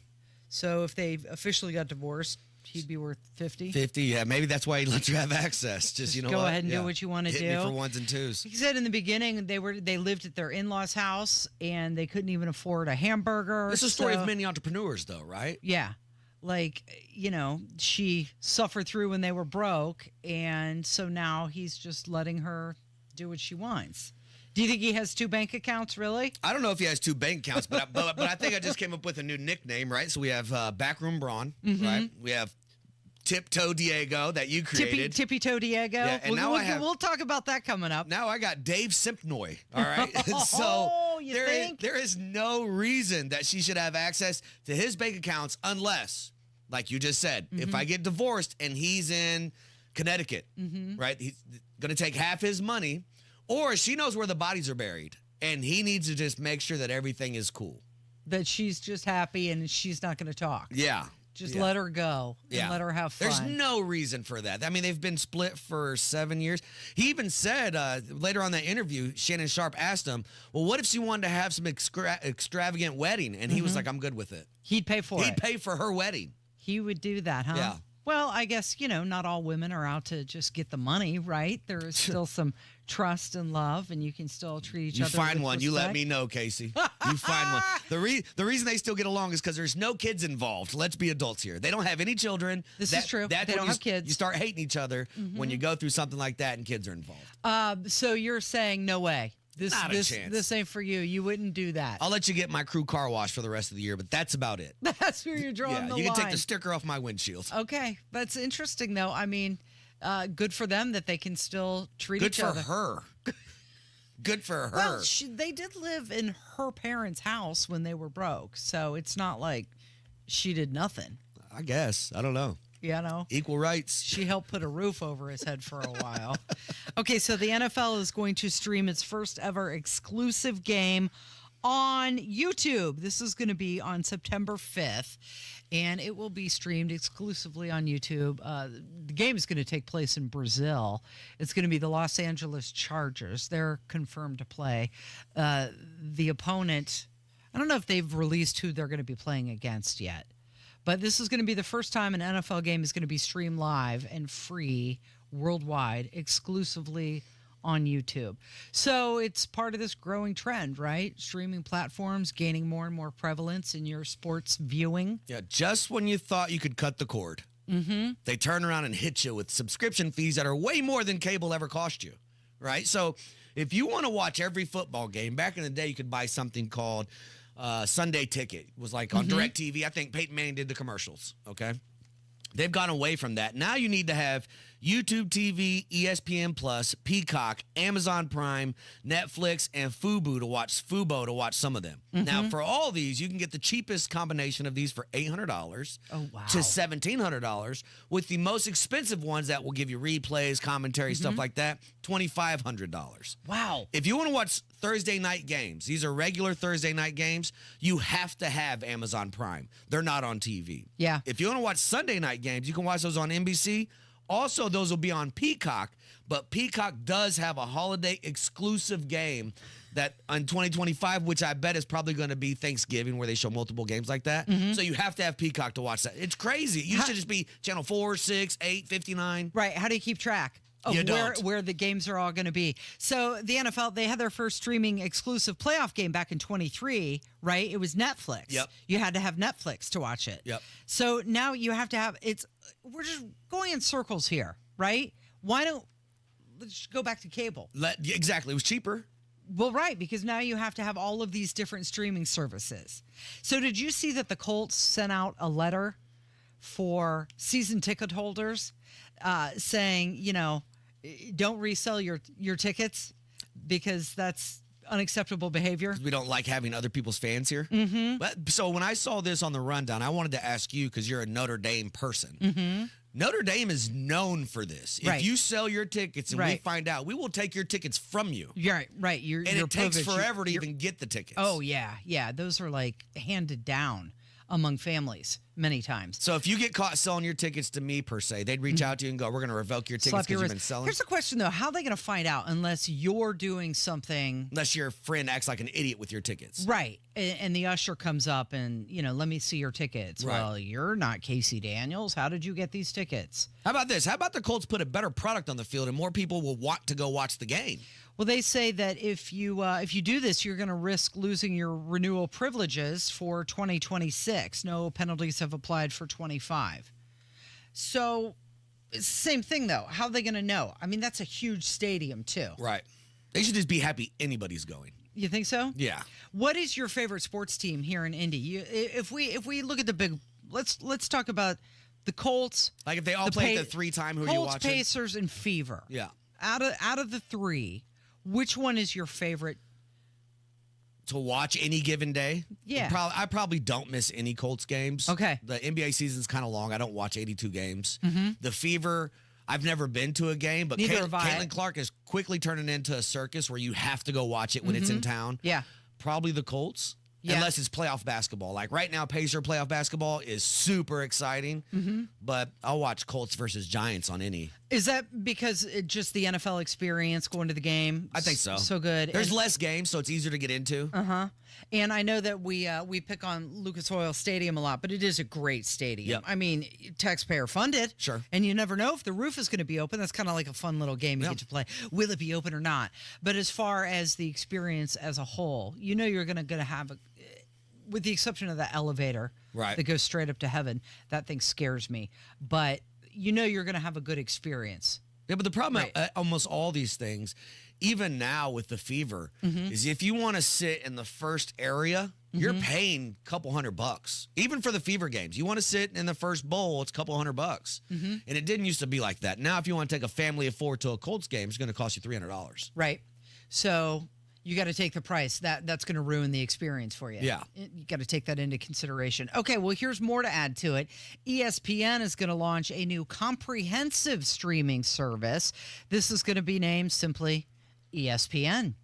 So if they officially got divorced, he'd be worth 50. 50, yeah. Maybe that's why he lets her have access. Just you know, go ahead and do what you want to do. Hit me for ones and twos. He said in the beginning they lived at their in-laws' house and they couldn't even afford a hamburger. It's a story of many entrepreneurs, though, right? Yeah, like she suffered through when they were broke, and so now he's just letting her do what she wants. Do you think he has two bank accounts, really? I don't know if he has two bank accounts, but I think I just came up with a new nickname, right? So we have Backroom Braun, right? We have Tiptoe Diego that you created. Tippy Toe Diego. Yeah, and we'll talk about that coming up. Now I got Dave Simpnoy, all right? So there is no reason that she should have access to his bank accounts unless, like you just said, if I get divorced and he's in Connecticut, right? He's going to take half his money. Or she knows where the bodies are buried, and he needs to just make sure that everything is cool. That she's just happy and she's not going to talk. Yeah. Just let her go and let her have fun. There's no reason for that. I mean, they've been split for 7 years. He even said later on that interview, Shannon Sharp asked him, well, what if she wanted to have some extravagant wedding? And he was like, I'm good with it. He'd pay for it. He'd pay for her wedding. He would do that, huh? Yeah. Well, I guess, not all women are out to just get the money, right? There is still some trust and love, and you can still treat each other with find one. respect. You let me know, Casey. You find one. The reason they still get along is because there's no kids involved. Let's be adults here. They don't have any children. This is true. They don't have kids. You start hating each other when you go through something like that and kids are involved. So you're saying no way. Not a chance. This ain't for you. You wouldn't do that. I'll let you get my crew car wash for the rest of the year, but that's about it. That's where you're drawing the line. You can take the sticker off my windshield. Okay. That's interesting, though. I mean, good for them that they can still treat each other. Good for her. Good for her. Well, they did live in her parents' house when they were broke, so it's not like she did nothing. I guess. I don't know. Equal rights. She helped put a roof over his head for a while. Okay, so the NFL is going to stream its first ever exclusive game on YouTube. This is going to be on September 5th, and it will be streamed exclusively on YouTube. The game is going to take place in Brazil. It's going to be the Los Angeles Chargers. They're confirmed to play. The opponent, I don't know if they've released who they're going to be playing against yet. But this is going to be the first time an NFL game is going to be streamed live and free worldwide, exclusively on YouTube. So it's part of this growing trend, right? Streaming platforms gaining more and more prevalence in your sports viewing. Yeah, just when you thought you could cut the cord, they turn around and hit you with subscription fees that are way more than cable ever cost you, right? So if you want to watch every football game, back in the day you could buy something called Sunday Ticket. It was like on DirecTV. I think Peyton Manning did the commercials, okay? They've gone away from that. Now you need to have YouTube TV, ESPN Plus, Peacock, Amazon Prime, Netflix, and Fubo to watch some of them. Now, for all these, you can get the cheapest combination of these for $800 to $1,700, with the most expensive ones that will give you replays, commentary, stuff like that, $2,500. Wow. If you want to watch Thursday night games, these are regular Thursday night games, you have to have Amazon Prime. They're not on TV. Yeah. If you want to watch Sunday night games, you can watch those on NBC. Also, those will be on Peacock, but Peacock does have a holiday exclusive game that in 2025, which I bet is probably going to be Thanksgiving, where they show multiple games like that. So you have to have Peacock to watch that. It's crazy. It used to just be channel 4, 6, 8, 59. Right. How do you keep track of You don't. where the games are all going to be? So the NFL, they had their first streaming exclusive playoff game back in 23, right? It was Netflix. Yep. You had to have Netflix to watch it. Yep. So now you have to have we're just going in circles here, right? Let's just go back to cable. Exactly. It was cheaper. Well, right, because now you have to have all of these different streaming services. So did you see that the Colts sent out a letter for season ticket holders saying, don't resell your tickets because that's unacceptable behavior? We don't like having other people's fans here. So when I saw this on the rundown, I wanted to ask you, because you're a Notre Dame person. Notre Dame is known for this. Right. If you sell your tickets and we find out, we will take your tickets from you. Right. It takes forever to even get the tickets. Oh, yeah. Those are like handed down among families many times. So if you get caught selling your tickets to me, per se, they'd reach out to you and go, we're going to revoke your tickets because you've been selling. Here's the question, though. How are they going to find out unless you're doing something? Unless your friend acts like an idiot with your tickets. Right. And the usher comes up and, let me see your tickets. Right. Well, you're not Casey Daniels. How did you get these tickets? How about this? How about the Colts put a better product on the field and more people will want to go watch the game? Well, they say that if you do this, you're going to risk losing your renewal privileges for 2026. No penalties have applied for 25. So, it's the same thing, though. How are they going to know? I mean, that's a huge stadium, too. Right. They should just be happy anybody's going. You think so? Yeah. What is your favorite sports team here in Indy? If we look at the big, let's talk about the Colts. Like if they all play at the 3-time, who are you watching? Colts, Pacers, and Fever. Yeah. Out of the three, which one is your favorite to watch any given day? Yeah. I probably don't miss any Colts games. Okay. The NBA season's kind of long. I don't watch 82 games. Mm-hmm. The Fever, I've never been to a game, but Neither have I. Caitlin Clark is quickly turning into a circus where you have to go watch it when it's in town. Yeah. Probably the Colts. Yeah. Unless it's playoff basketball. Like right now, Pacer playoff basketball is super exciting, but I'll watch Colts versus Giants on any. Is that because it just the NFL experience going to the game? I think so. So good. There's less games, so it's easier to get into. And I know that we pick on Lucas Oil Stadium a lot, but it is a great stadium. Yep. I mean, taxpayer funded. Sure. And you never know if the roof is going to be open. That's kind of like a fun little game you get to play. Will it be open or not? But as far as the experience as a whole, you're going to have with the exception of the elevator that goes straight up to heaven, that thing scares me. But you're going to have a good experience. Yeah, but the problem at almost all these things, even now with the Fever, is if you want to sit in the first area, you're paying a couple $100. Even for the Fever games, you want to sit in the first bowl, it's a couple $100. And it didn't used to be like that. Now, if you want to take a family of 4 to a Colts game, it's going to cost you $300. Right. So you got to take the price. That's going to ruin the experience for you. Yeah. You got to take that into consideration. Okay, well, here's more to add to it. ESPN is going to launch a new comprehensive streaming service. This is going to be named simply ESPN.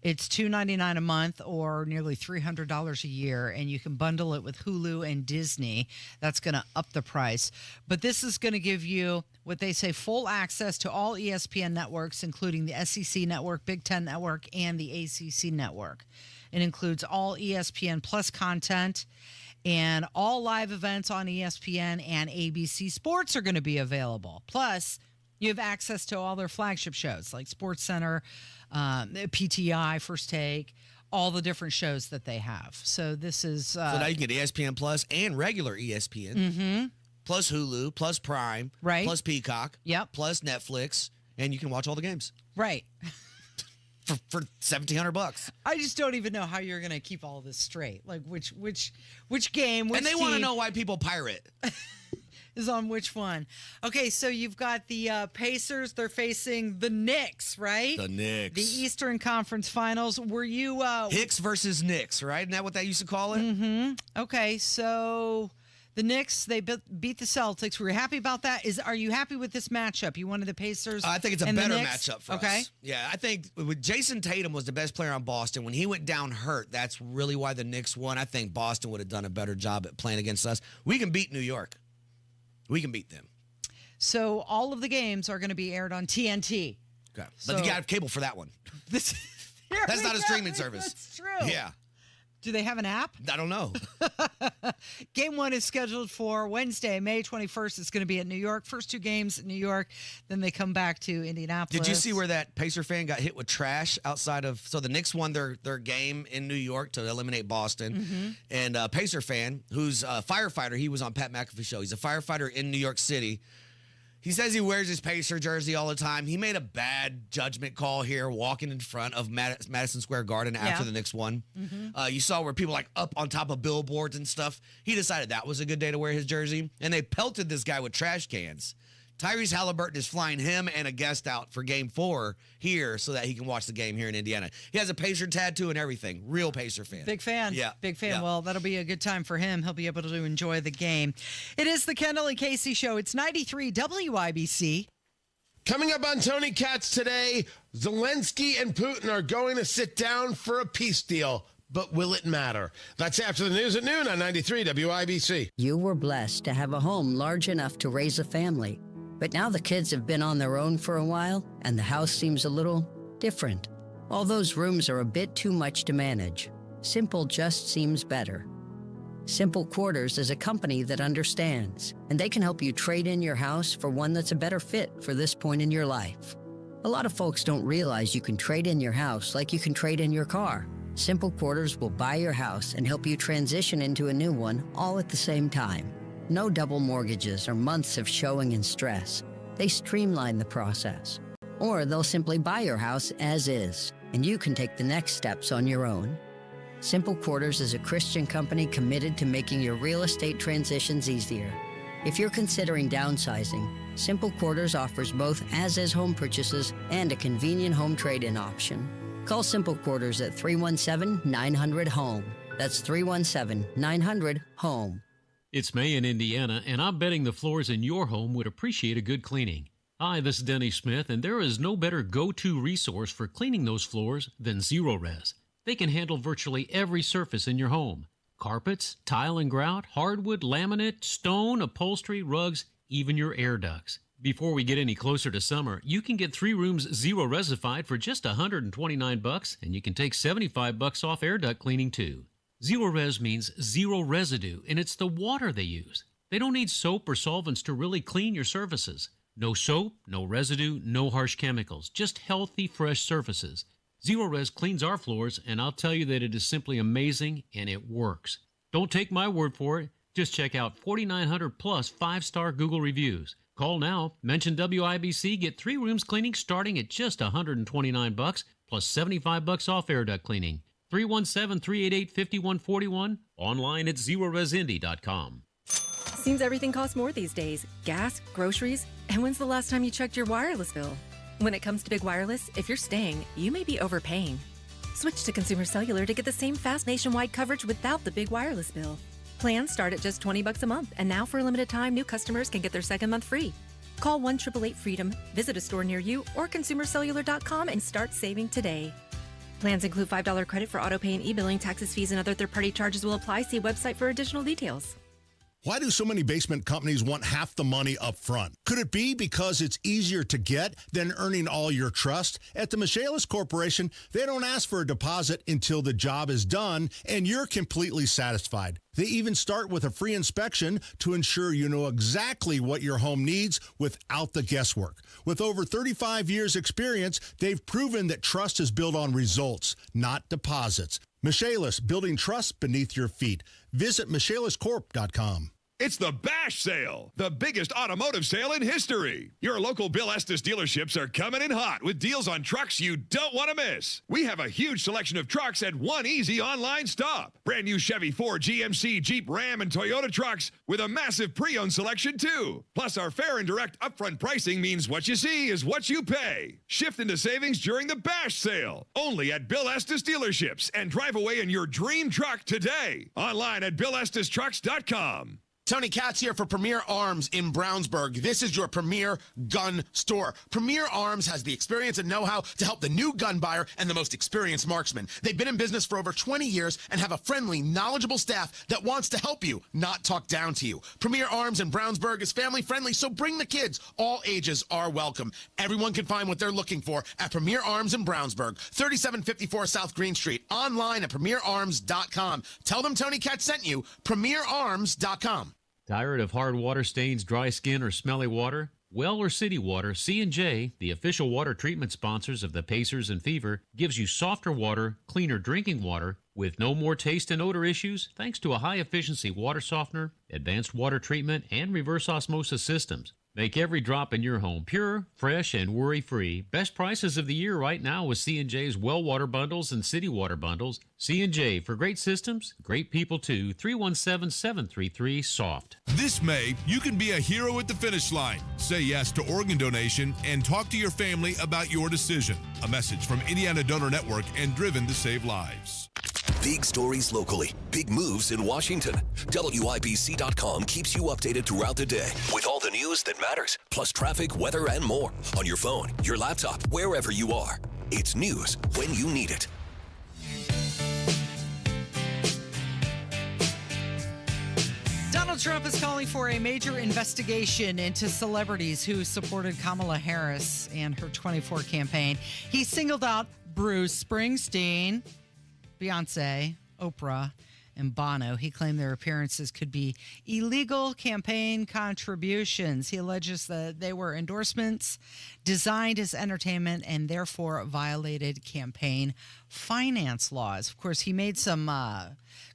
It's $2.99 a month or nearly $300 a year, and you can bundle it with Hulu and Disney. That's going to up the price. But this is going to give you what they say full access to all ESPN networks, including the SEC network, Big Ten network, and the ACC network. It includes all ESPN Plus content, and all live events on ESPN and ABC Sports are going to be available. Plus, you have access to all their flagship shows like SportsCenter, PTI, First Take, all the different shows that they have. So this is... so now you can get ESPN Plus and regular ESPN, plus Hulu, plus Prime, plus Peacock, plus Netflix, and you can watch all the games. Right. For $1,700. I just don't even know how you're going to keep all this straight. Like which game, which and they want to know why people pirate. is on which one. Okay, so you've got the Pacers. They're facing the Knicks, right? The Knicks. The Eastern Conference Finals. Were you... Hicks versus Knicks, right? Isn't that what they used to call it? Mm-hmm. Okay, so... The Knicks, they beat the Celtics. Were you happy about that? Are you happy with this matchup? You wanted the Pacers? I think it's a better matchup for us. Yeah, I think Jason Tatum was the best player on Boston. When he went down hurt, that's really why the Knicks won. I think Boston would have done a better job at playing against us. We can beat New York. We can beat them. So all of the games are going to be aired on TNT. Okay. But you got to have cable for that one. That's not a streaming service. That's true. Yeah. Do they have an app? I don't know. Game 1 is scheduled for Wednesday, May 21st. It's going to be at New York. First 2 games in New York. Then they come back to Indianapolis. Did you see where that Pacer fan got hit with trash outside of... So the Knicks won their game in New York to eliminate Boston. Mm-hmm. And a Pacer fan, who's a firefighter, he was on Pat McAfee's show. He's a firefighter in New York City. He says he wears his Pacer jersey all the time. He made a bad judgment call here walking in front of Madison Square Garden after the Knicks won. Mm-hmm. You saw where people like up on top of billboards and stuff. He decided that was a good day to wear his jersey, and they pelted this guy with trash cans. Tyrese Halliburton is flying him and a guest out for Game 4 here so that he can watch the game here in Indiana. He has a Pacer tattoo and everything. Real Pacer fan. Big fan. Yeah. Big fan. Yeah. Well, that'll be a good time for him. He'll be able to enjoy the game. It is the Kendall and Casey Show. It's 93 WIBC. Coming up on Tony Katz today, Zelensky and Putin are going to sit down for a peace deal. But will it matter? That's after the news at noon on 93 WIBC. You were blessed to have a home large enough to raise a family. But now the kids have been on their own for a while, and the house seems a little different. All those rooms are a bit too much to manage. Simple just seems better. Simple Quarters is a company that understands, and they can help you trade in your house for one that's a better fit for this point in your life. A lot of folks don't realize you can trade in your house like you can trade in your car. Simple Quarters will buy your house and help you transition into a new one all at the same time. No double mortgages or months of showing and stress. They streamline the process. Or they'll simply buy your house as is, and you can take the next steps on your own. Simple Quarters is a Christian company committed to making your real estate transitions easier. If you're considering downsizing, Simple Quarters offers both as-is home purchases and a convenient home trade-in option. Call Simple Quarters at 317-900-HOME. That's 317-900-HOME. It's May in Indiana, and I'm betting the floors in your home would appreciate a good cleaning. Hi, this is Denny Smith, and there is no better go-to resource for cleaning those floors than ZeroRez. They can handle virtually every surface in your home. Carpets, tile and grout, hardwood, laminate, stone, upholstery, rugs, even your air ducts. Before we get any closer to summer, you can get 3 rooms ZeroRezified for just $129, and you can take $75 off air duct cleaning too. ZeroRez means zero residue, and it's the water they use. They don't need soap or solvents to really clean your surfaces. No soap, no residue, no harsh chemicals, just healthy, fresh surfaces. ZeroRez cleans our floors, and I'll tell you that it is simply amazing, and it works. Don't take my word for it. Just check out 4,900 plus 5-star Google reviews. Call now, mention WIBC, get 3 rooms cleaning starting at just $129 plus $75 off air duct cleaning. 317-388-5141, online at ZeroRezIndy.com. Seems everything costs more these days. Gas, groceries, and when's the last time you checked your wireless bill? When it comes to Big Wireless, if you're staying, you may be overpaying. Switch to Consumer Cellular to get the same fast nationwide coverage without the big wireless bill. Plans start at just $20 a month, and now for a limited time, new customers can get their second month free. Call 1-888-FREEDOM, visit a store near you, or ConsumerCellular.com and start saving today. Plans include $5 credit for autopay and e-billing. Taxes, fees, and other third-party charges will apply. See website for additional details. Why do so many basement companies want half the money up front? Could it be because it's easier to get than earning all your trust? At the Michaelis Corporation, they don't ask for a deposit until the job is done and you're completely satisfied. They even start with a free inspection to ensure you know exactly what your home needs without the guesswork. With over 35 years experience, they've proven that trust is built on results, not deposits. Michaelis, building trust beneath your feet. Visit MichaelisCorp.com. It's the Bash Sale, the biggest automotive sale in history. Your local Bill Estes dealerships are coming in hot with deals on trucks you don't want to miss. We have a huge selection of trucks at one easy online stop. Brand new Chevy, Ford, GMC, Jeep, Ram, and Toyota trucks with a massive pre-owned selection too. Plus, our fair and direct upfront pricing means what you see is what you pay. Shift into savings during the Bash Sale. Only at Bill Estes dealerships, and drive away in your dream truck today. Online at BillEstesTrucks.com. Tony Katz here for Premier Arms in Brownsburg. This is your premier gun store. Premier Arms has the experience and know-how to help the new gun buyer and the most experienced marksman. They've been in business for over 20 years and have a friendly, knowledgeable staff that wants to help you, not talk down to you. Premier Arms in Brownsburg is family-friendly, so bring the kids. All ages are welcome. Everyone can find what they're looking for at Premier Arms in Brownsburg, 3754 South Green Street. Online at premierarms.com. Tell them Tony Katz sent you, premierarms.com. Tired of hard water stains, dry skin, or smelly water? Well or City Water, C&J, the official water treatment sponsors of the Pacers and Fever, gives you softer water, cleaner drinking water, with no more taste and odor issues thanks to a high-efficiency water softener, advanced water treatment, and reverse osmosis systems. Make every drop in your home pure, fresh, and worry-free. Best prices of the year right now with C&J's Well Water Bundles and City Water Bundles. C&J for great systems, great people too. 317-733-SOFT. This May, you can be a hero at the finish line. Say yes to organ donation and talk to your family about your decision. A message from Indiana Donor Network and Driven to Save Lives. Big stories locally, big moves in Washington. WIBC.com keeps you updated throughout the day with all the news that matters, plus traffic, weather, and more on your phone, your laptop, wherever you are. It's news when you need it. Donald Trump is calling for a major investigation into celebrities who supported Kamala Harris and her 24 campaign. He singled out Bruce Springsteen, Beyonce, Oprah, and Bono. He claimed their appearances could be illegal campaign contributions. He alleges that they were endorsements designed as entertainment and therefore violated campaign finance laws. Of course, he made some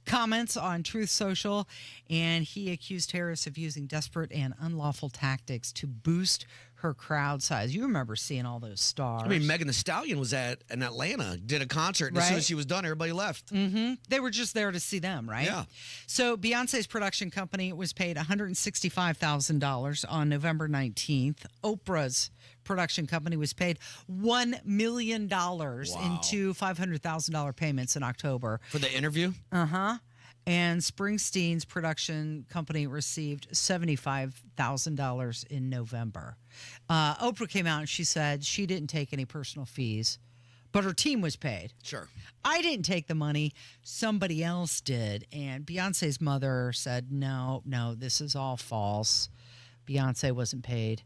comments on Truth Social, and he accused Harris of using desperate and unlawful tactics to boost her crowd size. You remember seeing all those stars. I mean, Megan Thee Stallion was in Atlanta, did a concert, and as soon as she was done, everybody left. Mm-hmm. They were just there to see them, right? Yeah. So Beyonce's production company was paid $165,000 on November 19th. Oprah's production company was paid $1 million in two $500,000 payments in October. For the interview? Uh-huh. And Springsteen's production company received $75,000 in November. Oprah came out and she said she didn't take any personal fees, but her team was paid. Sure. I didn't take the money. Somebody else did. And Beyonce's mother said, no, this is all false. Beyonce wasn't paid.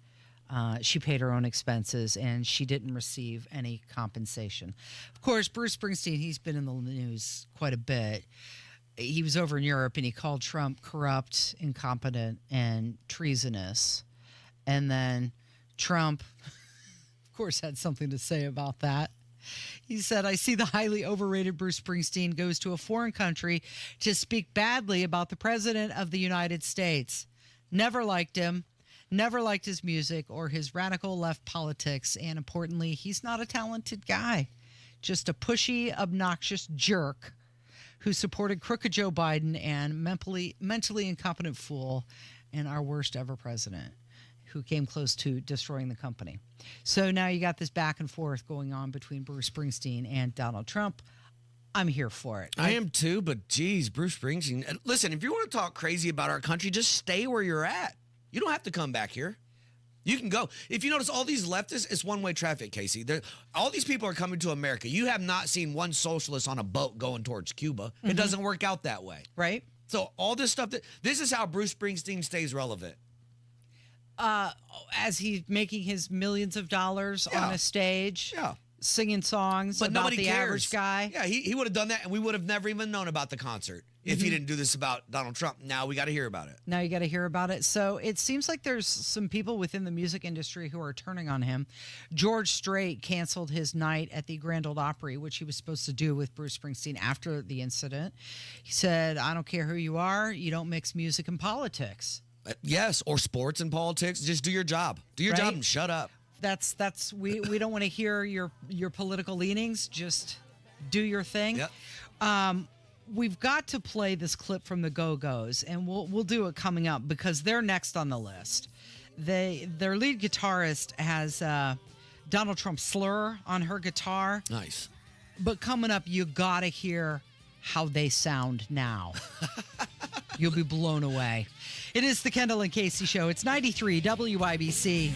She paid her own expenses, and she didn't receive any compensation. Of course, Bruce Springsteen, he's been in the news quite a bit. He was over in Europe, and he called Trump corrupt, incompetent, and treasonous. And then Trump, of course, had something to say about that. He said, I see the highly overrated Bruce Springsteen goes to a foreign country to speak badly about the president of the United States. Never liked him. Never liked his music or his radical left politics. And importantly, he's not a talented guy. Just a pushy, obnoxious jerk who supported crooked Joe Biden and mentally incompetent fool and our worst ever president who came close to destroying the company. So now you got this back and forth going on between Bruce Springsteen and Donald Trump. I'm here for it. I am too, but geez, Bruce Springsteen. Listen, if you want to talk crazy about our country, just stay where you're at. You don't have to come back here. You can go. If you notice, all these leftists, it's one-way traffic, Casey. All these people are coming to America. You have not seen one socialist on a boat going towards Cuba. Mm-hmm. It doesn't work out that way. Right. So all this stuff, this is how Bruce Springsteen stays relevant. As he's making his millions of dollars on a stage. Yeah. singing songs But about nobody the cares. average guy. Yeah, he would have done that, and we would have never even known about the concert if he didn't do this about Donald Trump. Now we got to hear about it. Now you got to hear about it. So it seems like there's some people within the music industry who are turning on him. George Strait canceled his night at the Grand Ole Opry, which he was supposed to do with Bruce Springsteen after the incident. He said, I don't care who you are, you don't mix music and politics. Yes, or sports and politics. Just do your job. Do your job Right? and shut up. That's we don't want to hear your political leanings. Just do your thing. Yep. We've got to play this clip from the Go-Go's, and we'll do it coming up because they're next on the list. Their lead guitarist has Donald Trump slur on her guitar. Nice. But coming up, you got to hear how they sound now. You'll be blown away. It is the Kendall and Casey Show. It's 93 WIBC.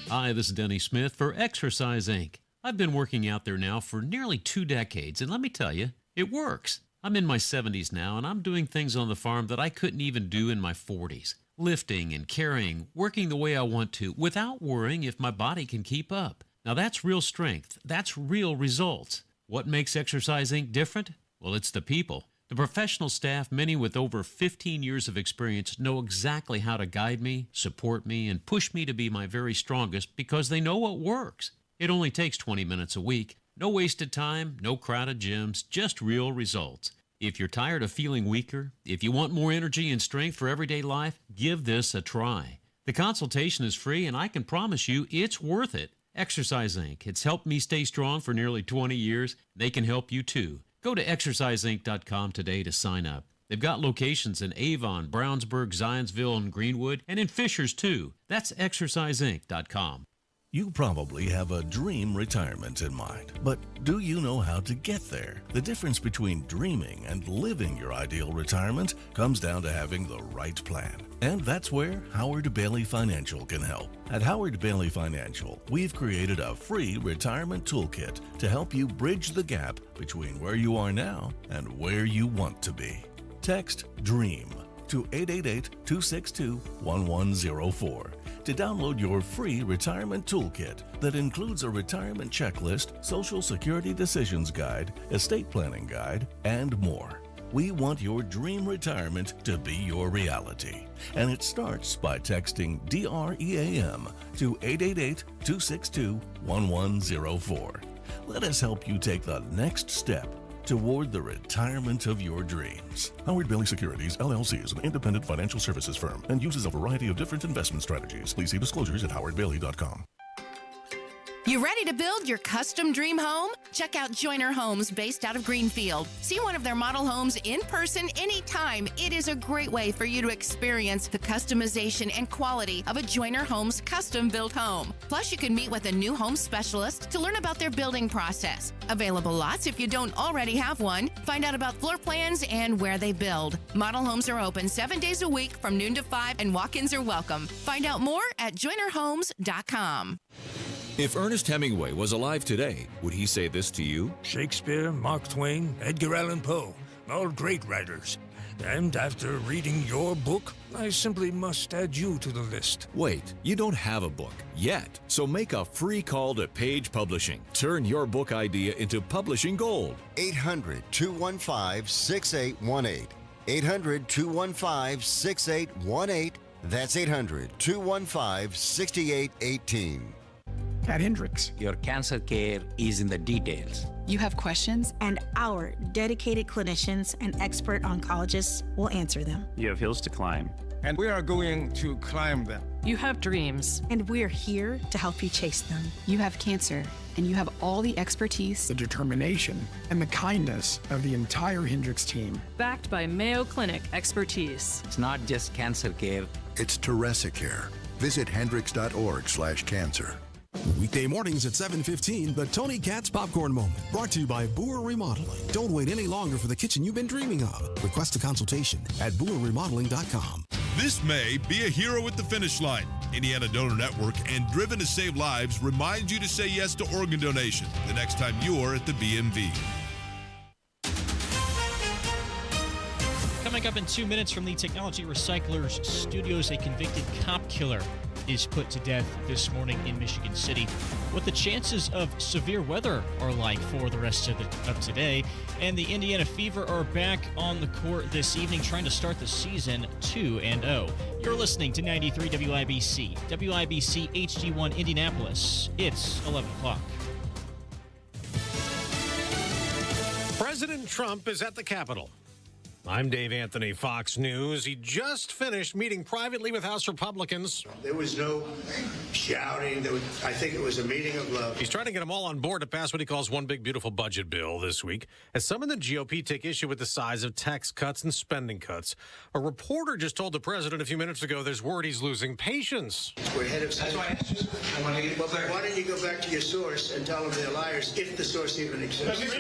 Hi, this is Denny Smith for Exercise Inc. I've been working out there now for nearly 2 decades, and let me tell you, it works. I'm in my 70s now, and I'm doing things on the farm that I couldn't even do in my 40s. Lifting and carrying, working the way I want to, without worrying if my body can keep up. Now that's real strength. That's real results. What makes Exercise Inc. different? Well, it's the people. The professional staff, many with over 15 years of experience, know exactly how to guide me, support me, and push me to be my very strongest because they know what works. It only takes 20 minutes a week. No wasted time, no crowded gyms, just real results. If you're tired of feeling weaker, if you want more energy and strength for everyday life, give this a try. The consultation is free, and I can promise you it's worth it. Exercise Inc. It's helped me stay strong for nearly 20 years. They can help you too. Go to exerciseinc.com today to sign up. They've got locations in Avon, Brownsburg, Zionsville, and Greenwood, and in Fishers too. That's exerciseinc.com. You probably have a dream retirement in mind, but do you know how to get there? The difference between dreaming and living your ideal retirement comes down to having the right plan. And that's where Howard Bailey Financial can help. At Howard Bailey Financial, we've created a free retirement toolkit to help you bridge the gap between where you are now and where you want to be. Text DREAM to 888-262-1104 to download your free retirement toolkit that includes a retirement checklist, Social Security decisions guide, estate planning guide, and more. We want your dream retirement to be your reality. And it starts by texting DREAM to 888-262-1104. Let us help you take the next step toward the retirement of your dreams. Howard Bailey Securities, LLC is an independent financial services firm and uses a variety of different investment strategies. Please see disclosures at howardbailey.com. You ready to build your custom dream home? Check out Joyner Homes based out of Greenfield. See one of their model homes in person anytime. It is a great way for you to experience the customization and quality of a Joyner Homes custom built home. Plus, you can meet with a new home specialist to learn about their building process. Available lots if you don't already have one. Find out about floor plans and where they build. Model homes are open 7 days a week from noon to 5 and walk-ins are welcome. Find out more at joynerhomes.com. If Ernest Hemingway was alive today, would he say this to you? Shakespeare, Mark Twain, Edgar Allan Poe, all great writers. And after reading your book, I simply must add you to the list. Wait, you don't have a book yet, so make a free call to Page Publishing. Turn your book idea into publishing gold. 800-215-6818. 800-215-6818. That's 800-215-6818. At Hendricks, your cancer care is in the details. You have questions, and our dedicated clinicians and expert oncologists will answer them. You have hills to climb, and we are going to climb them. You have dreams, and we're here to help you chase them. You have cancer, and you have all the expertise, the determination, and the kindness of the entire Hendricks team. Backed by Mayo Clinic expertise. It's not just cancer care. It's Teresa Care. Visit hendricks.org/cancer. Weekday mornings at 7:15, the Tony Katz Popcorn Moment, brought to you by Boer Remodeling. Don't wait any longer for the kitchen you've been dreaming of. Request a consultation at boerremodeling.com. This May, be a hero at the finish line. Indiana Donor Network and Driven to Save Lives remind you to say yes to organ donation the next time you're at the BMV. Coming up in 2 minutes from the Technology Recyclers Studios, a convicted cop killer is put to death this morning in Michigan City. What the chances of severe weather are like for the rest of today. And the Indiana Fever are back on the court this evening, trying to start the season 2-0. You're listening to 93 WIBC, WIBC HD1 Indianapolis. It's 11 o'clock. President Trump is at the Capitol. I'm Dave Anthony, Fox News. He just finished meeting privately with House Republicans. There was no shouting. I think it was a meeting of love. He's trying to get them all on board to pass what he calls one big, beautiful budget bill this week. As some in the GOP take issue with the size of tax cuts and spending cuts, a reporter just told the president a few minutes ago there's word he's losing patience. We're ahead of time. That's why I asked you. I want to get why don't you go back to your source and tell them they're liars if the source even exists?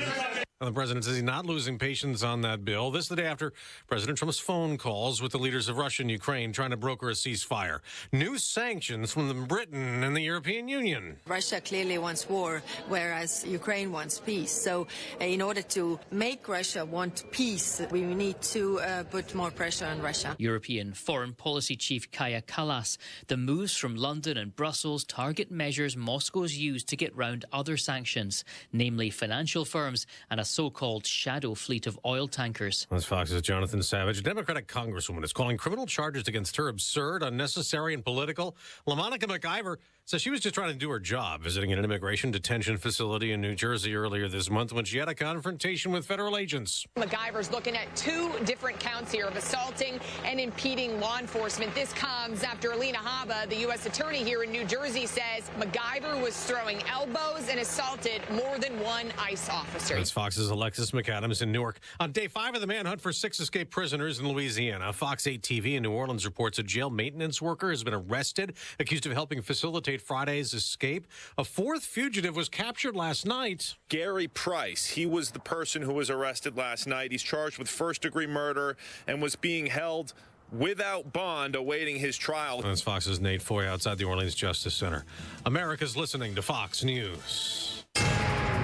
And the president says he's not losing patience on that bill. This the day after President Trump's phone calls with the leaders of Russia and Ukraine trying to broker a ceasefire. New sanctions from Britain and the European Union. Russia clearly wants war, whereas Ukraine wants peace. So in order to make Russia want peace, we need to put more pressure on Russia. European Foreign Policy Chief Kaja Kallas. The moves from London and Brussels target measures Moscow's used to get round other sanctions, namely financial firms and a so-called shadow fleet of oil tankers. That's Fox's Jonathan Savage. A Democratic congresswoman is calling criminal charges against her absurd, unnecessary, and political. LaMonica McIver says she was just trying to do her job, visiting an immigration detention facility in New Jersey earlier this month when she had a confrontation with federal agents. McIver's looking at 2 different counts here of assaulting and impeding law enforcement. This comes after Alina Habba, the U.S. attorney here in New Jersey, says McIver was throwing elbows and assaulted more than one ICE officer. That's Fox's Alexis McAdams in Newark. On day 5 of the manhunt for 6 escaped prisoners in Louisiana, Fox 8 TV in New Orleans reports a jail maintenance worker has been arrested, accused of helping facilitate Friday's escape. A 4th fugitive was captured last night. Gary Price, he was the person who was arrested last night. He's charged with first-degree murder and was being held without bond awaiting his trial. That's Fox's Nate Foy outside the Orleans Justice Center. America's listening to Fox News.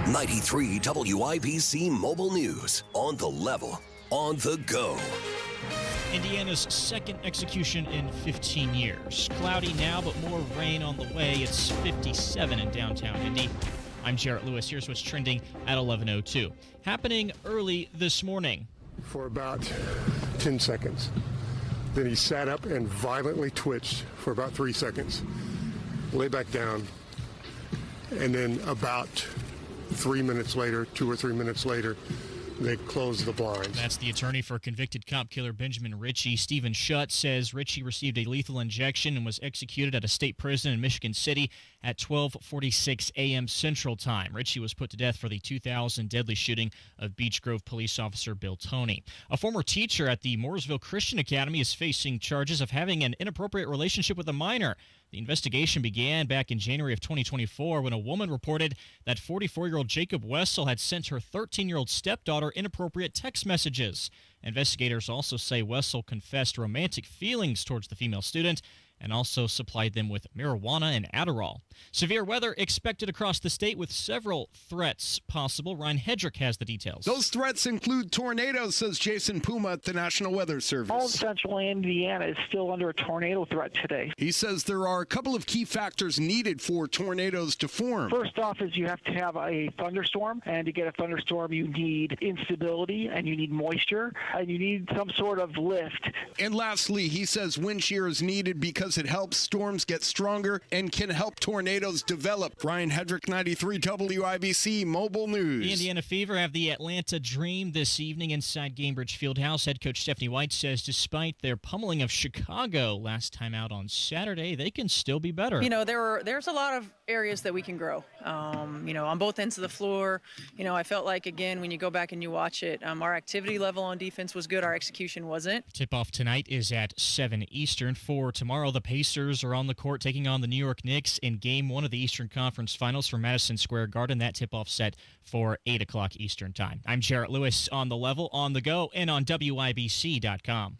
93 WIBC Mobile News. On the level, on the go. Indiana's second execution in 15 years. Cloudy now, but more rain on the way. It's 57 in downtown Indy. I'm Jarrett Lewis. Here's what's trending at 11:02. Happening early this morning. For about 10 seconds. Then he sat up and violently twitched for about 3 seconds. Lay back down. And then about 3 minutes later, 2 or 3 minutes later, they closed the blinds. That's the attorney for convicted cop killer Benjamin Ritchie. Stephen Schutt says Ritchie received a lethal injection and was executed at a state prison in Michigan City at 12:46 a.m. Central Time. Ritchie was put to death for the 2000 deadly shooting of Beech Grove police officer Bill Toney. A former teacher at the Mooresville Christian Academy is facing charges of having an inappropriate relationship with a minor. The investigation began back in January of 2024 when a woman reported that 44-year-old Jacob Wessel had sent her 13-year-old stepdaughter inappropriate text messages. Investigators also say Wessel confessed romantic feelings towards the female student and also supplied them with marijuana and Adderall. Severe weather expected across the state with several threats possible. Ryan Hedrick has the details. Those threats include tornadoes, says Jason Puma at the National Weather Service. All of central Indiana is still under a tornado threat today. He says there are a couple of key factors needed for tornadoes to form. First off is you have to have a thunderstorm, and to get a thunderstorm you need instability, and you need moisture, and you need some sort of lift. And lastly, he says wind shear is needed because it helps storms get stronger and can help tornadoes develop. Ryan Hedrick, 93 WIBC Mobile News. The Indiana Fever have the Atlanta Dream this evening inside Gainbridge Fieldhouse. Head coach Stephanie White says despite their pummeling of Chicago last time out on Saturday, they can still be better. You know, there's a lot of areas that we can grow. You know, on both ends of the floor. You know, I felt like, again, when you go back and you watch it, our activity level on defense was good. Our execution wasn't. Tip-off tonight is at 7 Eastern. For tomorrow, the Pacers are on the court taking on the New York Knicks in Game 1 of the Eastern Conference Finals from Madison Square Garden. That tip-off set for 8 o'clock Eastern Time. I'm Jarrett Lewis on the level, on the go, and on WIBC.com.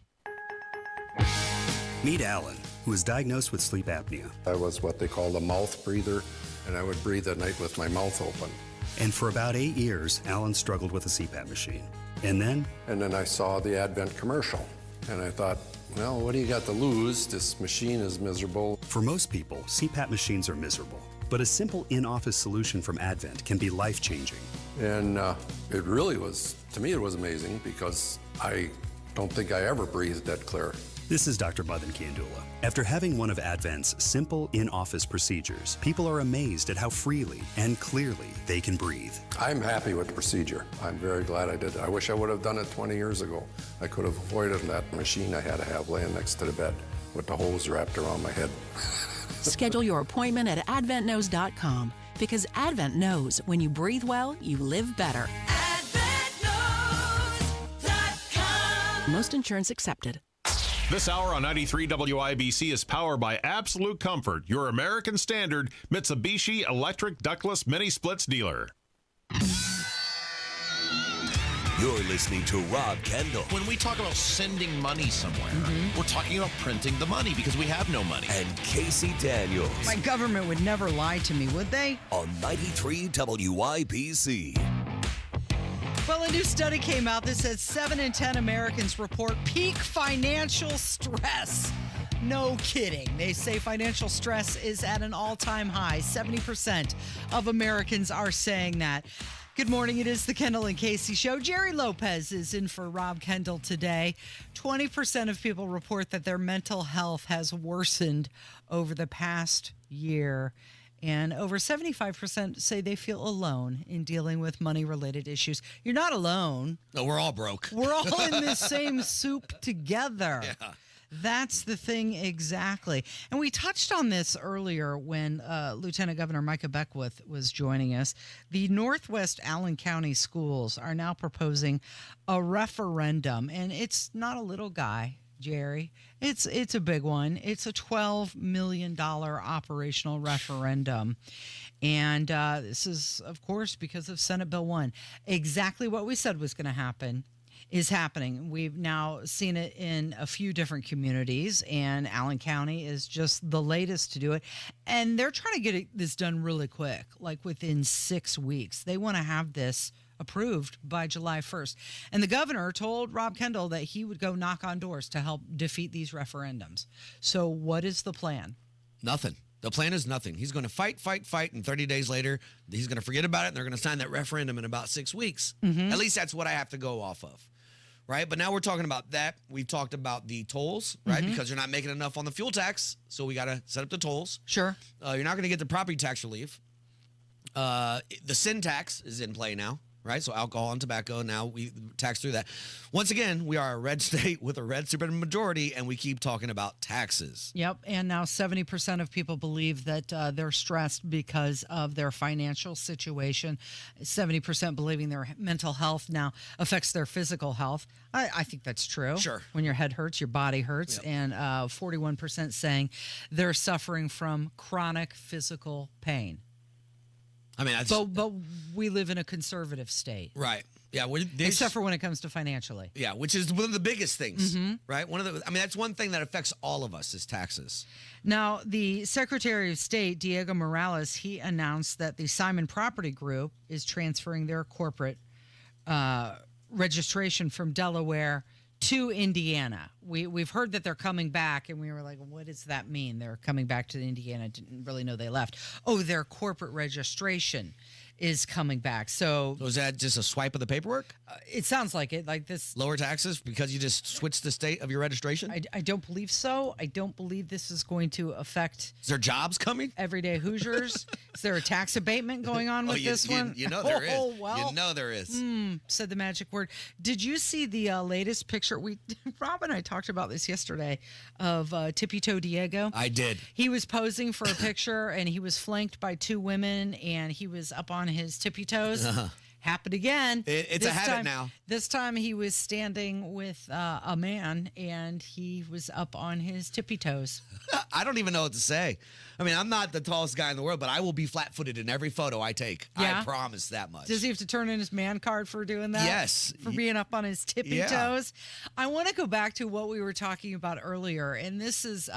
Meet Alan, who was diagnosed with sleep apnea. I was what they call a mouth breather, and I would breathe at night with my mouth open. And for about 8 years, Alan struggled with a CPAP machine. And then I saw the Advent commercial. And I thought, well, what do you got to lose? This machine is miserable. For most people, CPAP machines are miserable. But a simple in-office solution from Advent can be life-changing. And it really was, to me, it was amazing because I don't think I ever breathed that clear. This is Dr. Madan Kiandula. After having one of Advent's simple in-office procedures, people are amazed at how freely and clearly they can breathe. I'm happy with the procedure. I'm very glad I did it. I wish I would have done it 20 years ago. I could have avoided that machine I had to have laying next to the bed with the hose wrapped around my head. Schedule your appointment at adventknows.com because Advent knows when you breathe well, you live better. AdventKnows.com. Most insurance accepted. This hour on 93 WIBC is powered by Absolute Comfort, your American Standard Mitsubishi electric ductless mini splits dealer. You're listening to Rob Kendall. When we talk about sending money somewhere, we're talking about printing the money because we have no money. And Casey Daniels. My government would never lie to me, would they? On 93 WIBC. Well, a new study came out that says 7 in 10 Americans report peak financial stress. No kidding. They say financial stress is at an all-time high. 70% of Americans are saying that. Good morning. It is the Kendall and Casey Show. Jerry Lopez is in for Rob Kendall today. 20% of people report that their mental health has worsened over the past year. And over 75% say they feel alone in dealing with money-related issues. You're not alone. No, we're all broke. We're all in this same soup together. Yeah. That's the thing exactly. And we touched on this earlier when Lieutenant Governor Micah Beckwith was joining us. The Northwest Allen County schools are now proposing a referendum. And it's not a little guy, Jerry. It's a big one. It's a $12 million operational referendum. And this is, of course, because of Senate Bill 1. Exactly what we said was going to happen is happening. We've now seen it in a few different communities, and Allen County is just the latest to do it. And they're trying to get this done really quick, like within 6 weeks. They want to have this approved by July 1st. And the governor told Rob Kendall that he would go knock on doors to help defeat these referendums. So what is the plan? Nothing. The plan is nothing. He's going to fight, and 30 days later, he's going to forget about it, and they're going to sign that referendum in about 6 weeks. At least that's what I have to go off of, right? But now we're talking about that. We've talked about the tolls, right? Because you're not making enough on the fuel tax, so we got to set up the tolls. Sure. You're not going to get the property tax relief. The sin tax is in play now, right? So alcohol and tobacco, now we tax through that. Once again, we are a red state with a red supermajority, and we keep talking about taxes. Yep, and now 70% of people believe that they're stressed because of their financial situation. 70% believing their mental health now affects their physical health. I think that's true. Sure. When your head hurts, your body hurts. Yep. And 41% saying they're suffering from chronic physical pain. I mean, but we live in a conservative state, right? Yeah, except for when it comes to financially. Yeah, which is one of the biggest things, right? That's one thing that affects all of us is taxes. Now, the Secretary of State, Diego Morales, he announced that the Simon Property Group is transferring their corporate registration from Delaware to Indiana. We've heard that they're coming back, and we were like, what does that mean? They're coming back to Indiana. Didn't really know they left. Oh, their corporate registration is coming back. So is that just a swipe of the paperwork? It sounds like it. Like this. Lower taxes because you just switched the state of your registration? I don't believe so. I don't believe this is going to affect. Is there jobs coming? Everyday Hoosiers. Is there a tax abatement going on with this one? You know there is. Oh, well. You know there is. Said the magic word. Did you see the latest picture? Rob and I talked about this yesterday of Tippy Toe Diego. I did. He was posing for a picture, and he was flanked by two women, and he was up on his tippy toes. Happened again. It's a habit now. This time he was standing with a man, and he was up on his tippy toes. I don't even know what to say. I mean, I'm not the tallest guy in the world, but I will be flat-footed in every photo I take. Yeah? I promise that much. Does he have to turn in his man card for doing that? Yes. For being up on his tippy toes? I want to go back to what we were talking about earlier, and this is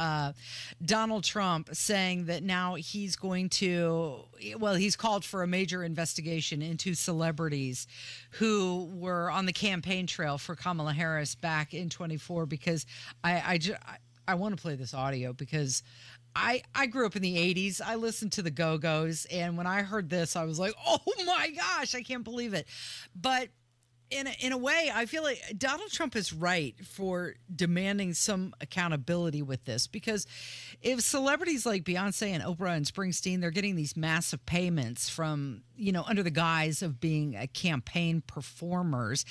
Donald Trump saying that now he's going to, he's called for a major investigation into celebrity celebrities who were on the campaign trail for Kamala Harris back in 24 because I want to play this audio because I grew up in the 80s. I listened to the Go-Go's, and when I heard this, I was like, oh my gosh, I can't believe it. But in a way, I feel like Donald Trump is right for demanding some accountability with this, because if celebrities like Beyonce and Oprah and Springsteen, they're getting these massive payments from, under the guise of being campaign performers,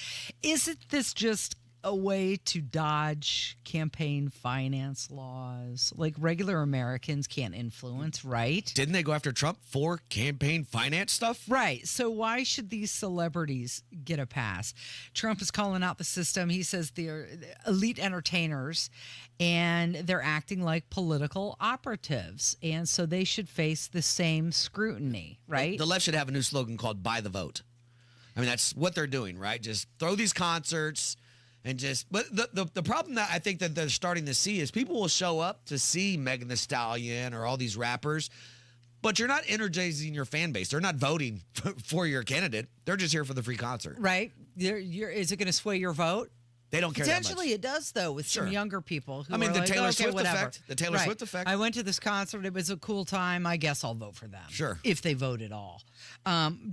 isn't this just a way to dodge campaign finance laws like regular Americans can't influence, right? Didn't they go after Trump for campaign finance stuff? Right. So why should these celebrities get a pass? Trump is calling out the system. He says they're elite entertainers and they're acting like political operatives. And so they should face the same scrutiny, right? The left should have a new slogan called Buy the Vote. I mean, that's what they're doing, right? Just throw these concerts. But the problem that I think that they're starting to see is people will show up to see Megan Thee Stallion or all these rappers, but you're not energizing your fan base. They're not voting for your candidate. They're just here for the free concert. Right. Is it going to sway your vote? They don't care that much. Potentially it does, though, with some younger people. Who I mean, are the like, Taylor okay, Swift whatever. effect. The Taylor Swift effect. I went to this concert. It was a cool time. I guess I'll vote for them. Sure. If they vote at all.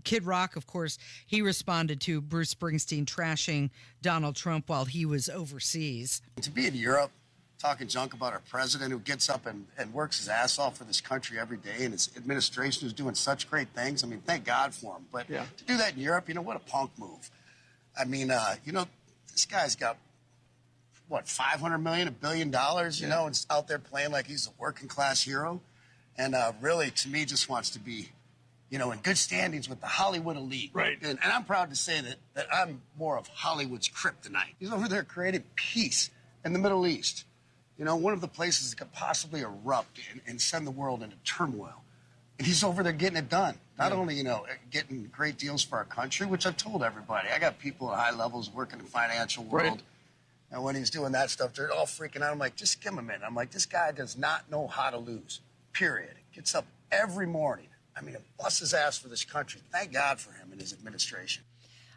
Kid Rock, of course, he responded to Bruce Springsteen trashing Donald Trump while he was overseas. To be in Europe, talking junk about our president who gets up and works his ass off for this country every day, and his administration who's doing such great things. I mean, thank God for him. But to do that in Europe, what a punk move. I mean, this guy's got, what, $500 million, $1 billion, and out there playing like he's a working class hero. And really, to me, just wants to be, in good standings with the Hollywood elite. Right. And I'm proud to say that I'm more of Hollywood's kryptonite. He's over there creating peace in the Middle East. One of the places that could possibly erupt and send the world into turmoil. And he's over there getting it done. Not only, getting great deals for our country, which I've told everybody. I got people at high levels working in the financial world. Right. And when he's doing that stuff, they're all freaking out. I'm like, just give him a minute. I'm like, this guy does not know how to lose, period. Gets up every morning. I mean, busts his ass for this country. Thank God for him and his administration.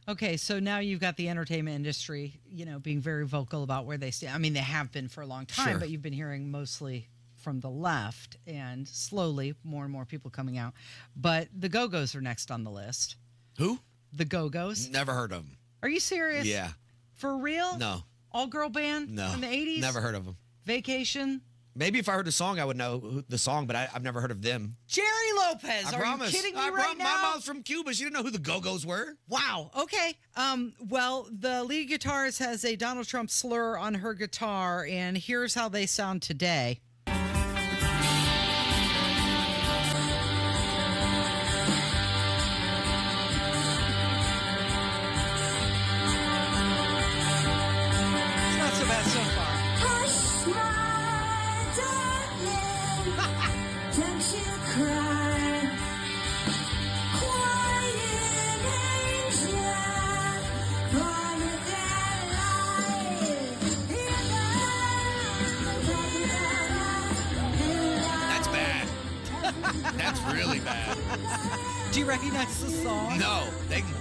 Okay, so now you've got the entertainment industry, being very vocal about where they stand. I mean, they have been for a long time, but you've been hearing mostly from the left, and slowly more and more people coming out. But the Go-Go's are next on the list. Who? The Go-Go's. Never heard of them. Are you serious? Yeah. For real? No. All-girl band? No. In the 80s? Never heard of them. Vacation? Maybe if I heard the song, I would know the song, but I've never heard of them. Jerry Lopez. I Are promise. you kidding me I right now? My mom's from Cuba. She didn't know who the Go-Go's were. Wow. Okay. Well, the lead guitarist has a Donald Trump slur on her guitar, and here's how they sound today. That's really bad. Do you recognize the song? No, they can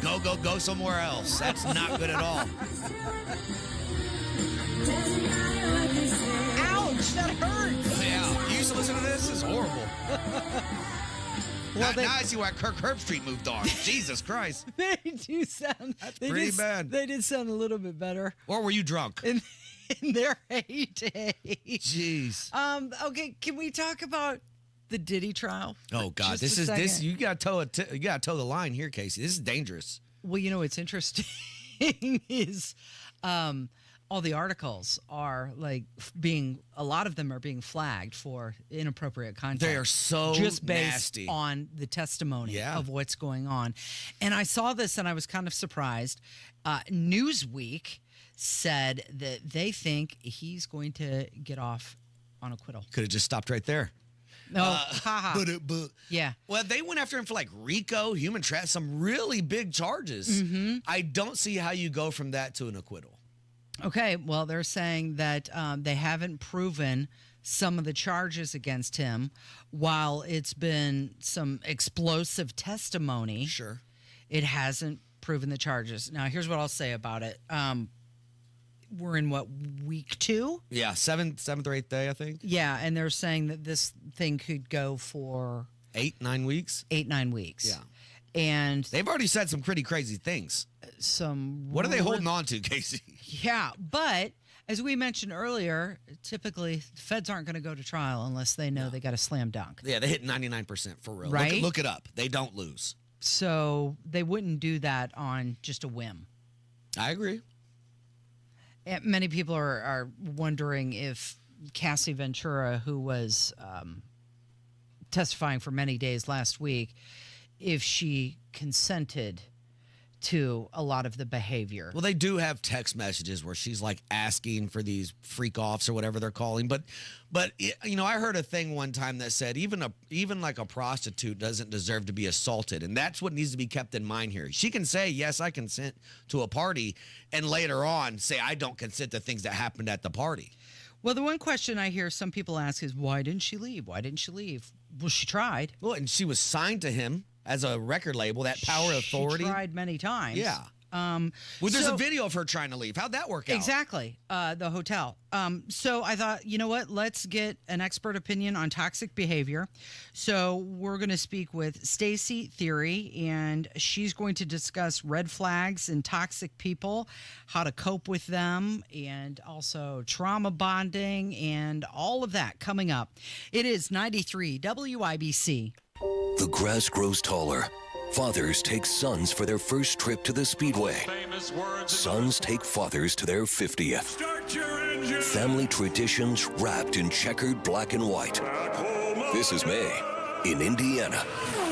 go somewhere else. That's not good at all. Ouch, that hurts. Yeah, you used to listen to this? It's horrible. Well, now I see why Kirk Herbstreit moved on. Jesus Christ. They do sound... That's pretty bad. They did sound a little bit better. Or were you drunk? In their heyday. Jeez. Okay, can we talk about the Diddy trial? Oh God, Just this you got to toe the line here, Casey. This is dangerous. Well, what's interesting is all the articles are a lot of them are being flagged for inappropriate content. They are so just based nasty on the testimony of what's going on. And I saw this and I was kind of surprised. Newsweek said that they think he's going to get off on acquittal. Could have just stopped right there. No, haha. But yeah. Well, they went after him for RICO, human trafficking, some really big charges. Mm-hmm. I don't see how you go from that to an acquittal. Okay, well, they're saying that they haven't proven some of the charges against him. While it's been some explosive testimony, sure, it hasn't proven the charges. Now, here's what I'll say about it. We're in week 2? Yeah, seventh or eighth day, I think. Yeah, and they're saying that this thing could go for 8-9 weeks. 8-9 weeks. Yeah. And they've already said some pretty crazy things. What are they holding on to, Casey? Yeah, but as we mentioned earlier, typically feds aren't going to go to trial unless they know they got a slam dunk. Yeah, they hit 99% for real. Right? Look it up. They don't lose. So they wouldn't do that on just a whim. I agree. And many people are wondering if Cassie Ventura, who was testifying for many days last week, if she consented to a lot of the behavior. Well, they do have text messages where she's like asking for these freak offs or whatever they're calling. But you know, I heard a thing one time that said even like a prostitute doesn't deserve to be assaulted, and that's what needs to be kept in mind here. She can say, yes, I consent to a party, and later on say, I don't consent to things that happened at the party. Well, the one question I hear some people ask is, why didn't she leave? Why didn't she leave? Well, she tried. Well, and she was signed to him as a record label, that power authority. She tried many times. Yeah. Well, there's a video of her trying to leave. How'd that work out? Exactly. The hotel. So I thought, you know what? Let's get an expert opinion on toxic behavior. So we're going to speak with Stacy Theory, and she's going to discuss red flags in toxic people, how to cope with them, and also trauma bonding and all of that coming up. It is 93 WIBC. The grass grows taller. Fathers take sons for their first trip to the Speedway. Sons take fathers to their 50th. Family traditions wrapped in checkered black and white. This is May in Indiana.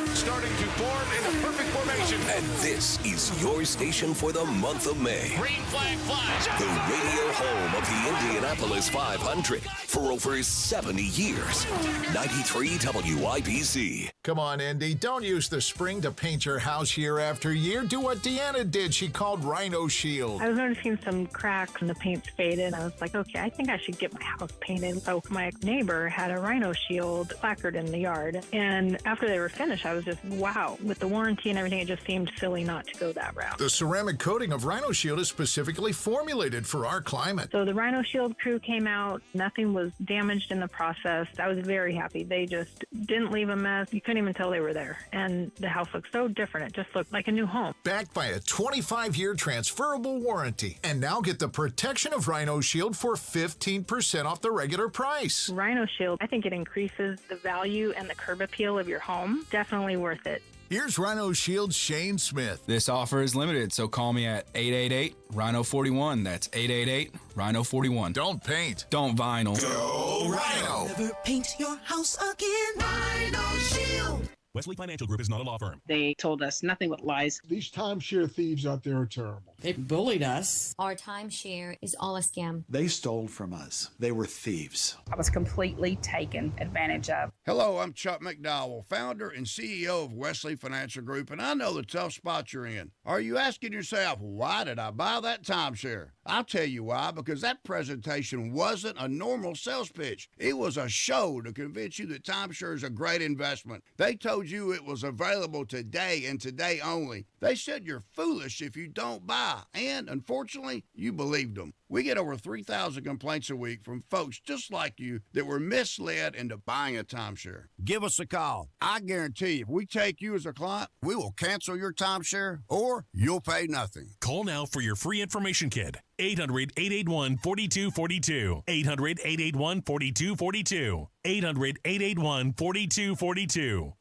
Starting to form in a perfect formation. And this is your station for the month of May. Green flag flies. The radio home of the Indianapolis 500 for over 70 years. 93 WIBC. Come on, Indy. Don't use the spring to paint your house year after year. Do what Deanna did. She called Rhino Shield. I was noticing some cracks and the paint's faded. I was like, okay, I think I should get my house painted. So my neighbor had a Rhino Shield placard in the yard. And after they were finished, I was just, wow. With the warranty and everything, it just seemed silly not to go that route. The ceramic coating of Rhino Shield is specifically formulated for our climate. So the Rhino Shield crew came out. Nothing was damaged in the process. I was very happy. They just didn't leave a mess. You couldn't even tell they were there. And the house looked so different. It just looked like a new home. Backed by a 25-year transferable warranty. And now get the protection of Rhino Shield for 15% off the regular price. Rhino Shield, I think it increases the value and the curb appeal of your home. Definitely worth it. Here's Rhino Shield's Shane Smith. This offer is limited, so call me at 888-RHINO-41. That's 888-RHINO-41. Don't paint. Don't vinyl. Go Rhino. Never paint your house again. Rhino Shield. Wesley Financial Group is not a law firm. They told us nothing but lies. These timeshare thieves out there are terrible. They bullied us. Our timeshare is all a scam. They stole from us. They were thieves. I was completely taken advantage of. Hello, I'm Chuck McDowell, founder and CEO of Wesley Financial Group, and I know the tough spot you're in. Are you asking yourself, why did I buy that timeshare? I'll tell you why, because that presentation wasn't a normal sales pitch. It was a show to convince you that timeshare is a great investment. They told you it was available today and today only. They said you're foolish if you don't buy, and unfortunately, you believed them. We get over 3,000 complaints a week from folks just like you that were misled into buying a timeshare. Give us a call. I guarantee if we take you as a client, we will cancel your timeshare or you'll pay nothing. Call now for your free information kit. 800-881-4242. 800-881-4242. 800-881-4242.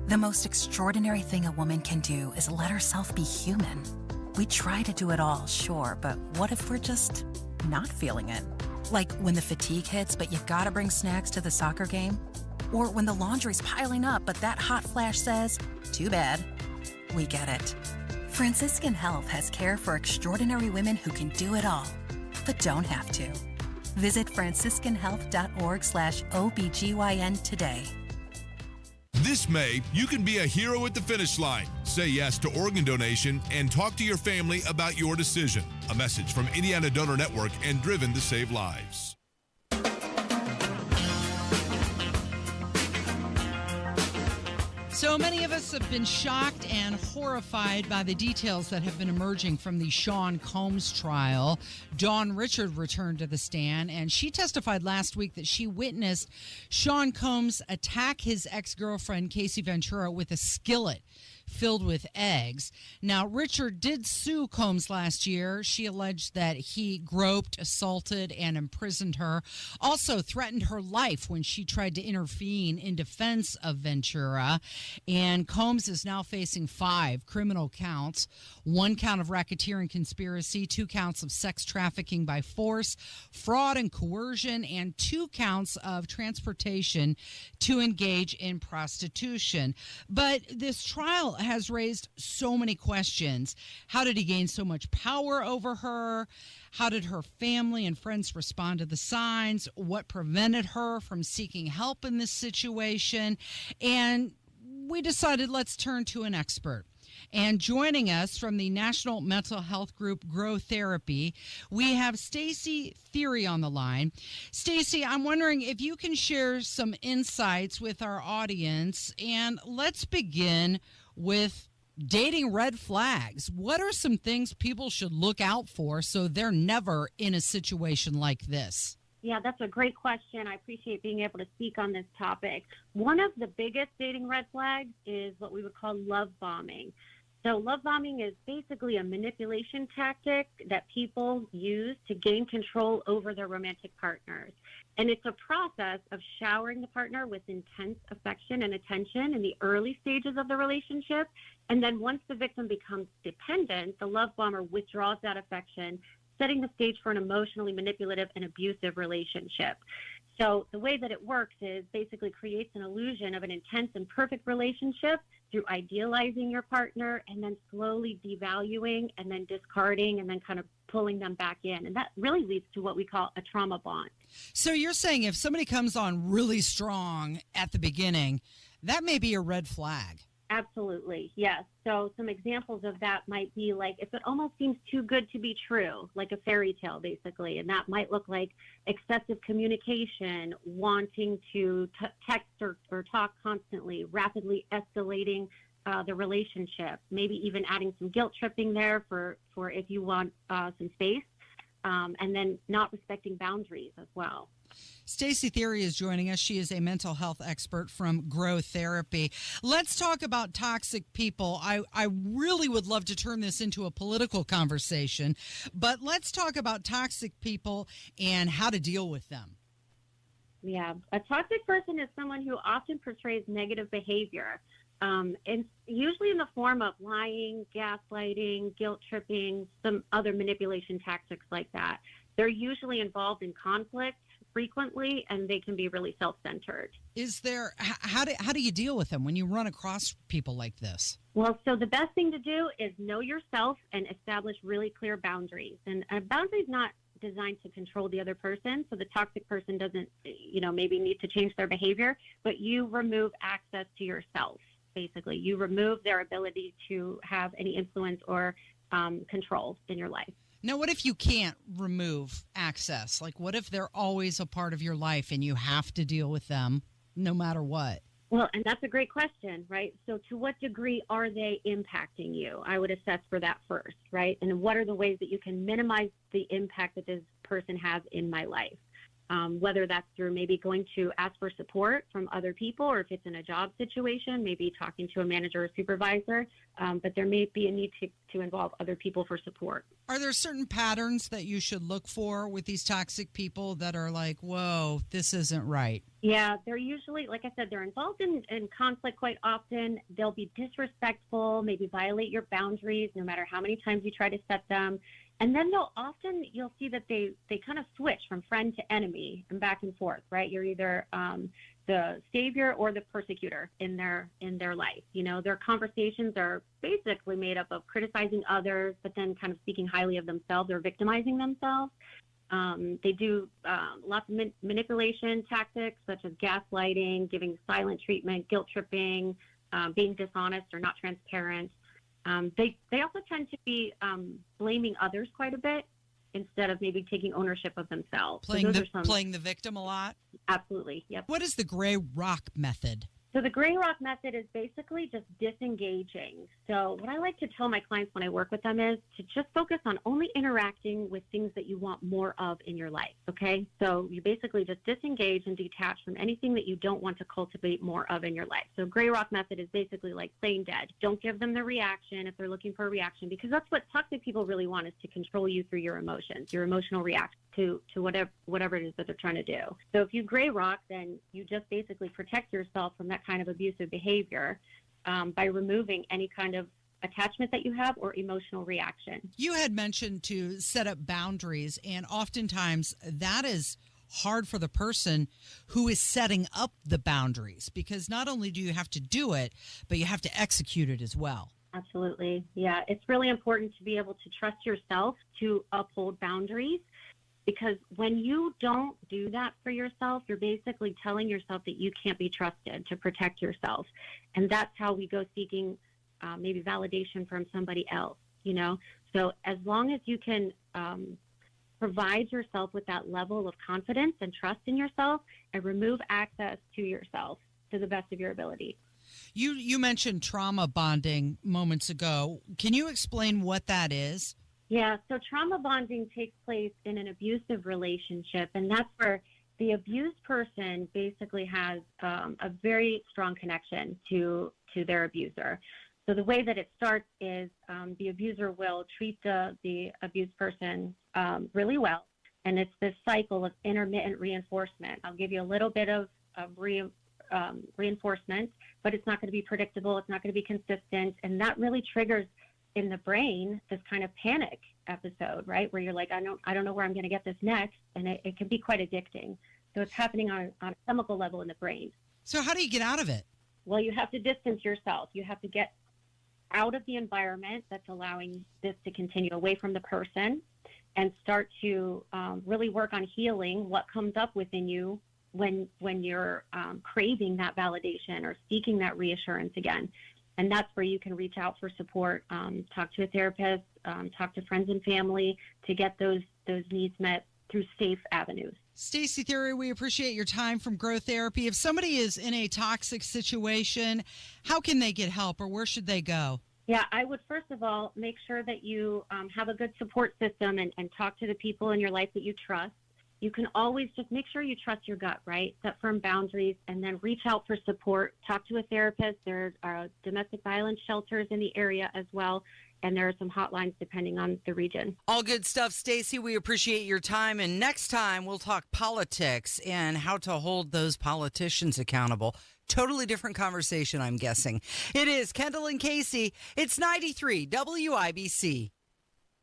The most extraordinary thing a woman can do is let herself be human. We try to do it all, sure, but what if we're just not feeling it? Like when the fatigue hits, but you gotta bring snacks to the soccer game? Or when the laundry's piling up, but that hot flash says, too bad. We get it. Franciscan Health has care for extraordinary women who can do it all, but don't have to. Visit franciscanhealth.org/OBGYN today. This May, you can be a hero at the finish line. Say yes to organ donation and talk to your family about your decision. A message from Indiana Donor Network and Driven to Save Lives. So many of us have been shocked and horrified by the details that have been emerging from the Sean Combs trial. Dawn Richard returned to the stand, and she testified last week that she witnessed Sean Combs attack his ex-girlfriend, Casey Ventura, with a skillet filled with eggs. Now, Richard did sue Combs last year. She alleged that he groped, assaulted, and imprisoned her. Also threatened her life when she tried to intervene in defense of Ventura. And Combs is now facing 5 criminal counts, 1 count of racketeering conspiracy, 2 counts of sex trafficking by force, fraud and coercion, and 2 counts of transportation to engage in prostitution. But this trial has raised so many questions. How did he gain so much power over her? How did her family and friends respond to the signs? What prevented her from seeking help in this situation? And we decided let's turn to an expert. And joining us from the National Mental Health Group Grow Therapy, we have Stacey Theory on the line. Stacey, I'm wondering if you can share some insights with our audience. And let's begin with dating red flags. What are some things people should look out for so they're never in a situation like this? Yeah, that's a great question. I appreciate being able to speak on this topic. One of the biggest dating red flags is what we would call love bombing. So love bombing is basically a manipulation tactic that people use to gain control over their romantic partners. And it's a process of showering the partner with intense affection and attention in the early stages of the relationship. And then once the victim becomes dependent, the love bomber withdraws that affection, setting the stage for an emotionally manipulative and abusive relationship. So the way that it works is basically creates an illusion of an intense and perfect relationship through idealizing your partner and then slowly devaluing and then discarding and then kind of pulling them back in. And that really leads to what we call a trauma bond. So you're saying if somebody comes on really strong at the beginning, that may be a red flag. Absolutely, yes. So some examples of that might be like if it almost seems too good to be true, like a fairy tale, basically. And that might look like excessive communication, wanting to text or talk constantly, rapidly escalating the relationship, maybe even adding some guilt tripping there for if you want some space, and then not respecting boundaries as well. Stacey Theory is joining us. She is a mental health expert from Grow Therapy. Let's talk about toxic people. I really would love to turn this into a political conversation, but let's talk about toxic people and how to deal with them. Yeah, a toxic person is someone who often portrays negative behavior, and usually in the form of lying, gaslighting, guilt tripping, some other manipulation tactics like that. They're usually involved in conflict frequently, and they can be really self-centered. Is there, how do you deal with them when you run across people like this? Well, so the best thing to do is know yourself and establish really clear boundaries. And a boundary is not designed to control the other person, so the toxic person doesn't, maybe need to change their behavior, but you remove access to yourself, basically. You remove their ability to have any influence or control in your life. Now, what if you can't remove access? Like, what if they're always a part of your life and you have to deal with them no matter what? Well, and that's a great question, right? So to what degree are they impacting you? I would assess for that first, right? And what are the ways that you can minimize the impact that this person has in my life? Whether that's through maybe going to ask for support from other people, or if it's in a job situation, maybe talking to a manager or supervisor, but there may be a need to involve other people for support. Are there certain patterns that you should look for with these toxic people that are like, whoa, this isn't right? Yeah, they're usually, like I said, they're involved in conflict quite often. They'll be disrespectful, maybe violate your boundaries no matter how many times you try to set them. And then you'll see that they kind of switch from friend to enemy and back and forth, right? You're either the savior or the persecutor in their life. Their conversations are basically made up of criticizing others, but then kind of speaking highly of themselves or victimizing themselves. They do lots of manipulation tactics, such as gaslighting, giving silent treatment, guilt tripping, being dishonest or not transparent. They also tend to be blaming others quite a bit instead of maybe taking ownership of themselves. Playing the victim a lot? Absolutely, yep. What is the gray rock method? So the gray rock method is basically just disengaging. So what I like to tell my clients when I work with them is to just focus on only interacting with things that you want more of in your life, okay? So you basically just disengage and detach from anything that you don't want to cultivate more of in your life. So gray rock method is basically like playing dead. Don't give them the reaction if they're looking for a reaction, because that's what toxic people really want, is to control you through your emotions, your emotional reaction to whatever it is that they're trying to do. So if you gray rock, then you just basically protect yourself from that kind of abusive behavior by removing any kind of attachment that you have or emotional reaction. You had mentioned to set up boundaries, and oftentimes that is hard for the person who is setting up the boundaries, because not only do you have to do it, but you have to execute it as well. Absolutely. Yeah, it's really important to be able to trust yourself to uphold boundaries, because when you don't do that for yourself, you're basically telling yourself that you can't be trusted to protect yourself. And that's how we go seeking maybe validation from somebody else, you know? So as long as you can provide yourself with that level of confidence and trust in yourself, and remove access to yourself to the best of your ability. You mentioned trauma bonding moments ago. Can you explain what that is? Yeah, so trauma bonding takes place in an abusive relationship, and that's where the abused person basically has a very strong connection to their abuser. So the way that it starts is the abuser will treat the abused person really well, and it's this cycle of intermittent reinforcement. I'll give you a little bit of reinforcement, but it's not going to be predictable. It's not going to be consistent, and that really triggers in the brain this kind of panic episode, right, where you're like, I don't know where I'm going to get this next, and it can be quite addicting. So it's happening on a chemical level in the brain. So how do you get out of it? Well, you have to distance yourself. You have to get out of the environment that's allowing this to continue, away from the person, and start to really work on healing what comes up within you when you're craving that validation or seeking that reassurance again. And that's where you can reach out for support, talk to a therapist, talk to friends and family to get those needs met through safe avenues. Stacey Theory, we appreciate your time from Growth Therapy. If somebody is in a toxic situation, how can they get help, or where should they go? Yeah, I would first of all make sure that you have a good support system and talk to the people in your life that you trust. You can always just make sure you trust your gut, right? Set firm boundaries, and then reach out for support. Talk to a therapist. There are domestic violence shelters in the area as well, and there are some hotlines depending on the region. All good stuff, Stacey. We appreciate your time, and next time we'll talk politics and how to hold those politicians accountable. Totally different conversation, I'm guessing. It is Kendall and Casey. It's 93 WIBC.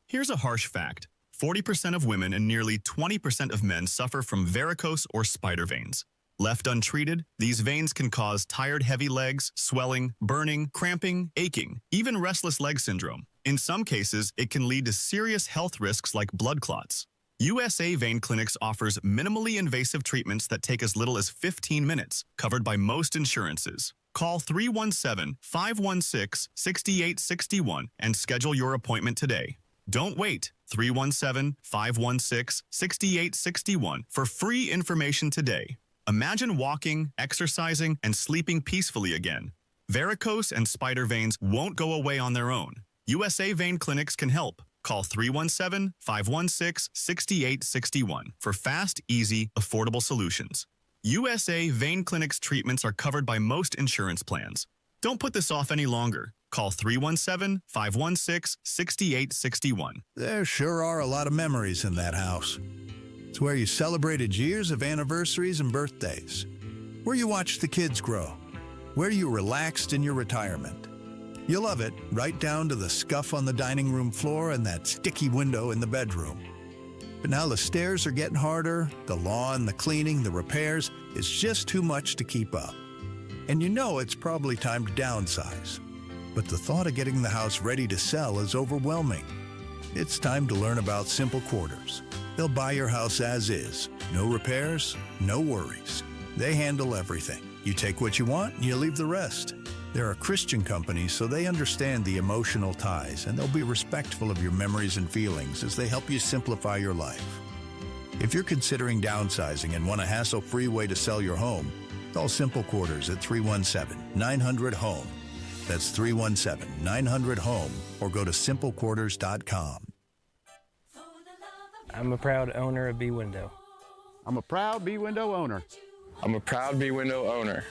Here's a harsh fact. 40% of women and nearly 20% of men suffer from varicose or spider veins. Left untreated, these veins can cause tired, heavy legs, swelling, burning, cramping, aching, even restless leg syndrome. In some cases, it can lead to serious health risks like blood clots. USA Vein Clinics offers minimally invasive treatments that take as little as 15 minutes, covered by most insurances. Call 317-516-6861 and schedule your appointment today. Don't wait. 317-516-6861 for free information today. Imagine walking, exercising, and sleeping peacefully again. Varicose and spider veins won't go away on their own. USA Vein Clinics can help. Call 317-516-6861 for fast, easy, affordable solutions. USA Vein Clinics treatments are covered by most insurance plans. Don't put this off any longer. Call 317-516-6861. There sure are a lot of memories in that house. It's where you celebrated years of anniversaries and birthdays, where you watched the kids grow, where you relaxed in your retirement. You love it, right down to the scuff on the dining room floor and that sticky window in the bedroom. But now the stairs are getting harder, the lawn, the cleaning, the repairs, it's just too much to keep up. And you know it's probably time to downsize. But the thought of getting the house ready to sell is overwhelming. It's time to learn about Simple Quarters. They'll buy your house as is. No repairs, no worries. They handle everything. You take what you want and you leave the rest. They're a Christian company, so they understand the emotional ties, and they'll be respectful of your memories and feelings as they help you simplify your life. If you're considering downsizing and want a hassle-free way to sell your home, Call Simple Quarters at 317-900-HOME. That's 317-900-HOME, or go to simplequarters.com. I'm a proud owner of B-Window. I'm a proud B-Window owner. I'm a proud B-Window owner.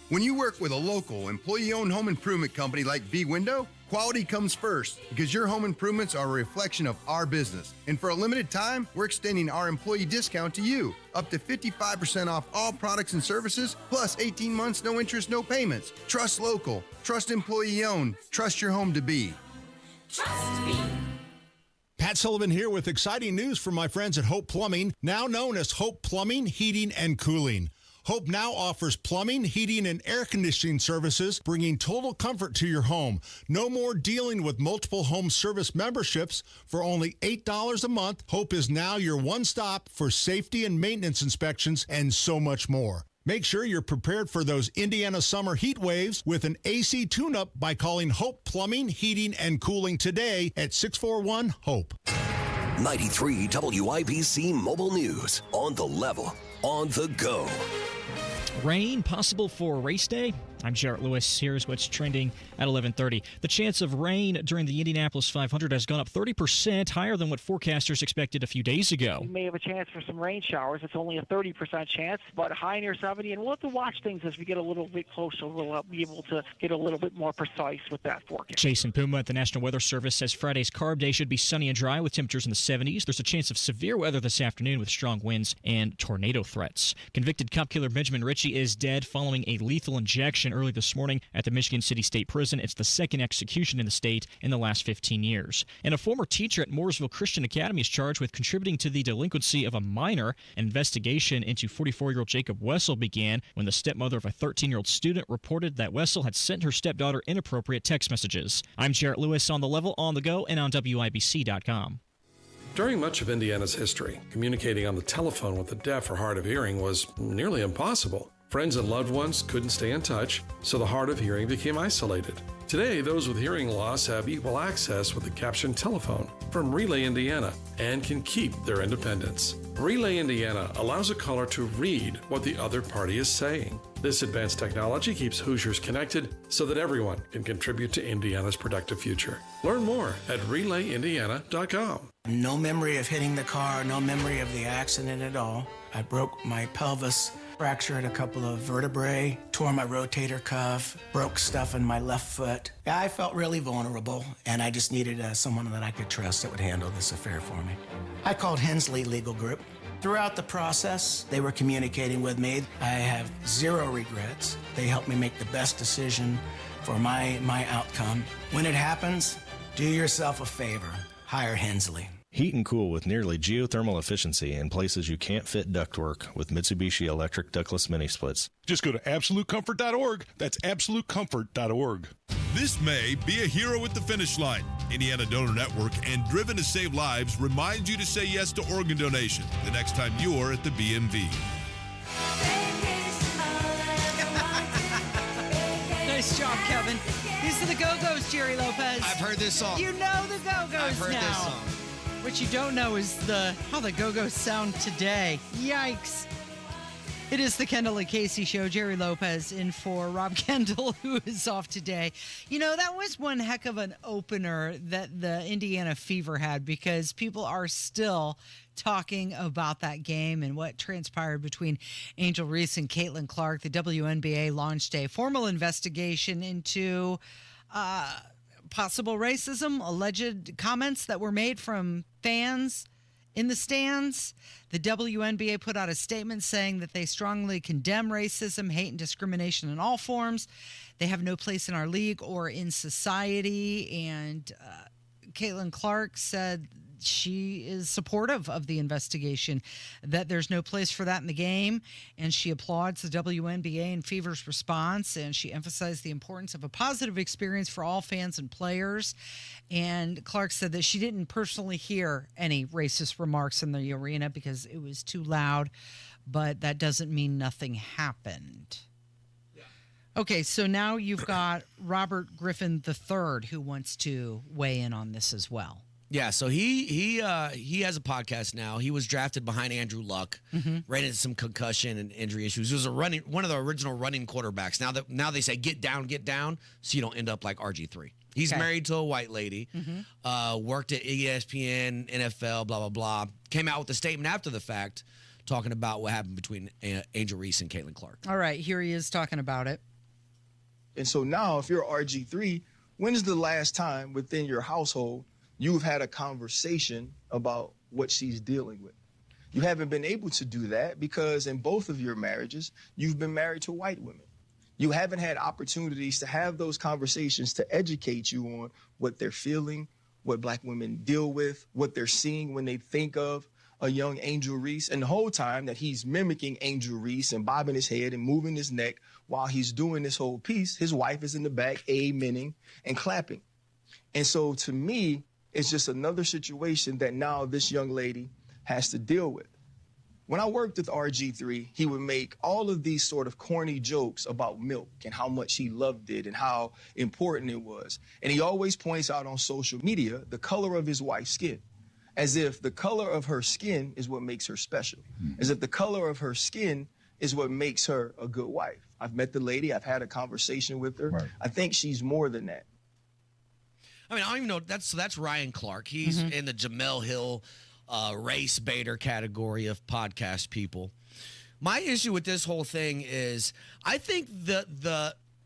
When you work with a local, employee-owned home improvement company like B-Window, quality comes first because your home improvements are a reflection of our business. And for a limited time, we're extending our employee discount to you, up to 55% off all products and services, plus 18 months, no interest, no payments. Trust local, trust employee-owned, trust your home to be. Trust me. Pat Sullivan here with exciting news from my friends at Hope Plumbing, now known as Hope Plumbing, Heating, and Cooling. Hope now offers plumbing, heating, and air conditioning services, bringing total comfort to your home. No more dealing with multiple home service memberships. For only $8 a month, Hope is now your one-stop for safety and maintenance inspections and so much more. Make sure you're prepared for those Indiana summer heat waves with an AC tune-up by calling Hope Plumbing, Heating, and Cooling today at 641-HOPE. 93 WIBC Mobile News. On the level, on the go. Rain possible for race day? I'm Jarrett Lewis. Here's what's trending at 11:30. The chance of rain during the Indianapolis 500 has gone up 30%, higher than what forecasters expected a few days ago. We may have a chance for some rain showers. It's only a 30% chance, but high near 70. And we'll have to watch things as we get a little bit closer. We'll be able to get a little bit more precise with that forecast. Jason Puma at the National Weather Service says Friday's carb day should be sunny and dry with temperatures in the 70s. There's a chance of severe weather this afternoon with strong winds and tornado threats. Convicted cop killer Benjamin Ritchie is dead following a lethal injection early this morning at the Michigan City State Prison. It's the second execution in the state in the last 15 years. And a former teacher at Mooresville Christian Academy is charged with contributing to the delinquency of a minor. An investigation into 44-year-old Jacob Wessel began when the stepmother of a 13-year-old student reported that Wessel had sent her stepdaughter inappropriate text messages. I'm Jarrett Lewis on the level, on the go, and on WIBC.com. During much of Indiana's history, communicating on the telephone with the deaf or hard of hearing was nearly impossible. Friends and loved ones couldn't stay in touch, so the hard of hearing became isolated. Today, those with hearing loss have equal access with a captioned telephone from Relay Indiana and can keep their independence. Relay Indiana allows a caller to read what the other party is saying. This advanced technology keeps Hoosiers connected so that everyone can contribute to Indiana's productive future. Learn more at RelayIndiana.com. No memory of hitting the car, no memory of the accident at all. I broke my pelvis, fractured a couple of vertebrae, tore my rotator cuff, broke stuff in my left foot. I felt really vulnerable, and I just needed someone that I could trust that would handle this affair for me. I called Hensley Legal Group. Throughout the process, they were communicating with me. I have zero regrets. They helped me make the best decision for my outcome. When it happens, do yourself a favor. Hire Hensley. Heat and cool with nearly geothermal efficiency in places you can't fit ductwork with Mitsubishi electric ductless mini splits. Just go to AbsoluteComfort.org. That's AbsoluteComfort.org. This May, be a hero at the finish line. Indiana Donor Network and Driven to Save Lives reminds you to say yes to organ donation the next time you're at the BMV. Nice job, Kevin. These are the Go-Go's, Jerry Lopez. I've heard this song. You know the Go-Go's I've heard now. this song. What you don't know is how the Go-Go's sound today. Yikes. It is the Kendall and Casey show. Jerry Lopez in for Rob Kendall, who is off today. You know, that was one heck of an opener that the Indiana Fever had, because people are still talking about that game and what transpired between Angel Reese and Caitlin Clark. The WNBA launched a formal investigation into possible racism, alleged comments that were made from fans in the stands. The WNBA put out a statement saying that they strongly condemn racism, hate, and discrimination in all forms. They have no place in our league or in society. And Caitlin Clark said she is supportive of the investigation, that there's no place for that in the game, and she applauds the WNBA and Fever's response, and she emphasized the importance of a positive experience for all fans and players. And Clark said that she didn't personally hear any racist remarks in the arena because it was too loud, but that doesn't mean nothing happened. Okay, so now you've got Robert Griffin III, who wants to weigh in on this as well. Yeah, so he has a podcast now. He was drafted behind Andrew Luck, ran into some concussion and injury issues. He was one of the original running quarterbacks. Now they say get down, so you don't end up like RG3. He's married to a white lady, worked at ESPN, NFL, blah, blah, blah. Came out with a statement after the fact talking about what happened between Angel Reese and Caitlin Clark. All right, here he is talking about it. And so now if you're RG3, when is the last time within your household you've had a conversation about what she's dealing with? You haven't been able to do that because in both of your marriages, you've been married to white women. You haven't had opportunities to have those conversations to educate you on what they're feeling, what black women deal with, what they're seeing when they think of a young Angel Reese. And the whole time that he's mimicking Angel Reese and bobbing his head and moving his neck while he's doing this whole piece, his wife is in the back amening and clapping. And so to me, it's just another situation that now this young lady has to deal with. When I worked with RG3, he would make all of these sort of corny jokes about milk and how much he loved it and how important it was. And he always points out on social media the color of his wife's skin, as if the color of her skin is what makes her special, as if the color of her skin is what makes her a good wife. I've met the lady. I've had a conversation with her. Right. I think she's more than that. I mean, I don't even know. That's Ryan Clark. He's in the Jamel Hill race baiter category of podcast people. My issue with this whole thing is I think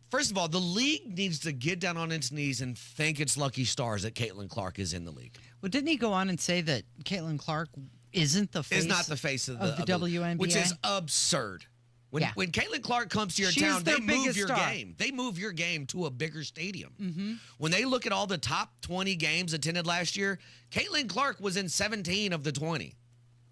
first of all, the league needs to get down on its knees and thank its lucky stars that Caitlin Clark is in the league. Well, didn't he go on and say that Caitlin Clark isn't the face? Is not the face of the WNBA, which is absurd. When Caitlin Clark comes to your town, they move your game. They move your game to a bigger stadium. When they look at all the top 20 games attended last year, Caitlin Clark was in 17 of the 20.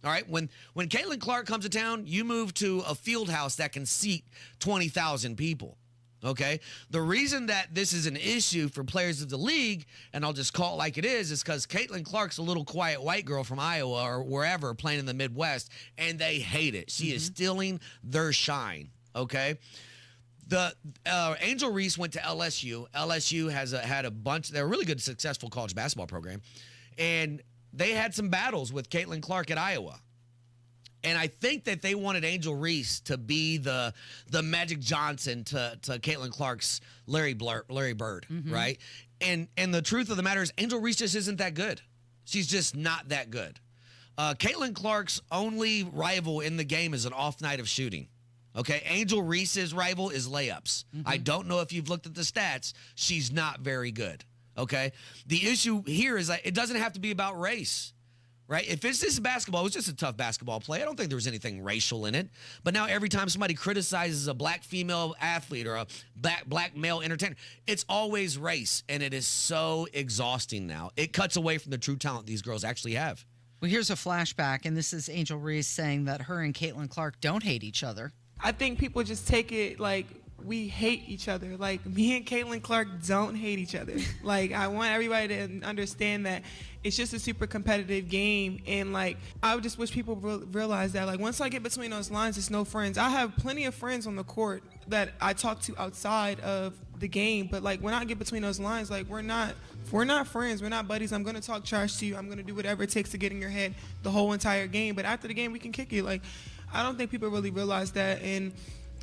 All right, when Caitlin Clark comes to town, you move to a field house that can seat 20,000 people. Okay, the reason that this is an issue for players of the league, and I'll just call it like it is because Caitlin Clark's a little quiet white girl from Iowa or wherever playing in the Midwest, and they hate it. She is stealing their shine. Okay, the Angel Reese went to LSU. LSU has had a bunch. They're a really good, successful college basketball program, and they had some battles with Caitlin Clark at Iowa. And I think that they wanted Angel Reese to be the Magic Johnson to Caitlin Clark's Larry Bird, right? And the truth of the matter is Angel Reese just isn't that good. She's just not that good. Caitlin Clark's only rival in the game is an off night of shooting. Okay, Angel Reese's rival is layups. I don't know if you've looked at the stats. She's not very good. Okay, the issue here is that it doesn't have to be about race. Right? If it's just basketball, it was just a tough basketball play. I don't think there was anything racial in it. But now every time somebody criticizes a black female athlete or a black male entertainer, it's always race. And it is so exhausting now. It cuts away from the true talent these girls actually have. Well, here's a flashback, and this is Angel Reese saying that her and Caitlin Clark don't hate each other. I think people just take it like we hate each other. Like, me and Caitlin Clark don't hate each other. Like, I want everybody to understand that it's just a super competitive game. And, like, I would just wish people realize that, like, once I get between those lines, it's no friends. I have plenty of friends on the court that I talk to outside of the game. But, like, when I get between those lines, like, we're not friends. We're not buddies. I'm going to talk trash to you. I'm going to do whatever it takes to get in your head the whole entire game. But after the game, we can kick it. Like, I don't think people really realize that. And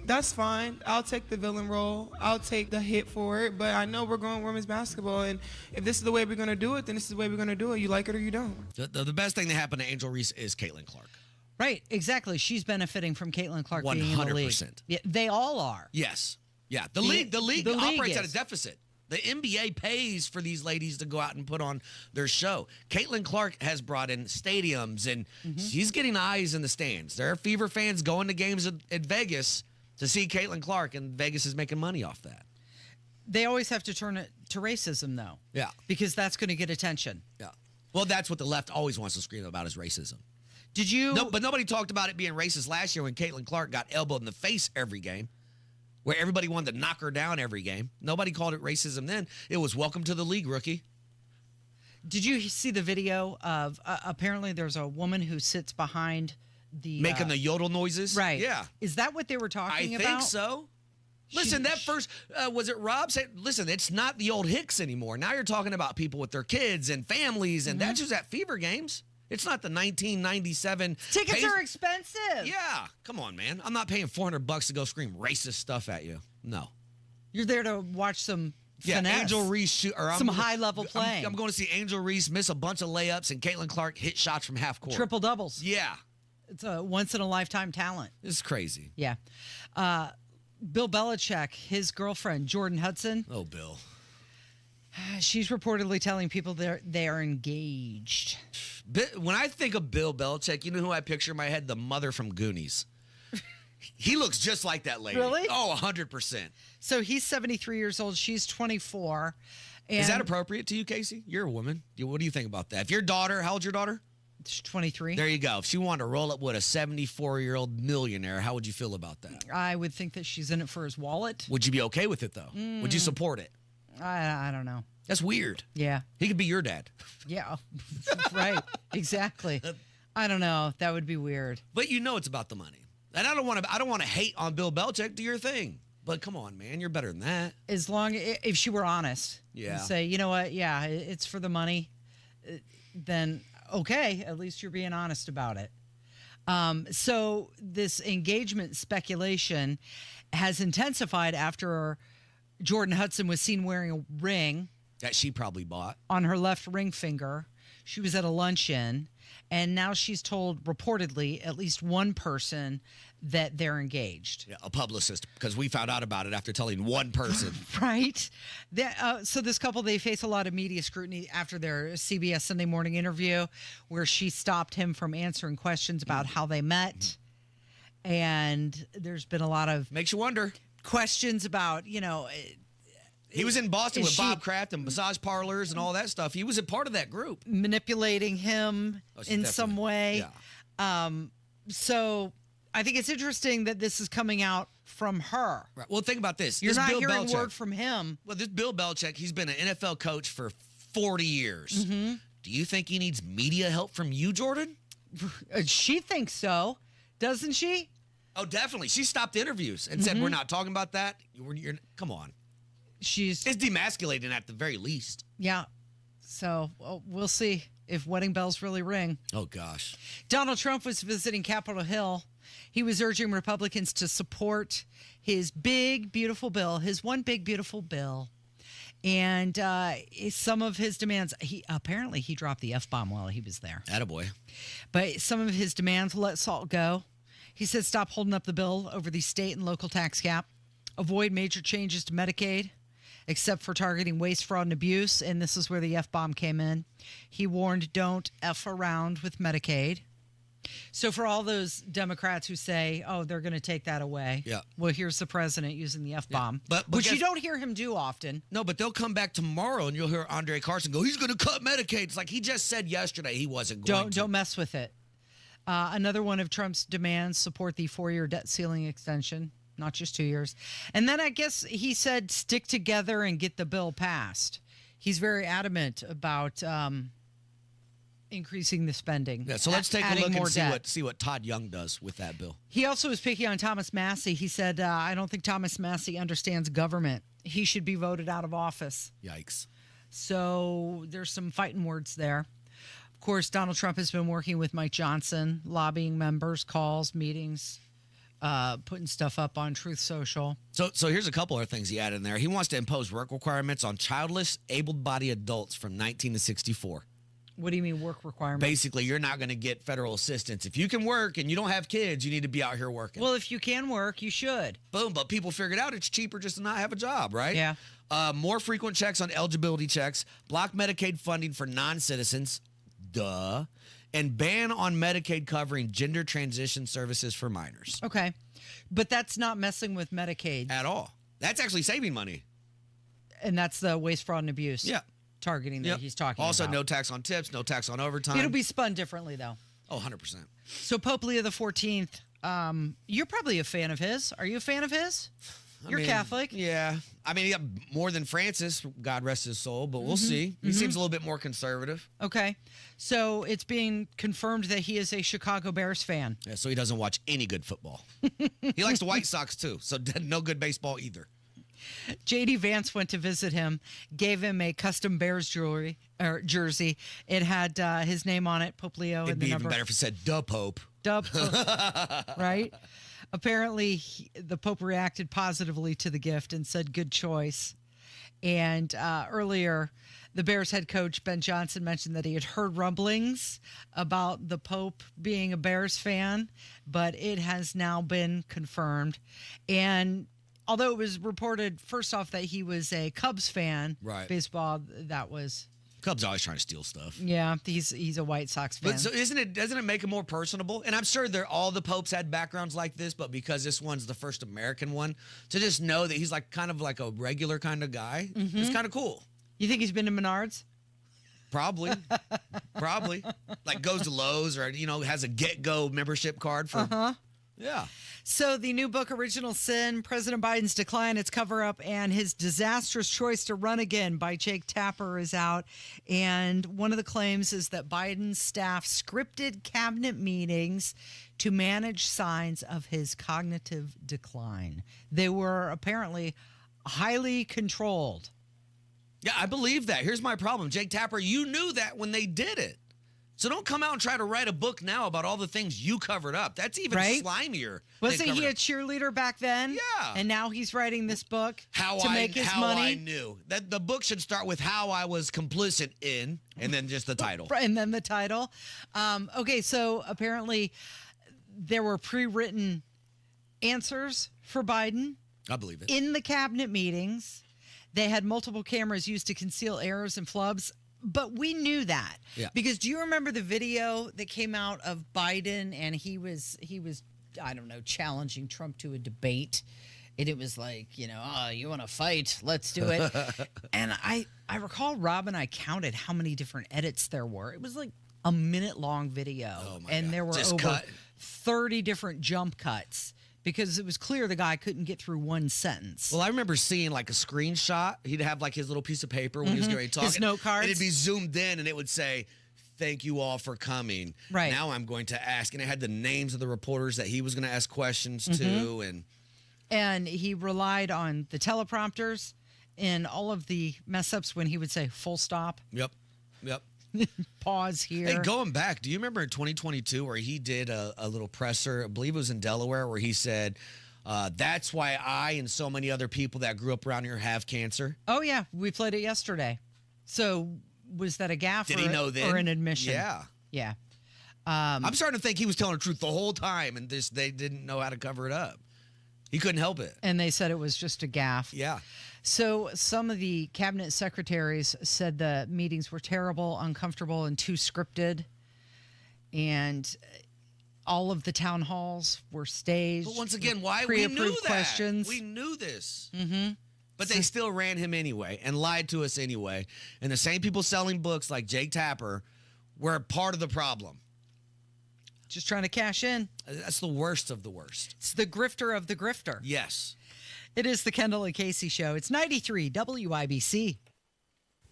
that's fine. I'll take the villain role. I'll take the hit for it. But I know we're going women's basketball, and if this is the way we're going to do it, then this is the way we're going to do it. You like it or you don't. The best thing that happened to Angel Reese is Caitlin Clark. Right, exactly. She's benefiting from Caitlin Clark being in the league. 100%. Yeah, they all are. Yes. Yeah. The league operates at a deficit. The NBA pays for these ladies to go out and put on their show. Caitlin Clark has brought in stadiums, and she's getting eyes in the stands. There are Fever fans going to games at Vegas to see Caitlin Clark, and Vegas is making money off that. They always have to turn it to racism, though. Yeah. Because that's going to get attention. Yeah. Well, that's what the left always wants to scream about is racism. Did you? No, but nobody talked about it being racist last year when Caitlin Clark got elbowed in the face every game, where everybody wanted to knock her down every game. Nobody called it racism then. It was welcome to the league, rookie. Did you see the video of apparently there's a woman who sits behind the making the yodel noises? Right. Yeah. Is that what they were talking about? I think so. Listen, that first, was it Rob said, listen, it's not the old Hicks anymore. Now you're talking about people with their kids and families, and that's just at Fever Games. It's not the 1997. Tickets are expensive. Yeah. Come on, man. I'm not paying $400 to go scream racist stuff at you. No. You're there to watch some finesse. Angel Reese shoot. Or some high-level playing. I'm going to see Angel Reese miss a bunch of layups and Caitlin Clark hit shots from half court. Triple doubles. Yeah. It's a once-in-a-lifetime talent. It's crazy. Yeah. Bill Belichick, his girlfriend, Jordan Hudson. Oh, Bill. She's reportedly telling people they are engaged. When I think of Bill Belichick, you know who I picture in my head? The mother from Goonies. He looks just like that lady. Really? Oh, 100%. So he's 73 years old. She's 24. Is that appropriate to you, Casey? You're a woman. What do you think about that? If your daughter, how old's your daughter? She's 23. There you go. If she wanted to roll up with a 74-year-old millionaire, how would you feel about that? I would think that she's in it for his wallet. Would you be okay with it, though? Would you support it? I don't know. That's weird. Yeah. He could be your dad. Yeah. Right. Exactly. I don't know. That would be weird. But you know it's about the money. And I don't want to hate on Bill Belichick. Do your thing. But come on, man. You're better than that. As long if she were honest. Yeah. And say, you know what? Yeah, it's for the money. Then okay, at least you're being honest about it. So this engagement speculation has intensified after Jordan Hudson was seen wearing a ring that she probably bought on her left ring finger. She was at a luncheon, and now she's told reportedly at least one person that they're engaged. Yeah, a publicist, because we found out about it after telling one person. Right. So this couple, they face a lot of media scrutiny after their CBS Sunday Morning interview where she stopped him from answering questions about how they met. And there's been a lot of... Makes you wonder. Questions about, he was in Boston with Bob Kraft and massage parlors and all that stuff. He was a part of that group. Manipulating him in some way. Yeah. So I think it's interesting that this is coming out from her. Right. Well, think about this. You're this not Bill hearing Belichick, word from him. Well, this Bill Belichick, he's been an NFL coach for 40 years. Mm-hmm. Do you think he needs media help from you, Jordan? She thinks so. Doesn't she? Oh, definitely. She stopped interviews and said, we're not talking about that. Come on. It's demasculating at the very least. Yeah. So we'll see if wedding bells really ring. Oh, gosh. Donald Trump was visiting Capitol Hill. He was urging Republicans to support his big, beautiful bill, his one big, beautiful bill. And some of his demands, he dropped the F-bomb while he was there. Attaboy. But some of his demands, let SALT go. He said stop holding up the bill over the state and local tax cap, avoid major changes to Medicaid, except for targeting waste, fraud, and abuse. And this is where the F-bomb came in. He warned don't F around with Medicaid. So for all those Democrats who say, oh, they're going to take that away. Yeah. Well, here's the president using the F-bomb, but which you don't hear him do often. No, but they'll come back tomorrow and you'll hear Andre Carson go, he's going to cut Medicaid. It's like he just said yesterday he wasn't going to. Don't mess with it. Another one of Trump's demands, support the 4-year debt ceiling extension, not just 2 years. And then I guess he said stick together and get the bill passed. He's very adamant about increasing the spending. Yeah, so let's take a look and see what Todd Young does with that bill. He also was picking on Thomas Massie. He said, I don't think Thomas Massie understands government. He should be voted out of office. Yikes. So there's some fighting words there. Of course, Donald Trump has been working with Mike Johnson, lobbying members, calls, meetings, putting stuff up on Truth Social. So here's a couple of things he added in there. He wants to impose work requirements on childless, able-bodied adults from 19 to 64. What do you mean work requirements? Basically, you're not going to get federal assistance. If you can work and you don't have kids, you need to be out here working. Well, if you can work, you should. Boom, but people figured out it's cheaper just to not have a job, right? Yeah. More frequent checks on eligibility checks, block Medicaid funding for non-citizens, duh, and ban on Medicaid covering gender transition services for minors. Okay. But that's not messing with Medicaid. At all. That's actually saving money. And that's the waste, fraud, and abuse. Yeah. Targeting that he's talking also, about. no tax on tips, no tax on overtime. It'll be spun differently, though. Oh, 100%. So Pope Leo the 14th, you're probably a fan of his. Are you a fan of his? You're Catholic. Yeah. I mean, yeah, more than Francis, God rest his soul, but we'll see. He seems a little bit more conservative. Okay. So it's being confirmed that he is a Chicago Bears fan. Yeah, so he doesn't watch any good football. He likes the White Sox, too, so no good baseball either. J.D. Vance went to visit him, gave him a custom Bears jersey. It had his name on it, Pope Leo. It'd be even better if it said "Da Pope." Da Pope, right? Apparently, the Pope reacted positively to the gift and said, "Good choice." And earlier, the Bears head coach, Ben Johnson, mentioned that he had heard rumblings about the Pope being a Bears fan, but it has now been confirmed. And although it was reported, first off, that he was a Cubs fan, right? Baseball, that was... Cubs always trying to steal stuff. Yeah, he's a White Sox fan. But so doesn't it make it more personable? And I'm sure all the popes had backgrounds like this, but because this one's the first American one, to just know that he's like kind of like a regular kind of guy, it's kind of cool. You think he's been to Menards? Probably. Probably. Like goes to Lowe's or, has a get-go membership card for... Yeah. So the new book, Original Sin, President Biden's Decline, Its Cover-Up, and His Disastrous Choice to Run Again by Jake Tapper is out. And one of the claims is that Biden's staff scripted cabinet meetings to manage signs of his cognitive decline. They were apparently highly controlled. Yeah, I believe that. Here's my problem. Jake Tapper, you knew that when they did it. So don't come out and try to write a book now about all the things you covered up. That's even slimier. Wasn't he a cheerleader back then? Yeah. And now he's writing this book to make his money? I knew. That the book should start with how I was complicit in, and then just the title. And then the title. Okay, so apparently there were pre-written answers for Biden. I believe it. In the cabinet meetings. They had multiple cameras used to conceal errors and flubs. But we knew that because do you remember the video that came out of Biden and he was I don't know, challenging Trump to a debate, and it was like, you want to fight, let's do it. And I recall Rob and I counted how many different edits there were. It was like a minute-long video, and there were over 30 different jump cuts. Because it was clear the guy couldn't get through one sentence. Well, I remember seeing like a screenshot. He'd have like his little piece of paper when he was going to talk. His note cards. And it'd be zoomed in and it would say, "Thank you all for coming. Right. Now I'm going to ask." And it had the names of the reporters that he was going to ask questions to. And he relied on the teleprompters and all of the mess ups when he would say full stop. Yep. Pause here. Hey, going back, do you remember in 2022 where he did a little presser, I believe it was in Delaware, where he said, that's why I and so many other people that grew up around here have cancer? Oh, yeah. We played it yesterday. So was that a gaffe or an admission? Yeah. Yeah. I'm starting to think he was telling the truth the whole time and they didn't know how to cover it up. He couldn't help it. And they said it was just a gaffe. Yeah. So some of the cabinet secretaries said the meetings were terrible, uncomfortable, and too scripted. And all of the town halls were staged. But once again, why we knew that? Questions. We knew this. But they still ran him anyway and lied to us anyway. And the same people selling books like Jake Tapper were part of the problem. Just trying to cash in. That's the worst of the worst. It's the grifter of the grifter. Yes. It is the Kendall and Casey Show. It's 93 WIBC.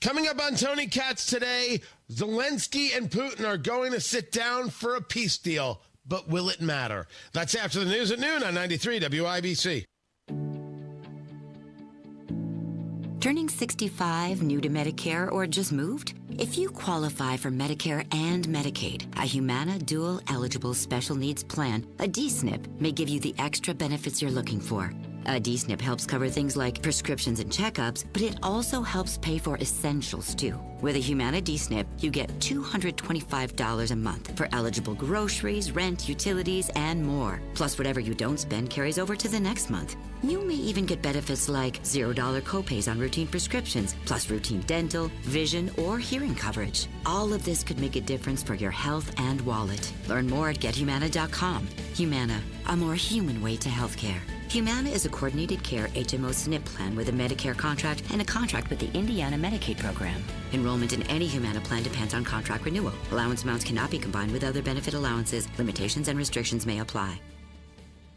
Coming up on Tony Katz today, Zelensky and Putin are going to sit down for a peace deal. But will it matter? That's after the news at noon on 93 WIBC. Turning 65, new to Medicare, or just moved? If you qualify for Medicare and Medicaid, a Humana Dual Eligible Special Needs Plan, a D-SNP, may give you the extra benefits you're looking for. A D-SNP helps cover things like prescriptions and checkups, but it also helps pay for essentials, too. With a Humana D-SNP, you get $225 a month for eligible groceries, rent, utilities, and more. Plus, whatever you don't spend carries over to the next month. You may even get benefits like $0 copays on routine prescriptions, plus routine dental, vision, or hearing coverage. All of this could make a difference for your health and wallet. Learn more at GetHumana.com. Humana, a more human way to healthcare. Humana is a coordinated care HMO SNP plan with a Medicare contract and a contract with the Indiana Medicaid program. Enrollment in any Humana plan depends on contract renewal. Allowance amounts cannot be combined with other benefit allowances. Limitations and restrictions may apply.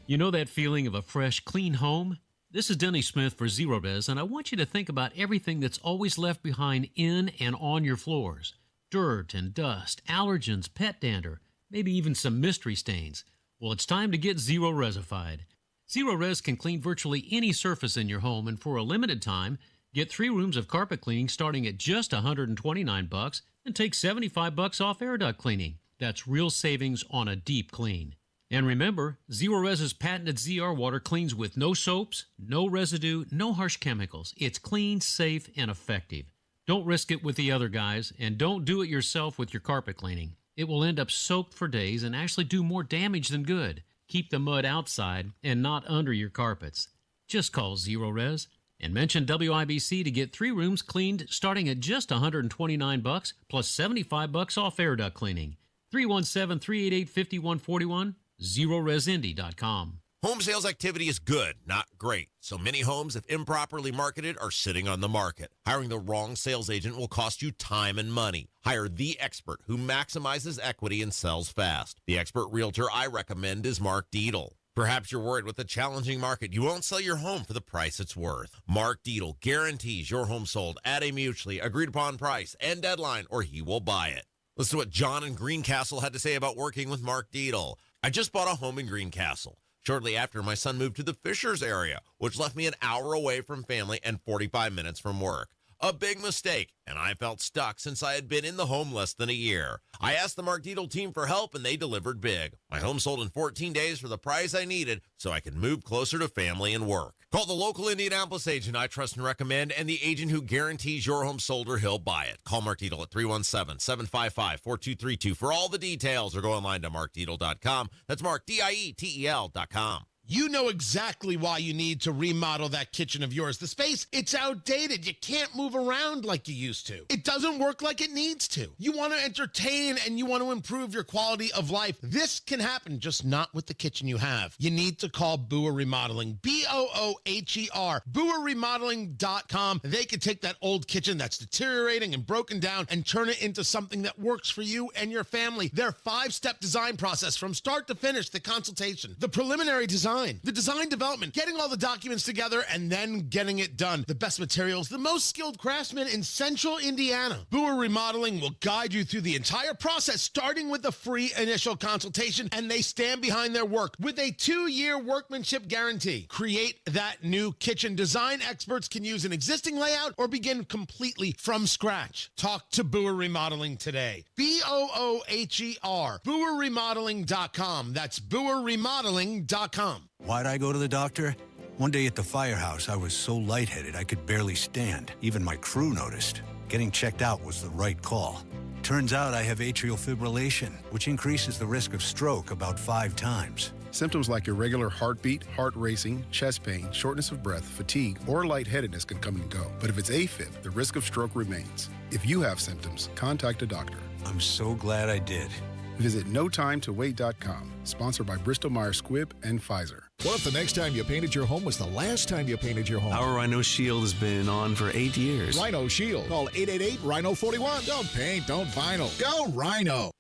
You know that feeling of a fresh, clean home? This is Denny Smith for Zero Res, and I want you to think about everything that's always left behind in and on your floors. Dirt and dust, allergens, pet dander, maybe even some mystery stains. Well, it's time to get Zero Resified. Zero Res can clean virtually any surface in your home, and for a limited time, get 3 rooms of carpet cleaning starting at just $129 and take $75 off air duct cleaning. That's real savings on a deep clean. And remember, Zero Res's patented ZR water cleans with no soaps, no residue, no harsh chemicals. It's clean, safe, and effective. Don't risk it with the other guys, and don't do it yourself with your carpet cleaning. It will end up soaked for days and actually do more damage than good. Keep the mud outside and not under your carpets. Just call Zero Res and mention WIBC to get 3 rooms cleaned starting at just $129 plus $75 off air duct cleaning. 317-388-5141, ZeroResIndy.com. Home sales activity is good, not great. So many homes, if improperly marketed, are sitting on the market. Hiring the wrong sales agent will cost you time and money. Hire the expert who maximizes equity and sells fast. The expert realtor I recommend is Mark Dietl. Perhaps you're worried with the challenging market you won't sell your home for the price it's worth. Mark Dietl guarantees your home sold at a mutually agreed upon price and deadline, or he will buy it. Listen to what John in Greencastle had to say about working with Mark Dietl. I just bought a home in Greencastle. Shortly after, my son moved to the Fishers area, which left me an hour away from family and 45 minutes from work. A big mistake, and I felt stuck since I had been in the home less than a year. I asked the Mark Dietl team for help, and they delivered big. My home sold in 14 days for the price I needed so I could move closer to family and work. Call the local Indianapolis agent I trust and recommend, and the agent who guarantees your home sold or he'll buy it. Call Mark Dietl at 317-755-4232 for all the details, or go online to markdietl.com. That's Mark, DIETEL.com. You know exactly why you need to remodel that kitchen of yours. The space, it's outdated. You can't move around like you used to. It doesn't work like it needs to. You want to entertain and you want to improve your quality of life. This can happen, just not with the kitchen you have. You need to call Booher Remodeling, B-O-O-H-E-R, BooherRemodeling.com. They can take that old kitchen that's deteriorating and broken down and turn it into something that works for you and your family. Their 5-step design process from start to finish, the consultation, the preliminary design, the design development, getting all the documents together, and then getting it done. The best materials, the most skilled craftsmen in central Indiana. Booher Remodeling will guide you through the entire process, starting with a free initial consultation, and they stand behind their work with a 2-year workmanship guarantee. Create that new kitchen. Design experts can use an existing layout or begin completely from scratch. Talk to Booher Remodeling today. B-O-O-H-E-R, BooherRemodeling.com. That's BooherRemodeling.com. Why'd I go to the doctor? One day at the firehouse, I was so lightheaded I could barely stand. Even my crew noticed. Getting checked out was the right call. Turns out I have atrial fibrillation, which increases the risk of stroke about 5 times. Symptoms like irregular heartbeat, heart racing, chest pain, shortness of breath, fatigue, or lightheadedness can come and go. But if it's AFib, the risk of stroke remains. If you have symptoms, contact a doctor. I'm so glad I did. Visit NoTimeToWait.com, sponsored by Bristol-Myers Squibb and Pfizer. What if the next time you painted your home was the last time you painted your home? Our Rhino Shield has been on for 8 years. Rhino Shield. Call 888-RHINO-41. Don't paint, don't vinyl. Go Rhino.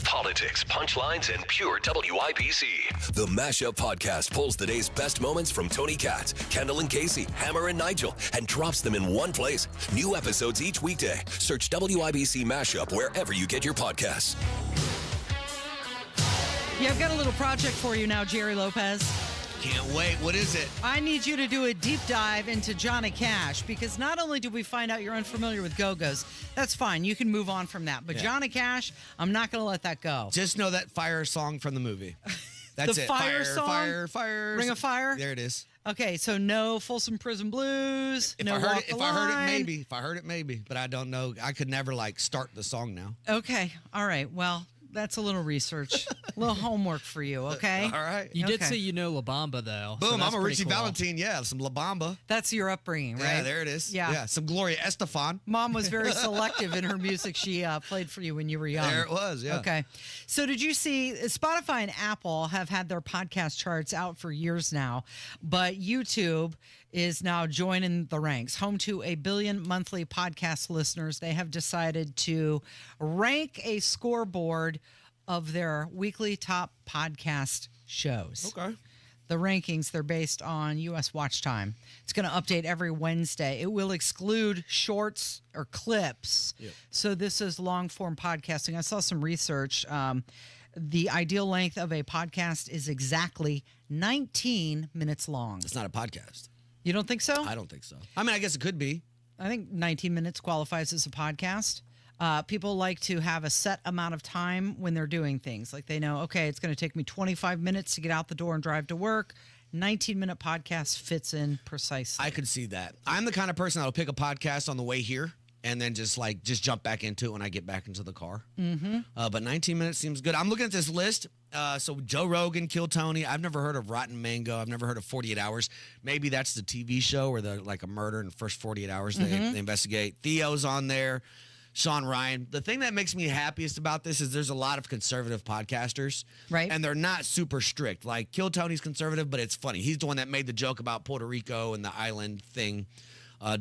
Politics, punchlines, and pure WIBC. The Mashup Podcast pulls the day's best moments from Tony Katz, Kendall and Casey, Hammer and Nigel, and drops them in one place. New episodes each weekday. Search WIBC Mashup wherever you get your podcasts. Yeah, I've got a little project for you now, Jerry Lopez. Can't wait. What is it? I need you to do a deep dive into Johnny Cash, because not only did we find out you're unfamiliar with Go-Go's, that's fine. You can move on from that. But Johnny Cash, I'm not going to let that go. Just know that fire song from the movie. That's the it. Fire song? Fire. Ring of Fire? There it is. Okay, so no Folsom Prison Blues, no Walk the Line. If I heard it, maybe. But I don't know. I could never, start the song now. Okay. All right. Well, that's a little research, a little homework for you, okay? All right. You did say you know La Bamba, though. Boom, so I'm a Richie Valentine. Yeah, some La Bamba. That's your upbringing, right? Yeah, there it is. Yeah. Some Gloria Estefan. Mom was very selective in her music she played for you when you were young. There it was, yeah. Okay. So did you see Spotify and Apple have had their podcast charts out for years now, but YouTube is now joining the ranks. Home to 1 billion monthly podcast listeners, they have decided to rank a scoreboard of their weekly top podcast shows. Okay. The rankings, they're based on U.S. watch time. It's going to update every Wednesday. It will exclude shorts or clips. Yep. So this is long-form podcasting. I saw some research. The ideal length of a podcast is exactly 19 minutes long. It's not a podcast. You don't think so? I don't think so. I mean, I guess it could be. I think 19 minutes qualifies as a podcast. People like to have a set amount of time when they're doing things. Like they know, okay, it's going to take me 25 minutes to get out the door and drive to work. 19-minute podcast fits in precisely. I could see that. I'm the kind of person that'll pick a podcast on the way here and then just jump back into it when I get back into the car. Mm-hmm. But 19 minutes seems good. I'm looking at this list. So Joe Rogan, Kill Tony. I've never heard of Rotten Mango. I've never heard of 48 Hours. Maybe that's the TV show where they're like a murder in the first 48 hours they investigate. Theo's on there. Sean Ryan. The thing that makes me happiest about this is there's a lot of conservative podcasters. Right. And they're not super strict. Like Kill Tony's conservative, but it's funny. He's the one that made the joke about Puerto Rico and the island thing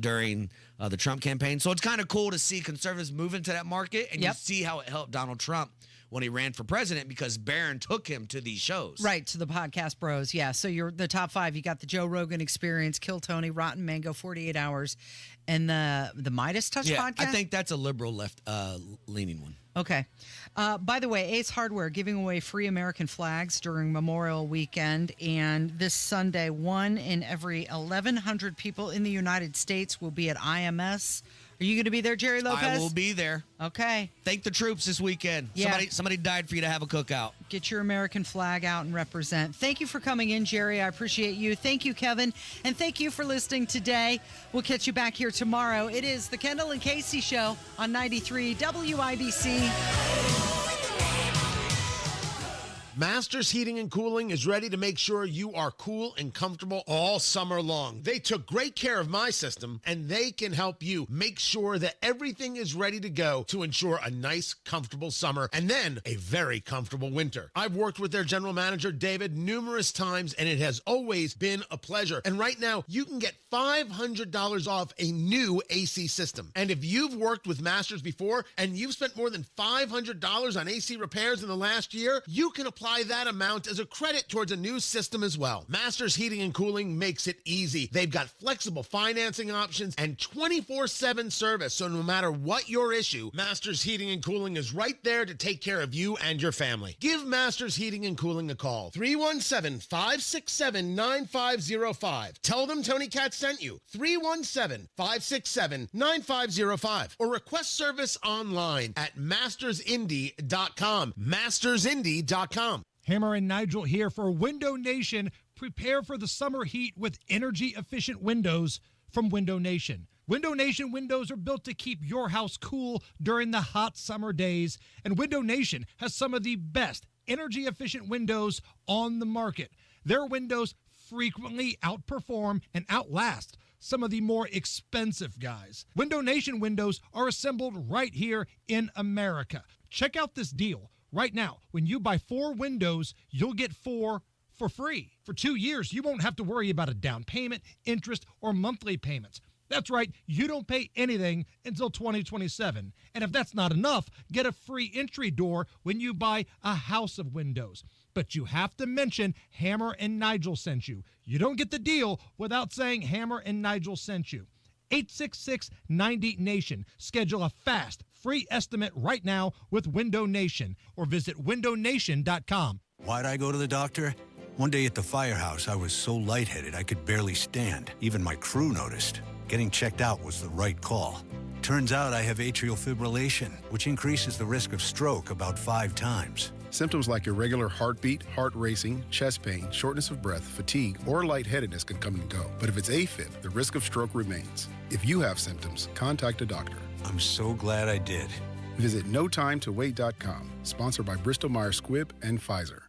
during the Trump campaign. So it's kind of cool to see conservatives move into that market. And you see how it helped Donald Trump when he ran for president because Barron took him to these shows. Right, to the Podcast Bros. Yeah, so you're the top 5. You got the Joe Rogan Experience, Kill Tony, Rotten Mango, 48 Hours, and the Midas Touch podcast? I think that's a liberal left leaning one. Okay. By the way, Ace Hardware giving away free American flags during Memorial Weekend. And this Sunday, 1 in every 1,100 people in the United States will be at IMS. Are you going to be there, Jerry Lopez? I will be there. Okay. Thank the troops this weekend. Yeah. Somebody died for you to have a cookout. Get your American flag out and represent. Thank you for coming in, Jerry. I appreciate you. Thank you, Kevin. And thank you for listening today. We'll catch you back here tomorrow. It is the Kendall and Casey Show on 93 WIBC. Masters Heating and Cooling is ready to make sure you are cool and comfortable all summer long. They took great care of my system, and they can help you make sure that everything is ready to go to ensure a nice, comfortable summer and then a very comfortable winter. I've worked with their general manager, David, numerous times, and it has always been a pleasure. And right now, you can get $500 off a new AC system. And if you've worked with Masters before and you've spent more than $500 on AC repairs in the last year, you can apply that amount as a credit towards a new system as well. Masters Heating and Cooling makes it easy. They've got flexible financing options and 24/7 service, so no matter what your issue, Masters Heating and Cooling is right there to take care of you and your family. Give Masters Heating and Cooling a call. 317-567-9505. Tell them Tony Katz sent you. 317-567-9505. Or request service online at mastersindy.com. mastersindy.com. Hammer and Nigel here for Window Nation. Prepare for the summer heat with energy-efficient windows from Window Nation. Window Nation windows are built to keep your house cool during the hot summer days, and Window Nation has some of the best energy-efficient windows on the market. Their windows frequently outperform and outlast some of the more expensive guys. Window Nation windows are assembled right here in America. Check out this deal. Right now, when you buy 4 windows, you'll get 4 for free. For 2 years, you won't have to worry about a down payment, interest, or monthly payments. That's right, you don't pay anything until 2027. And if that's not enough, get a free entry door when you buy a house of windows. But you have to mention Hammer and Nigel sent you. You don't get the deal without saying Hammer and Nigel sent you. 866-90-NATION. Schedule a fast, free estimate right now with Window Nation or visit windownation.com. Why'd I go to the doctor? One day at the firehouse, I was so lightheaded I could barely stand. Even my crew noticed. Getting checked out was the right call. Turns out I have atrial fibrillation, which increases the risk of stroke about 5 times. Symptoms like irregular heartbeat, heart racing, chest pain, shortness of breath, fatigue, or lightheadedness can come and go. But if it's AFib, the risk of stroke remains. If you have symptoms, contact a doctor. I'm so glad I did. Visit NoTimeToWait.com, sponsored by Bristol-Myers Squibb and Pfizer.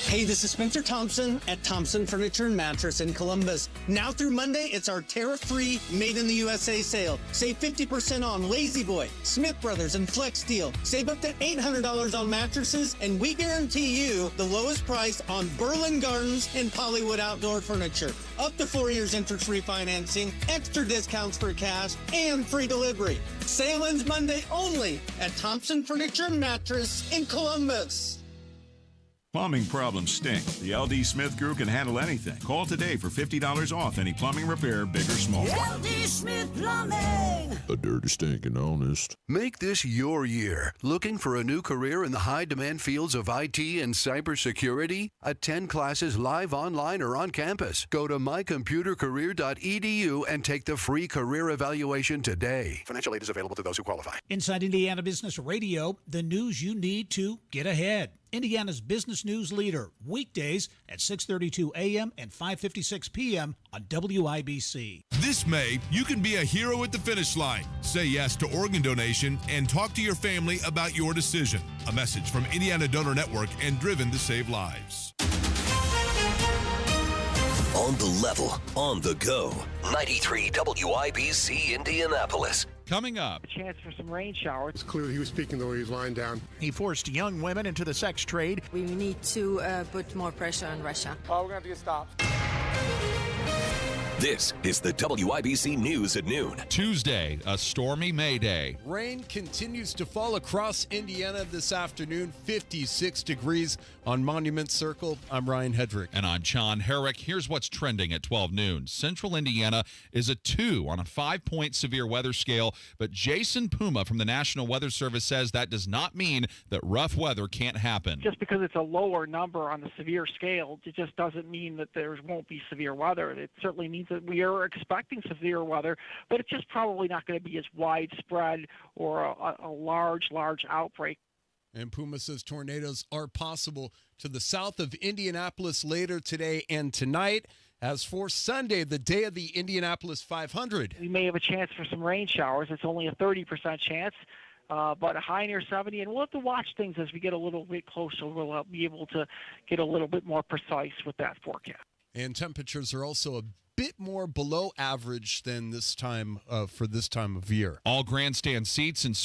Hey, this is Spencer Thompson at Thompson Furniture and Mattress in Columbus. Now through Monday, it's our tariff-free Made in the USA sale. Save 50% on Lazy Boy, Smith Brothers, and Flex Steel. Save up to $800 on mattresses, and we guarantee you the lowest price on Berlin Gardens and Pollywood Outdoor Furniture. Up to 4 years interest-free financing, extra discounts for cash, and free delivery. Sale ends Monday only at Thompson Furniture and Mattress in Columbus. Plumbing problems stink. The LD Smith Crew can handle anything. Call today for $50 off any plumbing repair, big or small. LD Smith Plumbing. A dirty, stinking honest. Make this your year. Looking for a new career in the high-demand fields of IT and cybersecurity? Attend classes live, online, or on campus. Go to mycomputercareer.edu and take the free career evaluation today. Financial aid is available to those who qualify. Inside Indiana Business Radio, the news you need to get ahead. Indiana's business news leader, weekdays at 6:32 a.m. and 5:56 p.m. on WIBC. This May, you can be a hero at the finish line. Say yes to organ donation and talk to your family about your decision. A message from Indiana Donor Network and Driven to Save Lives. On the level, on the go. 93 WIBC Indianapolis. Coming up. A chance for some rain showers. It's clear he was speaking though he was lying down. He forced young women into the sex trade. We need to put more pressure on Russia. Oh, we're going to have to get stopped. This is the WIBC News at noon. Tuesday, a stormy May Day. Rain continues to fall across Indiana this afternoon, 56 degrees on Monument Circle. I'm Ryan Hedrick. And I'm John Herrick. Here's what's trending at 12 noon. Central Indiana is a 2 on a 5-point severe weather scale, but Jason Puma from the National Weather Service says that does not mean that rough weather can't happen. Just because it's a lower number on the severe scale, it just doesn't mean that there won't be severe weather. It certainly means that we are expecting severe weather, but it's just probably not going to be as widespread or a large outbreak. And Puma says tornadoes are possible to the south of Indianapolis later today and tonight. As for Sunday, the day of the Indianapolis 500. We may have a chance for some rain showers. It's only a 30% chance. But a high near 70, and we'll have to watch things as we get a little bit closer. We'll be able to get a little bit more precise with that forecast. And temperatures are also a bit more below average than this time for this time of year. All grandstand seats and